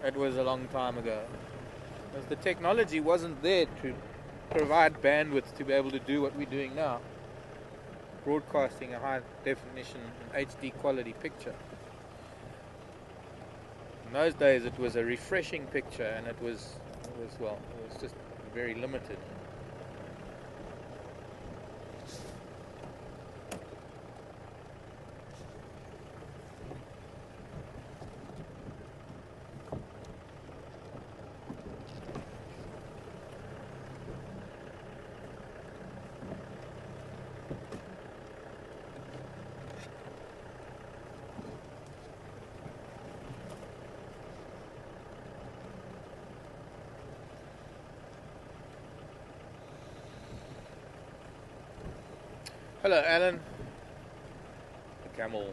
it was a long time ago. Because the technology wasn't there to provide bandwidth to be able to do what we're doing now, broadcasting a high definition HD quality picture. In those days it was a refreshing picture, and it was just very limited. Hello, Alan. The camel.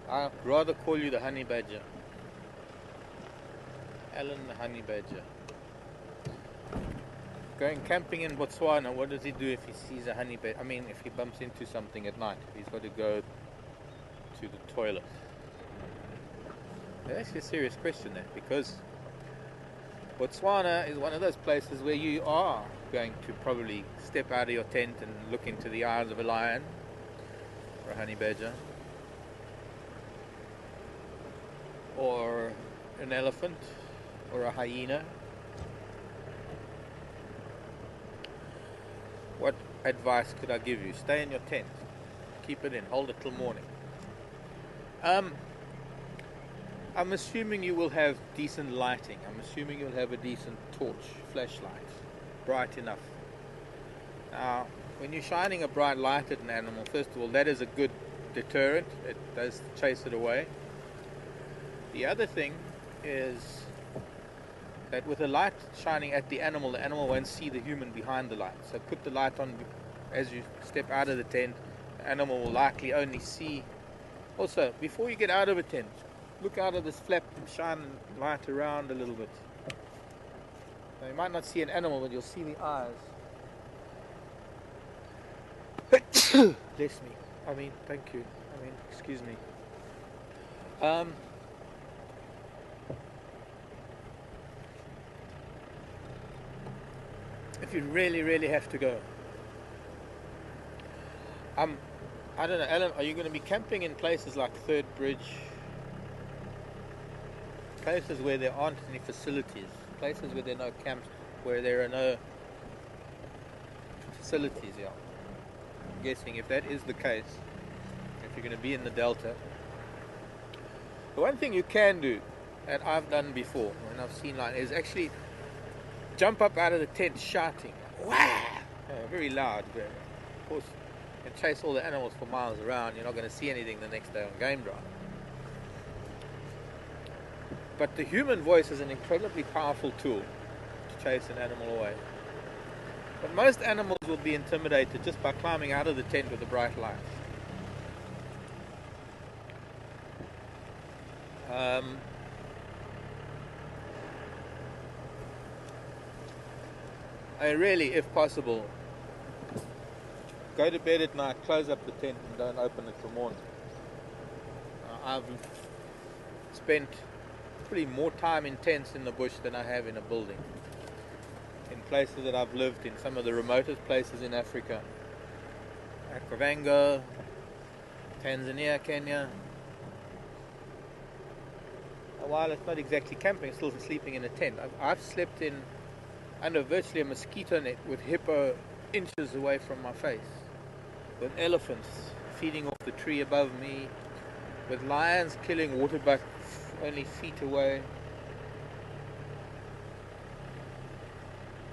I'd rather call you the honey badger. Alan the honey badger. Going camping in Botswana, what does he do if he sees a honey badger? I mean, if he bumps into something at night, he's got to go to the toilet. That's actually a serious question there, because Botswana is one of those places where you are going to probably step out of your tent and look into the eyes of a lion or a honey badger or an elephant or a hyena. What advice could I give you? Stay in your tent, keep it in, hold it till morning. I'm assuming you will have decent lighting. I'm assuming you'll have a decent torch, flashlight, bright enough. Now, when you're shining a bright light at an animal, first of all, that is a good deterrent. It does chase it away. The other thing is that with the light shining at the animal won't see the human behind the light. So put the light on as you step out of the tent. The animal will likely only see. Also, before you get out of a tent, look out of this flap and shine light around a little bit. Now, you might not see an animal, but you'll see the eyes. Bless me. I mean, thank you. I mean, excuse me. If you really, really have to go, I don't know, Alan, are you going to be camping in places like Third Bridge? Places where there aren't any facilities, places where there are no camps, where there are no facilities, yeah. I'm guessing if that is the case, if you're going to be in the Delta, the one thing you can do, that I've done before, and I've seen like, is actually jump up out of the tent shouting, "Wah!" Very loud, very, of course, and chase all the animals for miles around. You're not going to see anything the next day on game drive. But the human voice is an incredibly powerful tool to chase an animal away. But most animals will be intimidated just by climbing out of the tent with a bright light. I really, if possible, go to bed at night, close up the tent and don't open it till morning. I've spent probably more time in tents in the bush than I have in a building. In places that I've lived, in some of the remotest places in Africa. Akavango, Tanzania, Kenya. While it's not exactly camping, it's still sleeping in a tent. I've slept in under virtually a mosquito net with hippo inches away from my face, with elephants feeding off the tree above me, with lions killing waterbuck only feet away.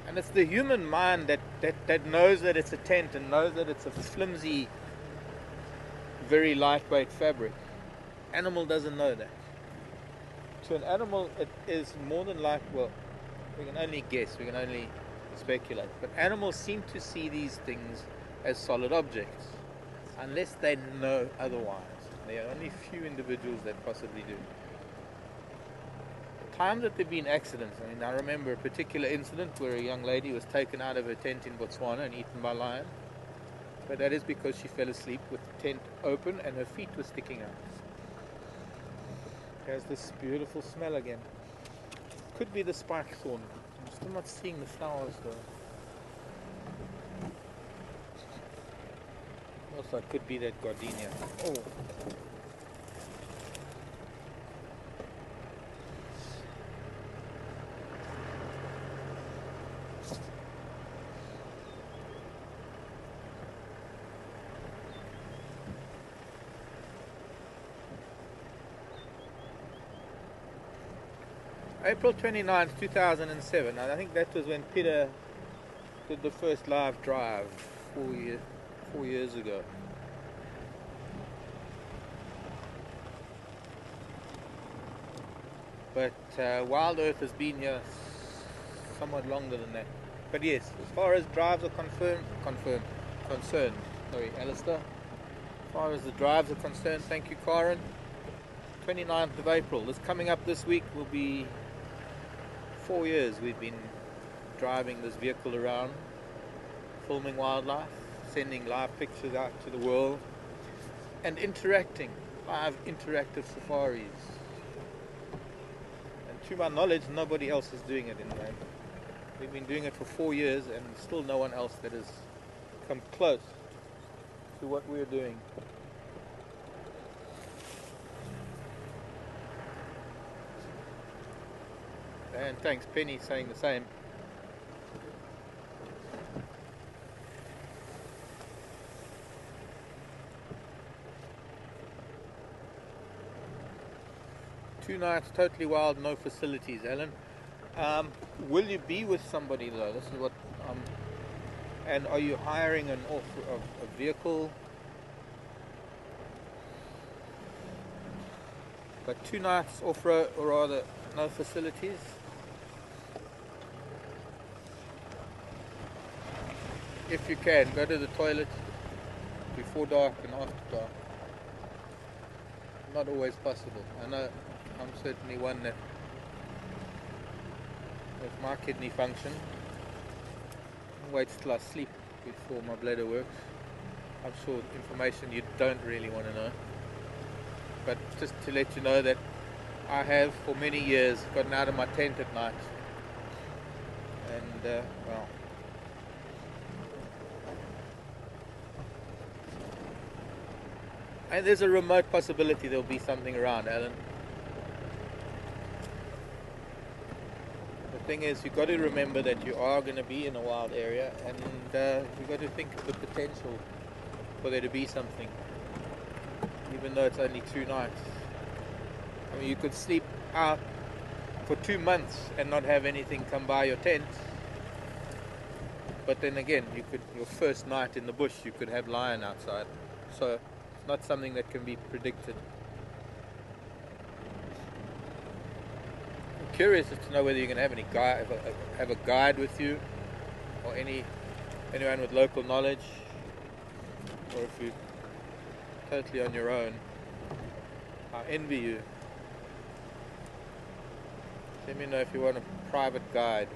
And it's the human mind that knows that it's a tent and knows that it's a flimsy, very lightweight fabric. Animal doesn't know that. To an animal, it is more than well, we can only guess, we can only speculate. But animals seem to see these things as solid objects, unless they know otherwise. There are only few individuals that possibly do. The times that there have been accidents, I mean, I remember a particular incident where a young lady was taken out of her tent in Botswana and eaten by lions. But that is because she fell asleep with the tent open and her feet were sticking out. There's this beautiful smell again. Could be the spike thorn. I'm still not seeing the flowers though. Also, it could be that gardenia. Oh. April 29th, 2007. I think that was when Peter did the first live drive 4 years ago. But Wild Earth has been here somewhat longer than that. But yes, as far as drives are concerned, sorry, Alistair. As far as the drives are concerned, thank you, Karen. 29th of April. This coming up this week will be 4 years we've been driving this vehicle around, filming wildlife, sending live pictures out to the world, and interacting, 5 interactive safaris. And to my knowledge, nobody else is doing it in the end. We've been doing it for 4 years and still no one else that has come close to what we're doing. And thanks, Penny, saying the same. Two nights, totally wild, no facilities, Alan. Will you be with somebody though? This is what. And are you hiring a vehicle? But 2 nights off-road, or rather, no facilities. If you can, go to the toilet before dark and after dark. Not always possible. I know I'm certainly one that, with my kidney function, waits till I sleep before my bladder works. I'm sure information you don't really want to know. But just to let you know that I have for many years gotten out of my tent at night. And, well, and there's a remote possibility there'll be something around, Alan. The thing is, you've got to remember that you are going to be in a wild area, and you've got to think of the potential for there to be something, even though it's only 2 nights. I mean, you could sleep out for 2 months and not have anything come by your tent. But then again, your first night in the bush, you could have lion outside. So it's not something that can be predicted. curious as to know whether you're going to have any have a guide with you, or anyone with local knowledge, or if you're totally on your own. I envy you. Let me know if you want a private guide.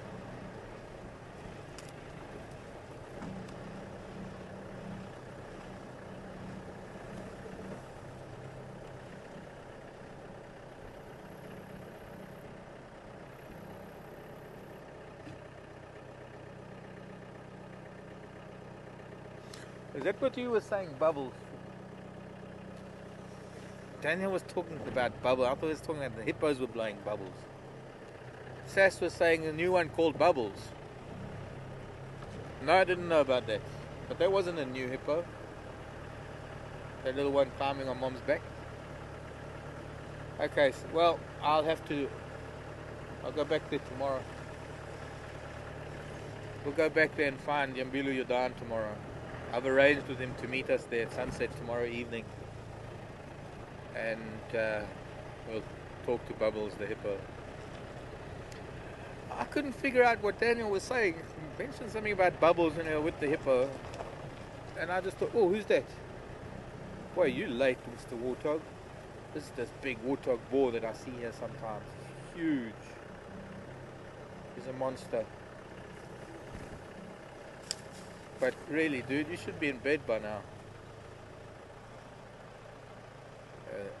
Is that what you were saying, bubbles? Daniel was talking about bubbles. I thought he was talking about the hippos were blowing bubbles. Sass was saying a new one called Bubbles. No, I didn't know about that. But that wasn't a new hippo. That little one climbing on Mom's back. Okay, so, well, I'll go back there tomorrow. We'll go back there and find Yambilu Yodan tomorrow. I've arranged with him to meet us there at sunset tomorrow evening. And we'll talk to Bubbles, the hippo. I couldn't figure out what Daniel was saying. He mentioned something about Bubbles, with the hippo. And I just thought, oh, who's that? Boy, you late, Mr. Warthog. This is this big warthog boar that I see here sometimes. Huge. He's a monster. But really, dude, you should be in bed by now.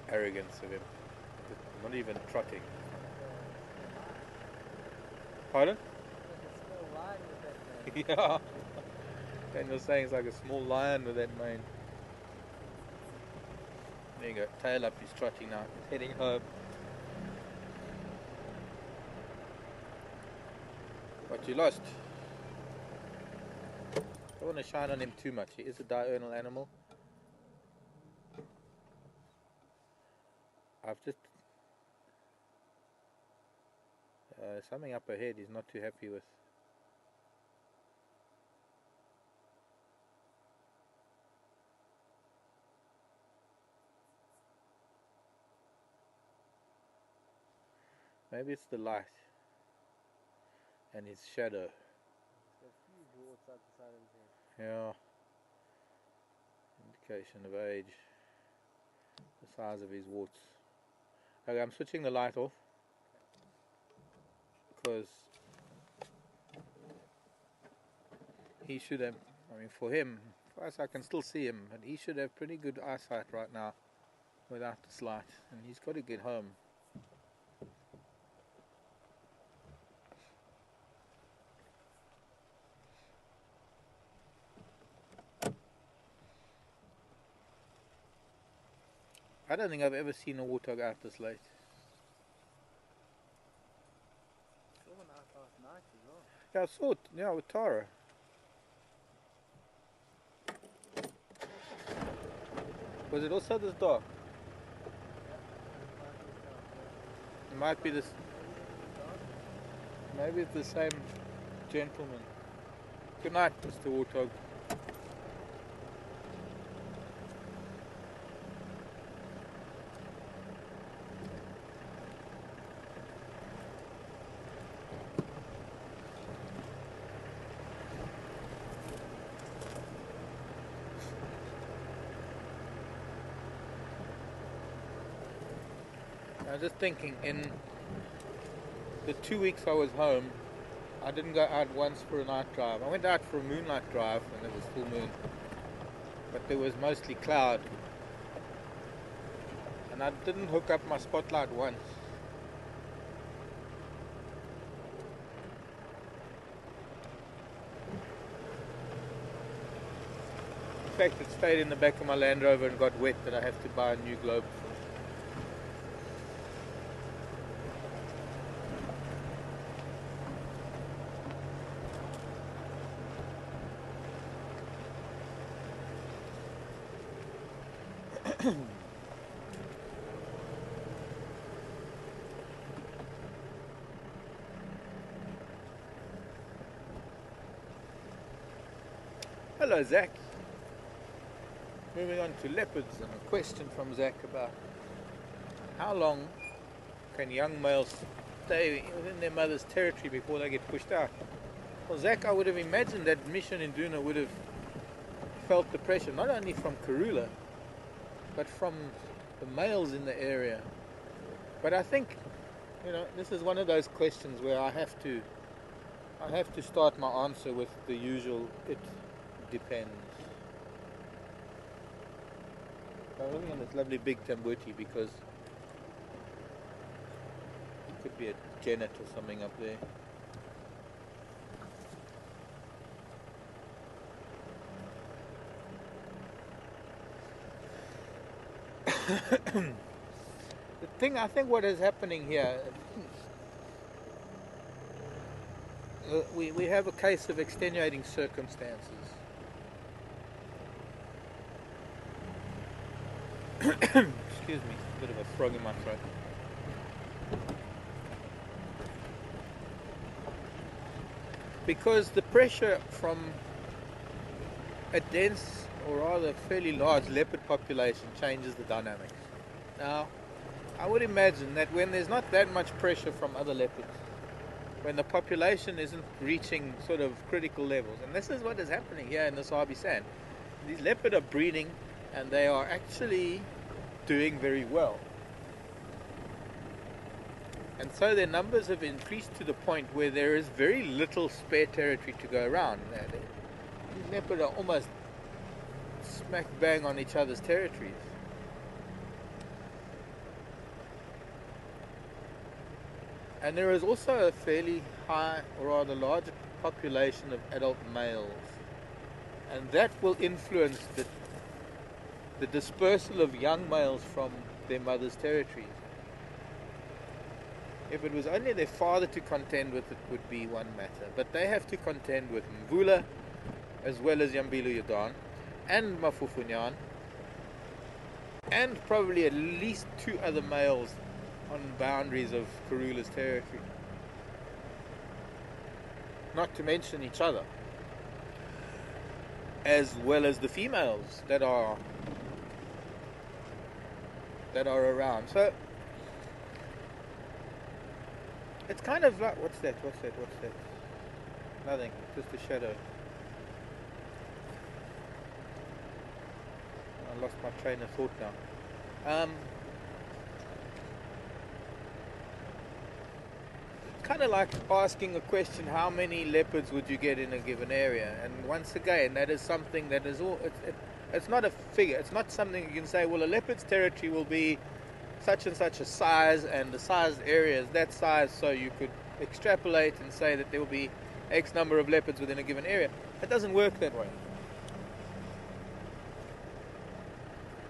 Arrogance of him. Not even trotting. Pardon? Yeah. Daniel's saying it's like a small lion with that mane. There you go. Tail up, he's trotting now. He's heading home. What you lost? Don't want to shine on him too much. He is a diurnal animal. I've just... something up ahead he's not too happy with. Maybe it's the light and his shadow. Yeah. Indication of age. The size of his warts. Okay, I'm switching the light off because he should have, for him, for us I can still see him, but he should have pretty good eyesight right now without this light, and he's got to get home. I don't think I've ever seen a warthog out this late. Saw one out last night as well. Yeah, I saw it. Yeah, with Tara. Was it also this dark? It might be this. Maybe it's the same gentleman. Good night, Mr. Warthog. I was just thinking, in the 2 weeks I was home, I didn't go out once for a night drive. I went out for a moonlight drive when it was full moon, but there was mostly cloud, and I didn't hook up my spotlight once. In fact, it stayed in the back of my Land Rover and got wet that I have to buy a new globe for. Hello, Zach. Moving on to leopards, and a question from Zach about how long can young males stay within their mother's territory before they get pushed out. Well, Zach, I would have imagined that Mission in Duna would have felt the pressure, not only from Karula, but from the males in the area. But I think, this is one of those questions where I have to start my answer with the usual, it depends. I'm looking at this lovely big tambuti because it could be a genet or something up there. The thing, I think what is happening here, we have a case of extenuating circumstances. Excuse me, a bit of a frog in my throat. Because the pressure from a dense, or rather fairly large leopard population changes the dynamics. Now, I would imagine that when there's not that much pressure from other leopards, when the population isn't reaching sort of critical levels, and this is what is happening here in the Sabi Sand, these leopard are breeding and they are actually doing very well. And so their numbers have increased to the point where there is very little spare territory to go around. These leopard are almost smack bang on each other's territories. And there is also a fairly high, or rather large, population of adult males. And that will influence the dispersal of young males from their mother's territories. If it was only their father to contend with, it would be one matter. But they have to contend with Mvula, as well as Yambilu Yadan, and Mafufunyan, and probably at least 2 other males on boundaries of Karula's territory. Not to mention each other, as well as the females that are around. So it's kind of like, what's that? Nothing, just a shadow. I lost my train of thought now. Kind of like asking a question, how many leopards would you get in a given area? And once again, that is something that is all, it's not a figure. It's not something you can say, well, a leopard's territory will be such and such a size, and the size area is that size, so you could extrapolate and say that there will be X number of leopards within a given area. It doesn't work that way.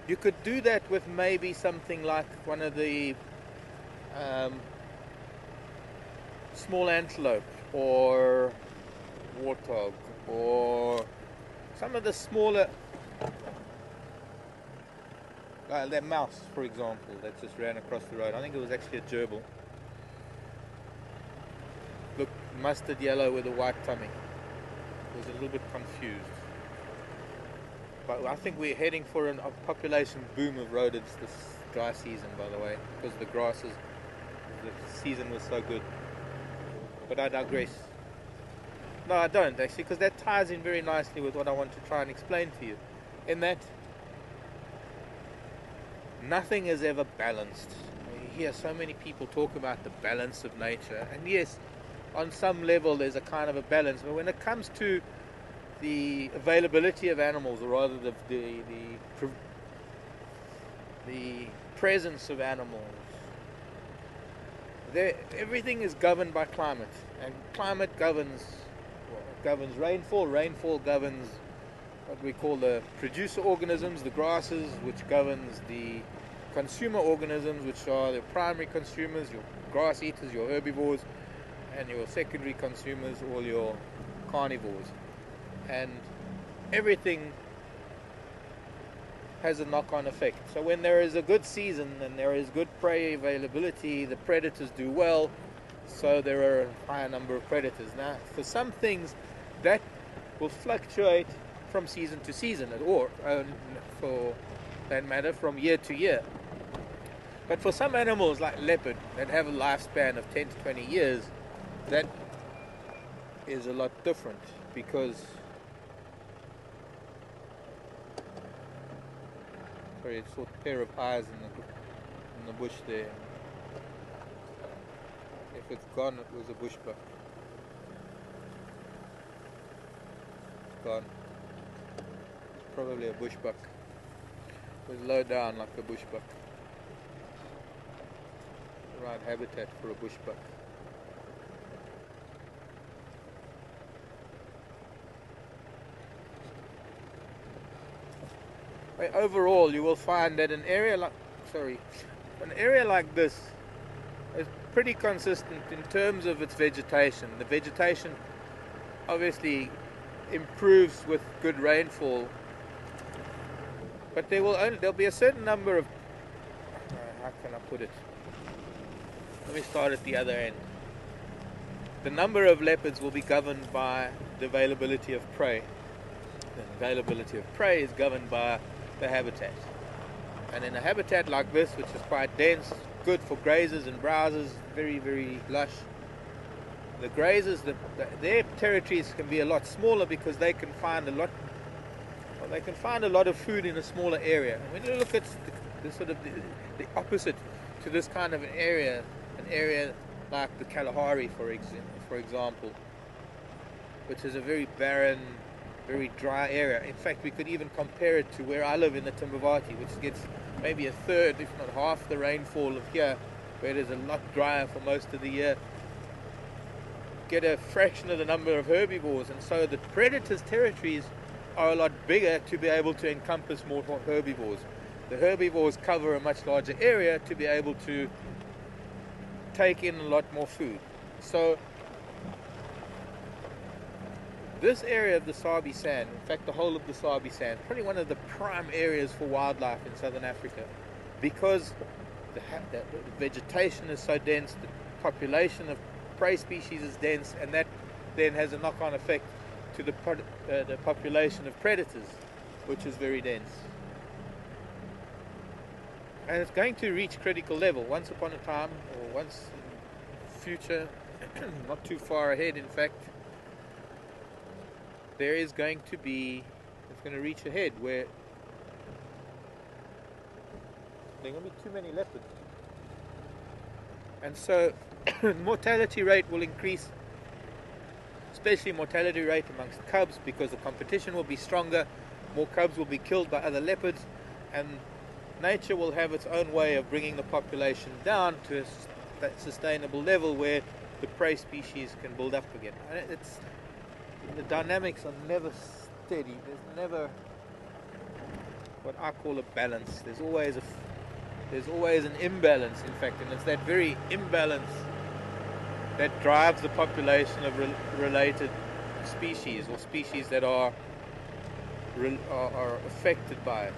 You could do that with maybe something like one of the small antelope or warthog, or some of the smaller, that mouse, for example, that just ran across the road. I think it was actually a gerbil. Looked mustard yellow with a white tummy. Was a little bit confused. But I think we're heading for a population boom of rodents this dry season, by the way, because the grasses, the season was so good. But I digress. No, I don't actually, because that ties in very nicely with what I want to try and explain to you. In that, nothing is ever balanced. You hear so many people talk about the balance of nature, and yes, on some level there's a kind of a balance, but when it comes to the availability of animals, or rather the presence of animals, everything is governed by climate, and climate governs rainfall. Rainfall governs what we call the producer organisms, the grasses, which governs the consumer organisms, which are the primary consumers, your grass eaters, your herbivores, and your secondary consumers, all your carnivores. And everything has a knock-on effect. So when there is a good season and there is good prey availability, the predators do well, so there are a higher number of predators. Now, for some things, that will fluctuate from season to season, or for that matter, from year to year. But for some animals like leopard that have a lifespan of 10 to 20 years, that is a lot different because, sorry, it's sort of pair of eyes in the bush there. If it's gone, it was a bushbuck. It's gone. It's probably a bushbuck. It was low down like a bushbuck. The right habitat for a bushbuck. Overall, you will find that an area like this is pretty consistent in terms of its vegetation. The vegetation obviously improves with good rainfall, but there'll be a certain number of how can I put it? Let me start at the other end. The number of leopards will be governed by the availability of prey. The availability of prey is governed by the habitat. And in a habitat like this, which is quite dense, good for grazers and browsers, very, very lush, the grazers, their territories can be a lot smaller because they can find a lot of food in a smaller area. And when you look at the sort of the opposite to this kind of an area like the Kalahari, for example, which is a very barren, very dry area. In fact, we could even compare it to where I live in the Timbavati, which gets maybe a third, if not half, the rainfall of here, where it is a lot drier for most of the year. Get a fraction of the number of herbivores, and so the predators' territories are a lot bigger to be able to encompass more herbivores. The herbivores cover a much larger area to be able to take in a lot more food. So this area of the Sabi Sand, in fact the whole of the Sabi Sand, probably one of the prime areas for wildlife in southern Africa, because the vegetation is so dense, the population of prey species is dense, and that then has a knock-on effect to the population of predators, which is very dense. And it's going to reach critical level once upon a time, or once in the future, not too far ahead in fact. It's going to reach a head where there are going to be too many leopards. And so mortality rate will increase, especially mortality rate amongst cubs, because the competition will be stronger, more cubs will be killed by other leopards, and nature will have its own way of bringing the population down to that sustainable level where the prey species can build up again. And the dynamics are never steady. There's never what I call a balance. There's always an imbalance, in fact, and it's that very imbalance that drives the population of related species, or species that are affected by it.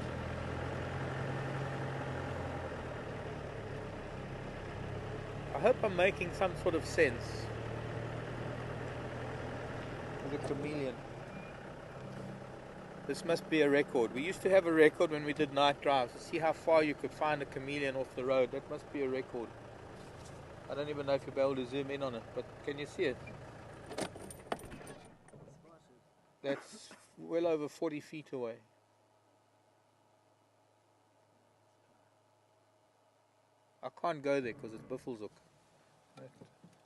I hope I'm making some sort of sense. The chameleon. This must be a record. We used to have a record when we did night drives to see how far you could find a chameleon off the road. That must be a record. I don't even know if you'll be able to zoom in on it, but can you see it? That's well over 40 feet away. I can't go there because it's Buffelshoek.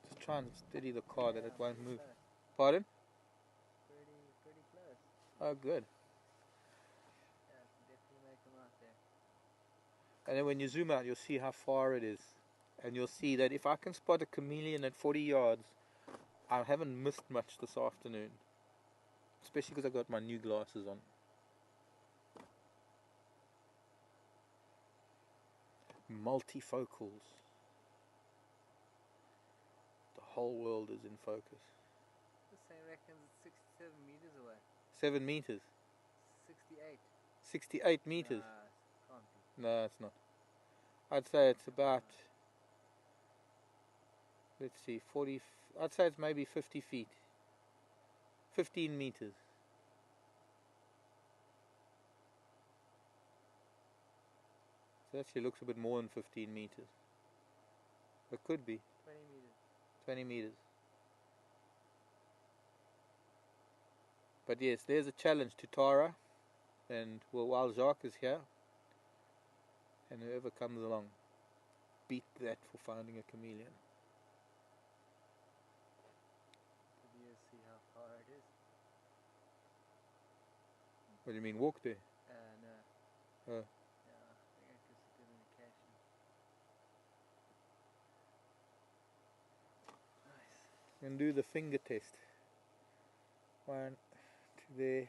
Just try and steady the car that it won't move. Pardon? Pretty close. Oh, good. Yeah, definitely make them out there. And then when you zoom out, you'll see how far it is. And you'll see that if I can spot a chameleon at 40 yards, I haven't missed much this afternoon. Especially because I got my new glasses on. Multifocals. The whole world is in focus. The same reckons it's 67 meters away. 7 meters. 68. 68 meters. Can't be. No, it's not. I'd say it's about, let's see, 40, I'd say it's maybe 50 feet. 15 meters. It actually looks a bit more than 15 meters. It could be 20 meters. 20 meters. But yes, there's a challenge to Tara, and well, while Jacques is here, and whoever comes along, beat that for finding a chameleon. Did you see how far it is? What do you mean, walk there? No. Oh. Yeah, I think I could sit in the cache. Nice. And do the finger test. 1 to there.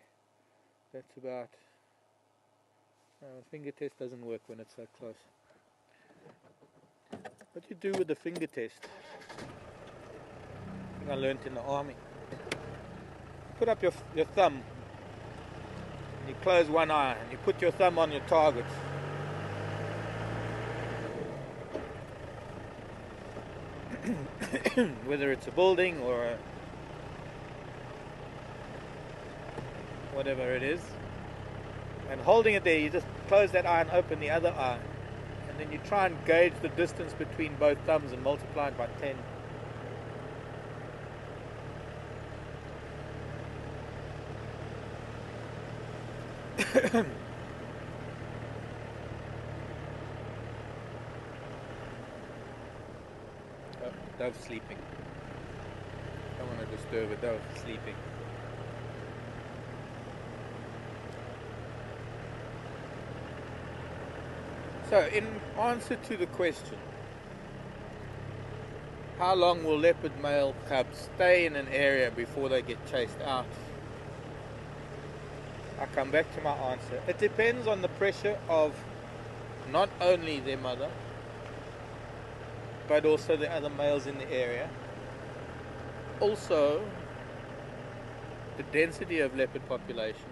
That's about. Finger test doesn't work when it's so close. What you do with the finger test? I think I learnt in the army. Put up your thumb. And you close one eye and you put your thumb on your target. Whether it's a building or whatever it is, and holding it there, you just close that eye and open the other eye, and then you try and gauge the distance between both thumbs and multiply it by 10. Oh, dove's sleeping. Don't want to disturb a dove sleeping. So, in answer to the question, how long will leopard male cubs stay in an area before they get chased out? I come back to my answer. It depends on the pressure of not only their mother, but also the other males in the area. Also, the density of leopard population.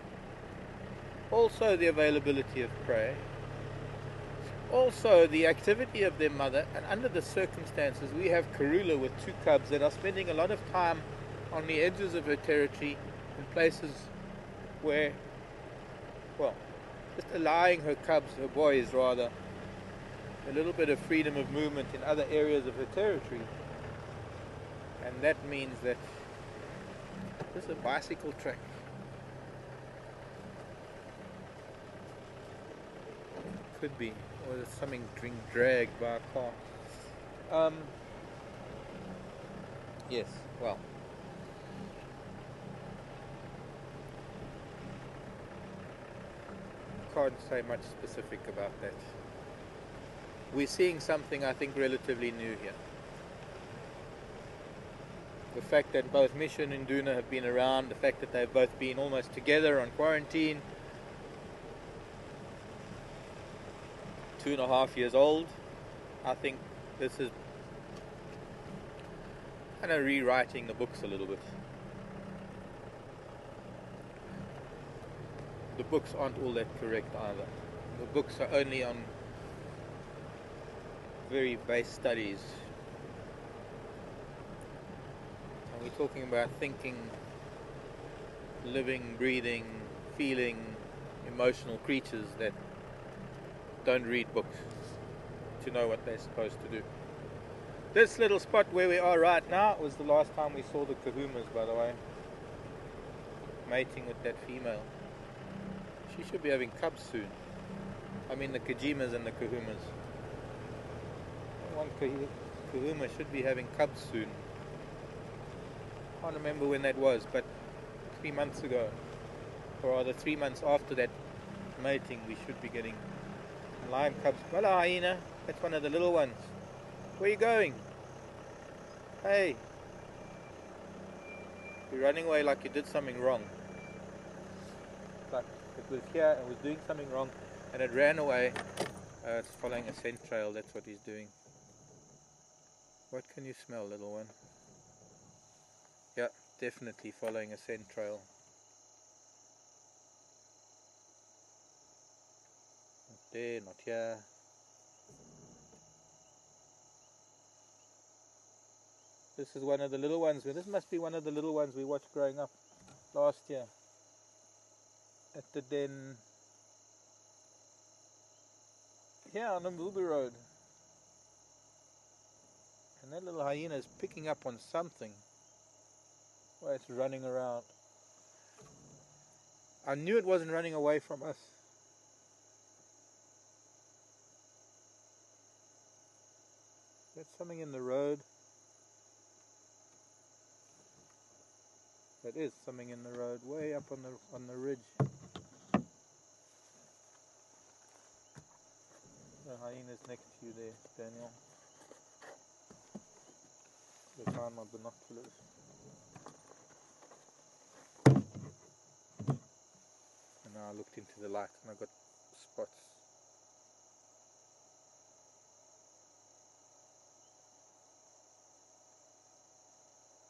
Also, the availability of prey. Also, the activity of their mother, and under the circumstances, we have Karula with 2 cubs that are spending a lot of time on the edges of her territory in places where, well, just allowing her cubs, her boys rather, a little bit of freedom of movement in other areas of her territory. And that means that there's a bicycle track. Could be. Or there's something being dragged by a car. Yes, well. Can't say much specific about that. We're seeing something, I think, relatively new here. The fact that both Misha and Nduna have been around, the fact that they've both been almost together on quarantine, 2.5 years old. I think this is kind of rewriting the books a little bit. The books aren't all that correct either. The books are only on very base studies. And we're talking about thinking, living, breathing, feeling, emotional creatures that don't read books to know what they're supposed to do. This little spot where we are right now was the last time we saw the kahumas, by the way, mating with that female. She should be having cubs soon. I mean the kajimas and the kahumas. One kahuma should be having cubs soon. I can't remember when that was, but 3 months ago, or rather 3 months after that mating, we should be getting lion cubs. Hello, hyena. That's one of the little ones. Where are you going? Hey. You're running away like you did something wrong. Like it was here and was doing something wrong and it ran away. It's following a scent trail. That's what he's doing. What can you smell, little one? Yeah, definitely following a scent trail. Not there, not here. This is one of the little ones. This must be one of the little ones we watched growing up last year at the den. here on the Mulberry Road. And that little hyena is picking up on something while it's running around. I knew it wasn't running away from us. There's something in the road. That is something in the road, way up on the ridge. The hyena's next to you there, Daniel. They found my binoculars. And now I looked into the light and I got spots.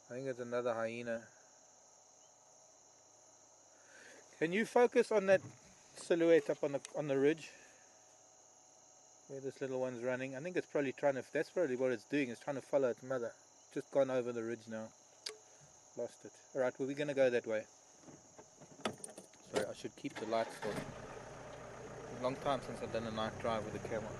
I think it's another hyena. Can you focus on that silhouette up on the ridge? Where this little one's running. I think it's probably trying to, that's probably what it's doing, it's trying to follow its mother. Just gone over the ridge now. Lost it. Alright, well, we're going to go that way. Sorry, I should keep the lights on. It's a long time since I've done a night drive with the camera.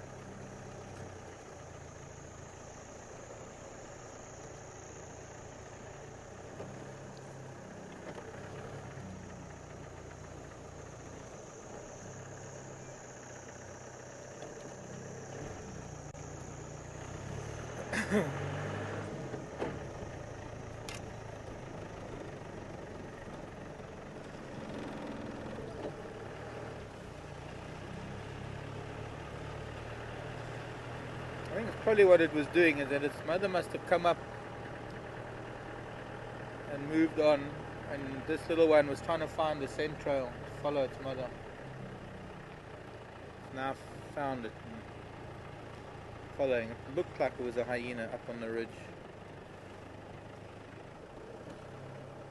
I think it's probably what it was doing is that its mother must have come up and moved on, and this little one was trying to find the scent trail to follow its mother. It's now found it and following. It looked like it was a hyena up on the ridge.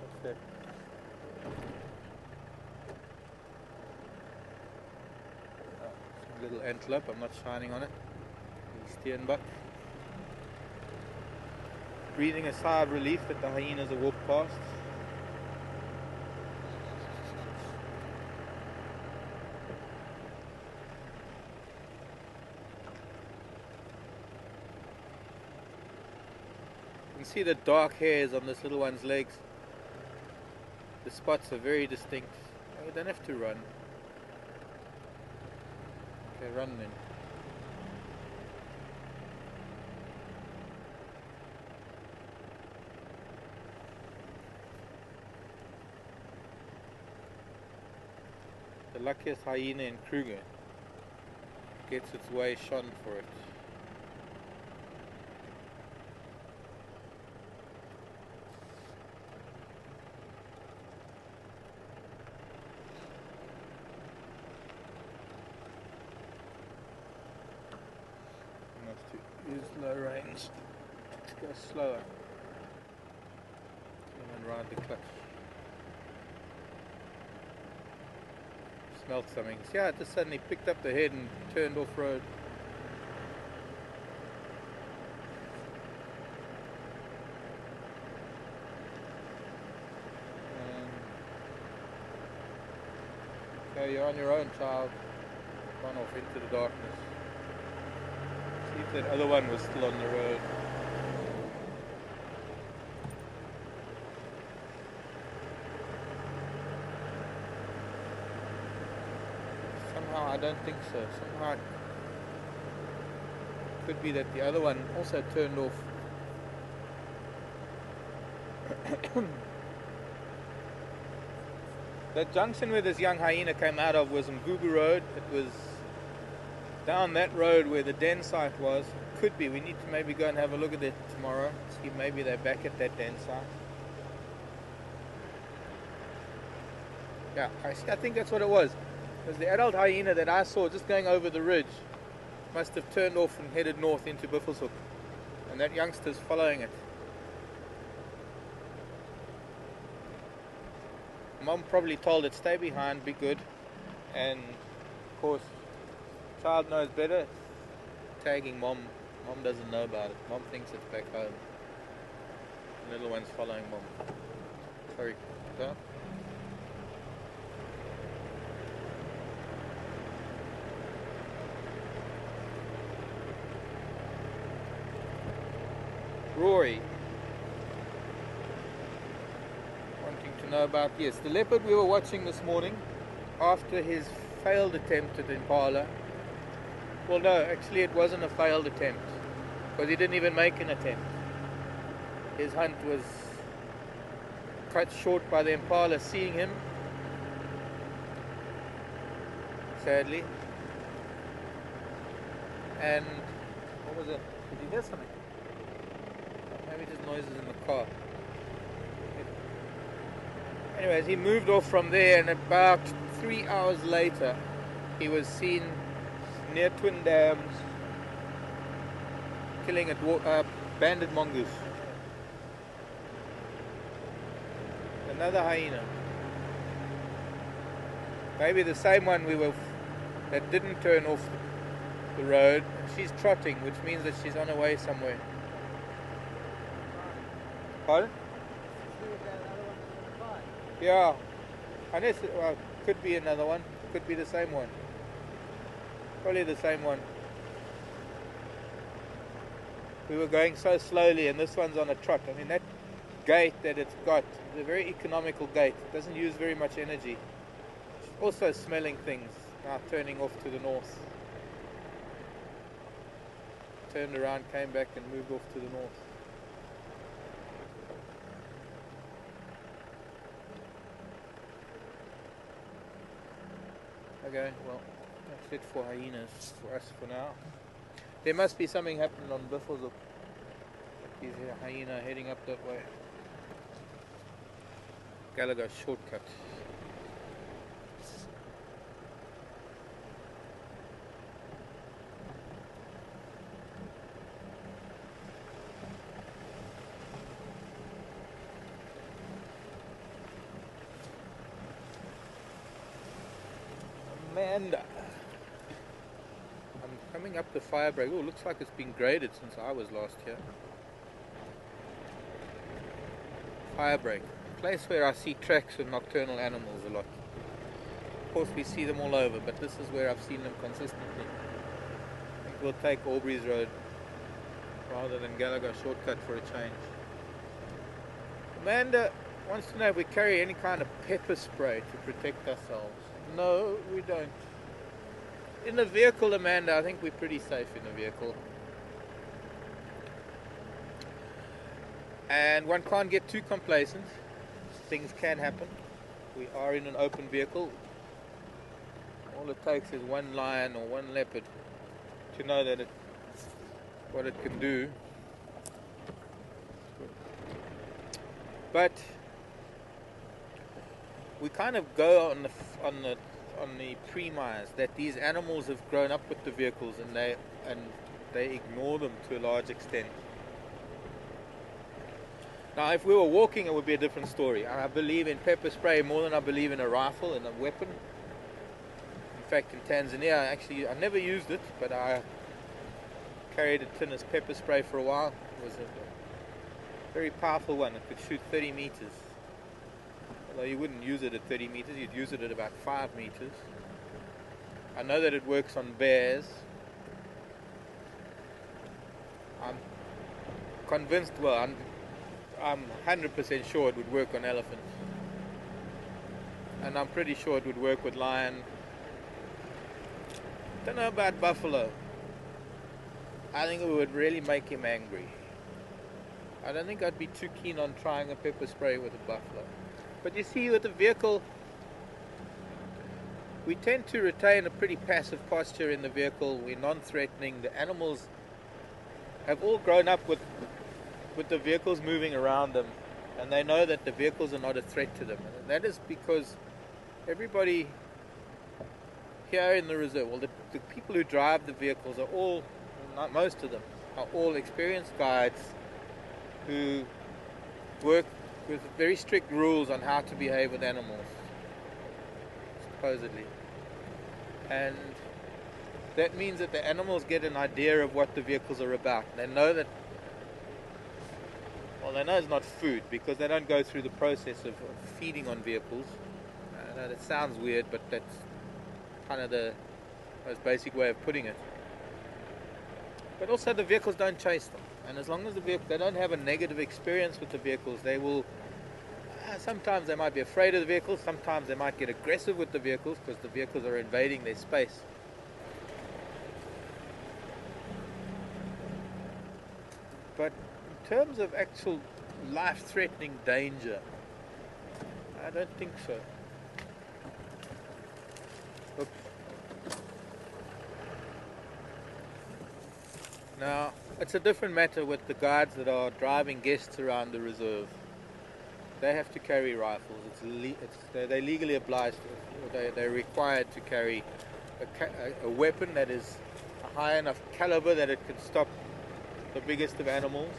What's that? Oh, some little antelope, I'm not shining on it. Steenbuck. Breathing a sigh of relief that the hyenas have walked past. You can see the dark hairs on this little one's legs. The spots are very distinct. Oh, you don't have to run. Okay, run then. The luckiest hyena in Kruger gets its way shone for it. I have to use low range to go slower and then ride the clutch. Smelled something. Yeah, it just suddenly picked up the head and turned off road. Okay, you're on your own, child. Run off into the darkness. See if that other one was still on the road. Somehow I don't think so. Somehow it could be that the other one also turned off. That junction where this young hyena came out of was on Gugu Road. It was down that road where the den site was. Could be. We need to maybe go and have a look at it tomorrow. See if maybe they're back at that den site. Yeah, I think that's what it was. It was the adult hyena that I saw just going over the ridge. Must have turned off and headed north into Buffelshoek. And that youngster's following it. Mom probably told it, stay behind, be good. And of course, child knows better. Tagging mom. Mom doesn't know about it. Mom thinks it's back home. The little one's following mom. Sorry. Huh? Rory, wanting to know about, yes, the leopard we were watching this morning after his failed attempt at Impala. Well, no, actually it wasn't a failed attempt, because he didn't even make an attempt. His hunt was cut short by the Impala seeing him, sadly. And what was it? Did you hear something? Maybe just noises in the car. Anyways, he moved off from there, and about 3 hours later he was seen near Twin Dams killing a banded mongoose. Another hyena. Maybe the same one that didn't turn off the road. She's trotting, which means that she's on her way somewhere. Pardon? Yeah. Unless, well, could be another one. Could be the same one. Probably the same one. We were going so slowly, and this one's on a trot. I mean, that gait that it's got is a very economical gait. It doesn't use very much energy. It's also smelling things. Now turning off to the north. Turned around, came back, and moved off to the north. Okay, well, that's it for hyenas for us for now. There must be something happening on Buffalo. He's a hyena heading up that way. Gallagher shortcut. Amanda. I'm coming up the fire break. Oh, looks like it's been graded since I was last here. Fire break. Place where I see tracks of nocturnal animals a lot. Of course we see them all over, but this is where I've seen them consistently. I think we'll take Aubrey's Road rather than Gallagher shortcut for a change. Amanda wants to know if we carry any kind of pepper spray to protect ourselves. No, we don't. In the vehicle, Amanda, I think we're pretty safe in the vehicle. And one can't get too complacent. Things can happen. We are in an open vehicle. All it takes is one lion or one leopard to know that what it can do. But we kind of go on the premise that these animals have grown up with the vehicles and they ignore them to a large extent. Now, if we were walking, it would be a different story. I believe in pepper spray more than I believe in a rifle and a weapon. In fact, in Tanzania, I never used it, but I carried a tin as pepper spray for a while. It was a very powerful one. It could shoot 30 meters. Although you wouldn't use it at 30 meters, you'd use it at about 5 meters. I know that it works on bears. I'm convinced, well, I'm 100% sure it would work on elephants. And I'm pretty sure it would work with lion. Don't know about buffalo. I think it would really make him angry. I don't think I'd be too keen on trying a pepper spray with a buffalo. But you see, with the vehicle, we tend to retain a pretty passive posture in the vehicle. We're non-threatening. The animals have all grown up with the vehicles moving around them, and they know that the vehicles are not a threat to them. And that is because everybody here in the reserve, well, the people who drive the vehicles are all, not most of them, are all experienced guides who work with very strict rules on how to behave with animals, supposedly. And that means that the animals get an idea of what the vehicles are about. They know that, well, they know it's not food because they don't go through the process of feeding on vehicles. I know that sounds weird, but that's kind of the most basic way of putting it. But also the vehicles don't chase them. And as long as they don't have a negative experience with the vehicles, they will, sometimes they might be afraid of the vehicles, sometimes they might get aggressive with the vehicles because the vehicles are invading their space. But in terms of actual life-threatening danger, I don't think so. Look. Now, it's a different matter with the guides that are driving guests around the reserve. They have to carry rifles. They're legally obliged. They're required to carry a weapon that is a high enough caliber that it can stop the biggest of animals.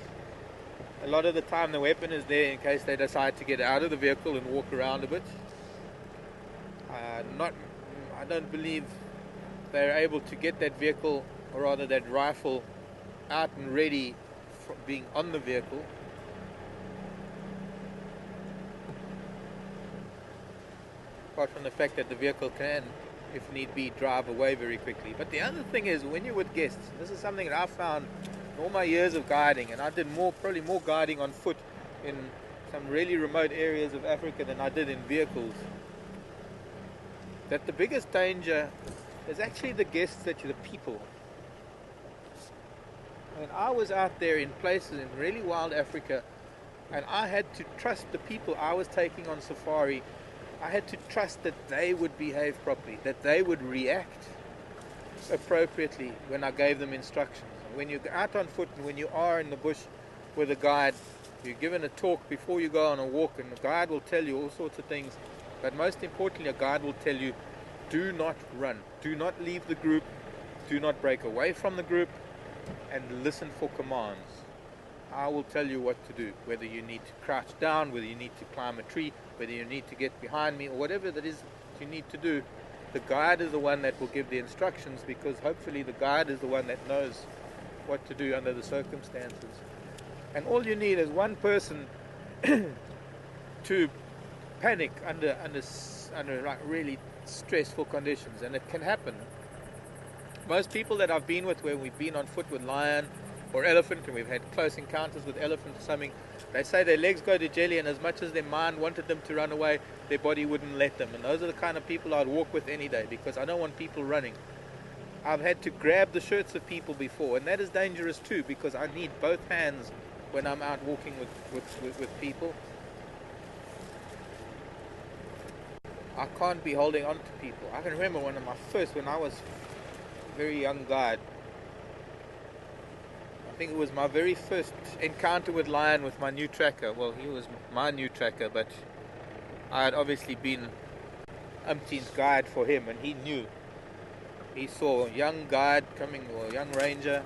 A lot of the time the weapon is there in case they decide to get out of the vehicle and walk around a bit. I don't believe they're able to get that vehicle, or rather that rifle, out and ready for being on the vehicle. Apart from the fact that the vehicle can, if need be, drive away very quickly. But the other thing is, when you're with guests, this is something that I've found in all my years of guiding, and I did probably more guiding on foot in some really remote areas of Africa than I did in vehicles, that the biggest danger is actually the guests, that you're the people. When I was out there in places in really wild Africa, and I had to trust the people I was taking on safari, I had to trust that they would behave properly, that they would react appropriately when I gave them instructions. When you're out on foot and when you are in the bush with a guide, you're given a talk before you go on a walk, and the guide will tell you all sorts of things. But most importantly, a guide will tell you, do not run, do not leave the group, do not break away from the group, and listen for commands. I will tell you what to do, whether you need to crouch down, whether you need to climb a tree, whether you need to get behind me, or whatever that is you need to do. The guide is the one that will give the instructions, because hopefully the guide is the one that knows what to do under the circumstances. And all you need is one person to panic under like really stressful conditions, and it can happen. Most people that I've been with, where we've been on foot with lion or elephant, and we've had close encounters with elephant or something, they say their legs go to jelly, and as much as their mind wanted them to run away, their body wouldn't let them. And those are the kind of people I'd walk with any day, because I don't want people running. I've had to grab the shirts of people before, and that is dangerous too, because I need both hands when I'm out walking with people. I can't be holding on to people. I can remember when I was a very young guide, I think it was my very first encounter with lion with my new tracker. Well, he was my new tracker, but I had obviously been umpteen's guide for him, and he knew. He saw a young guide coming, or a young ranger,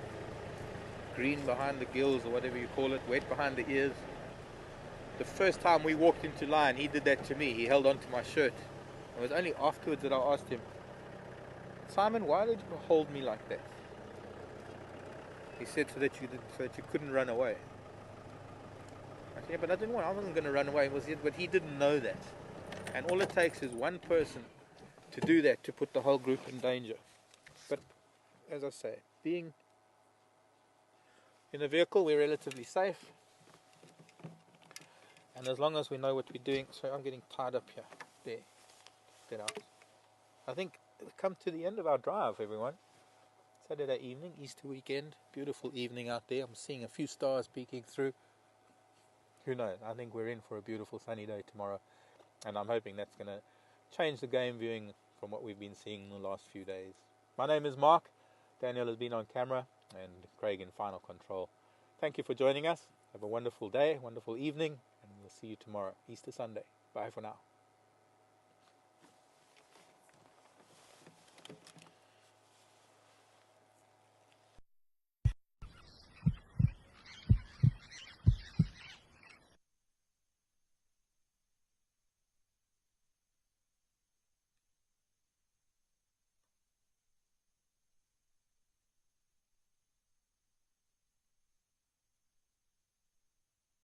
green behind the gills, or whatever you call it, wet behind the ears. The first time we walked into lion, he did that to me. He held onto my shirt. It was only afterwards that I asked him, Simon, why did you hold me like that? He said so that you couldn't run away. I said, yeah, but I wasn't going to run away. But he didn't know that. And all it takes is one person to do that, to put the whole group in danger. But as I say, being in a vehicle, we're relatively safe. And as long as we know what we're doing. So I'm getting tied up here. There. Get out. I think we've come to the end of our drive, everyone. Saturday evening, Easter weekend. Beautiful evening out there. I'm seeing a few stars peeking through. Who knows? I think we're in for a beautiful sunny day tomorrow. And I'm hoping that's going to change the game viewing from what we've been seeing in the last few days. My name is Mark. Daniel has been on camera, and Craig in final control. Thank you for joining us. Have a wonderful day, wonderful evening, and we'll see you tomorrow, Easter Sunday. Bye for now.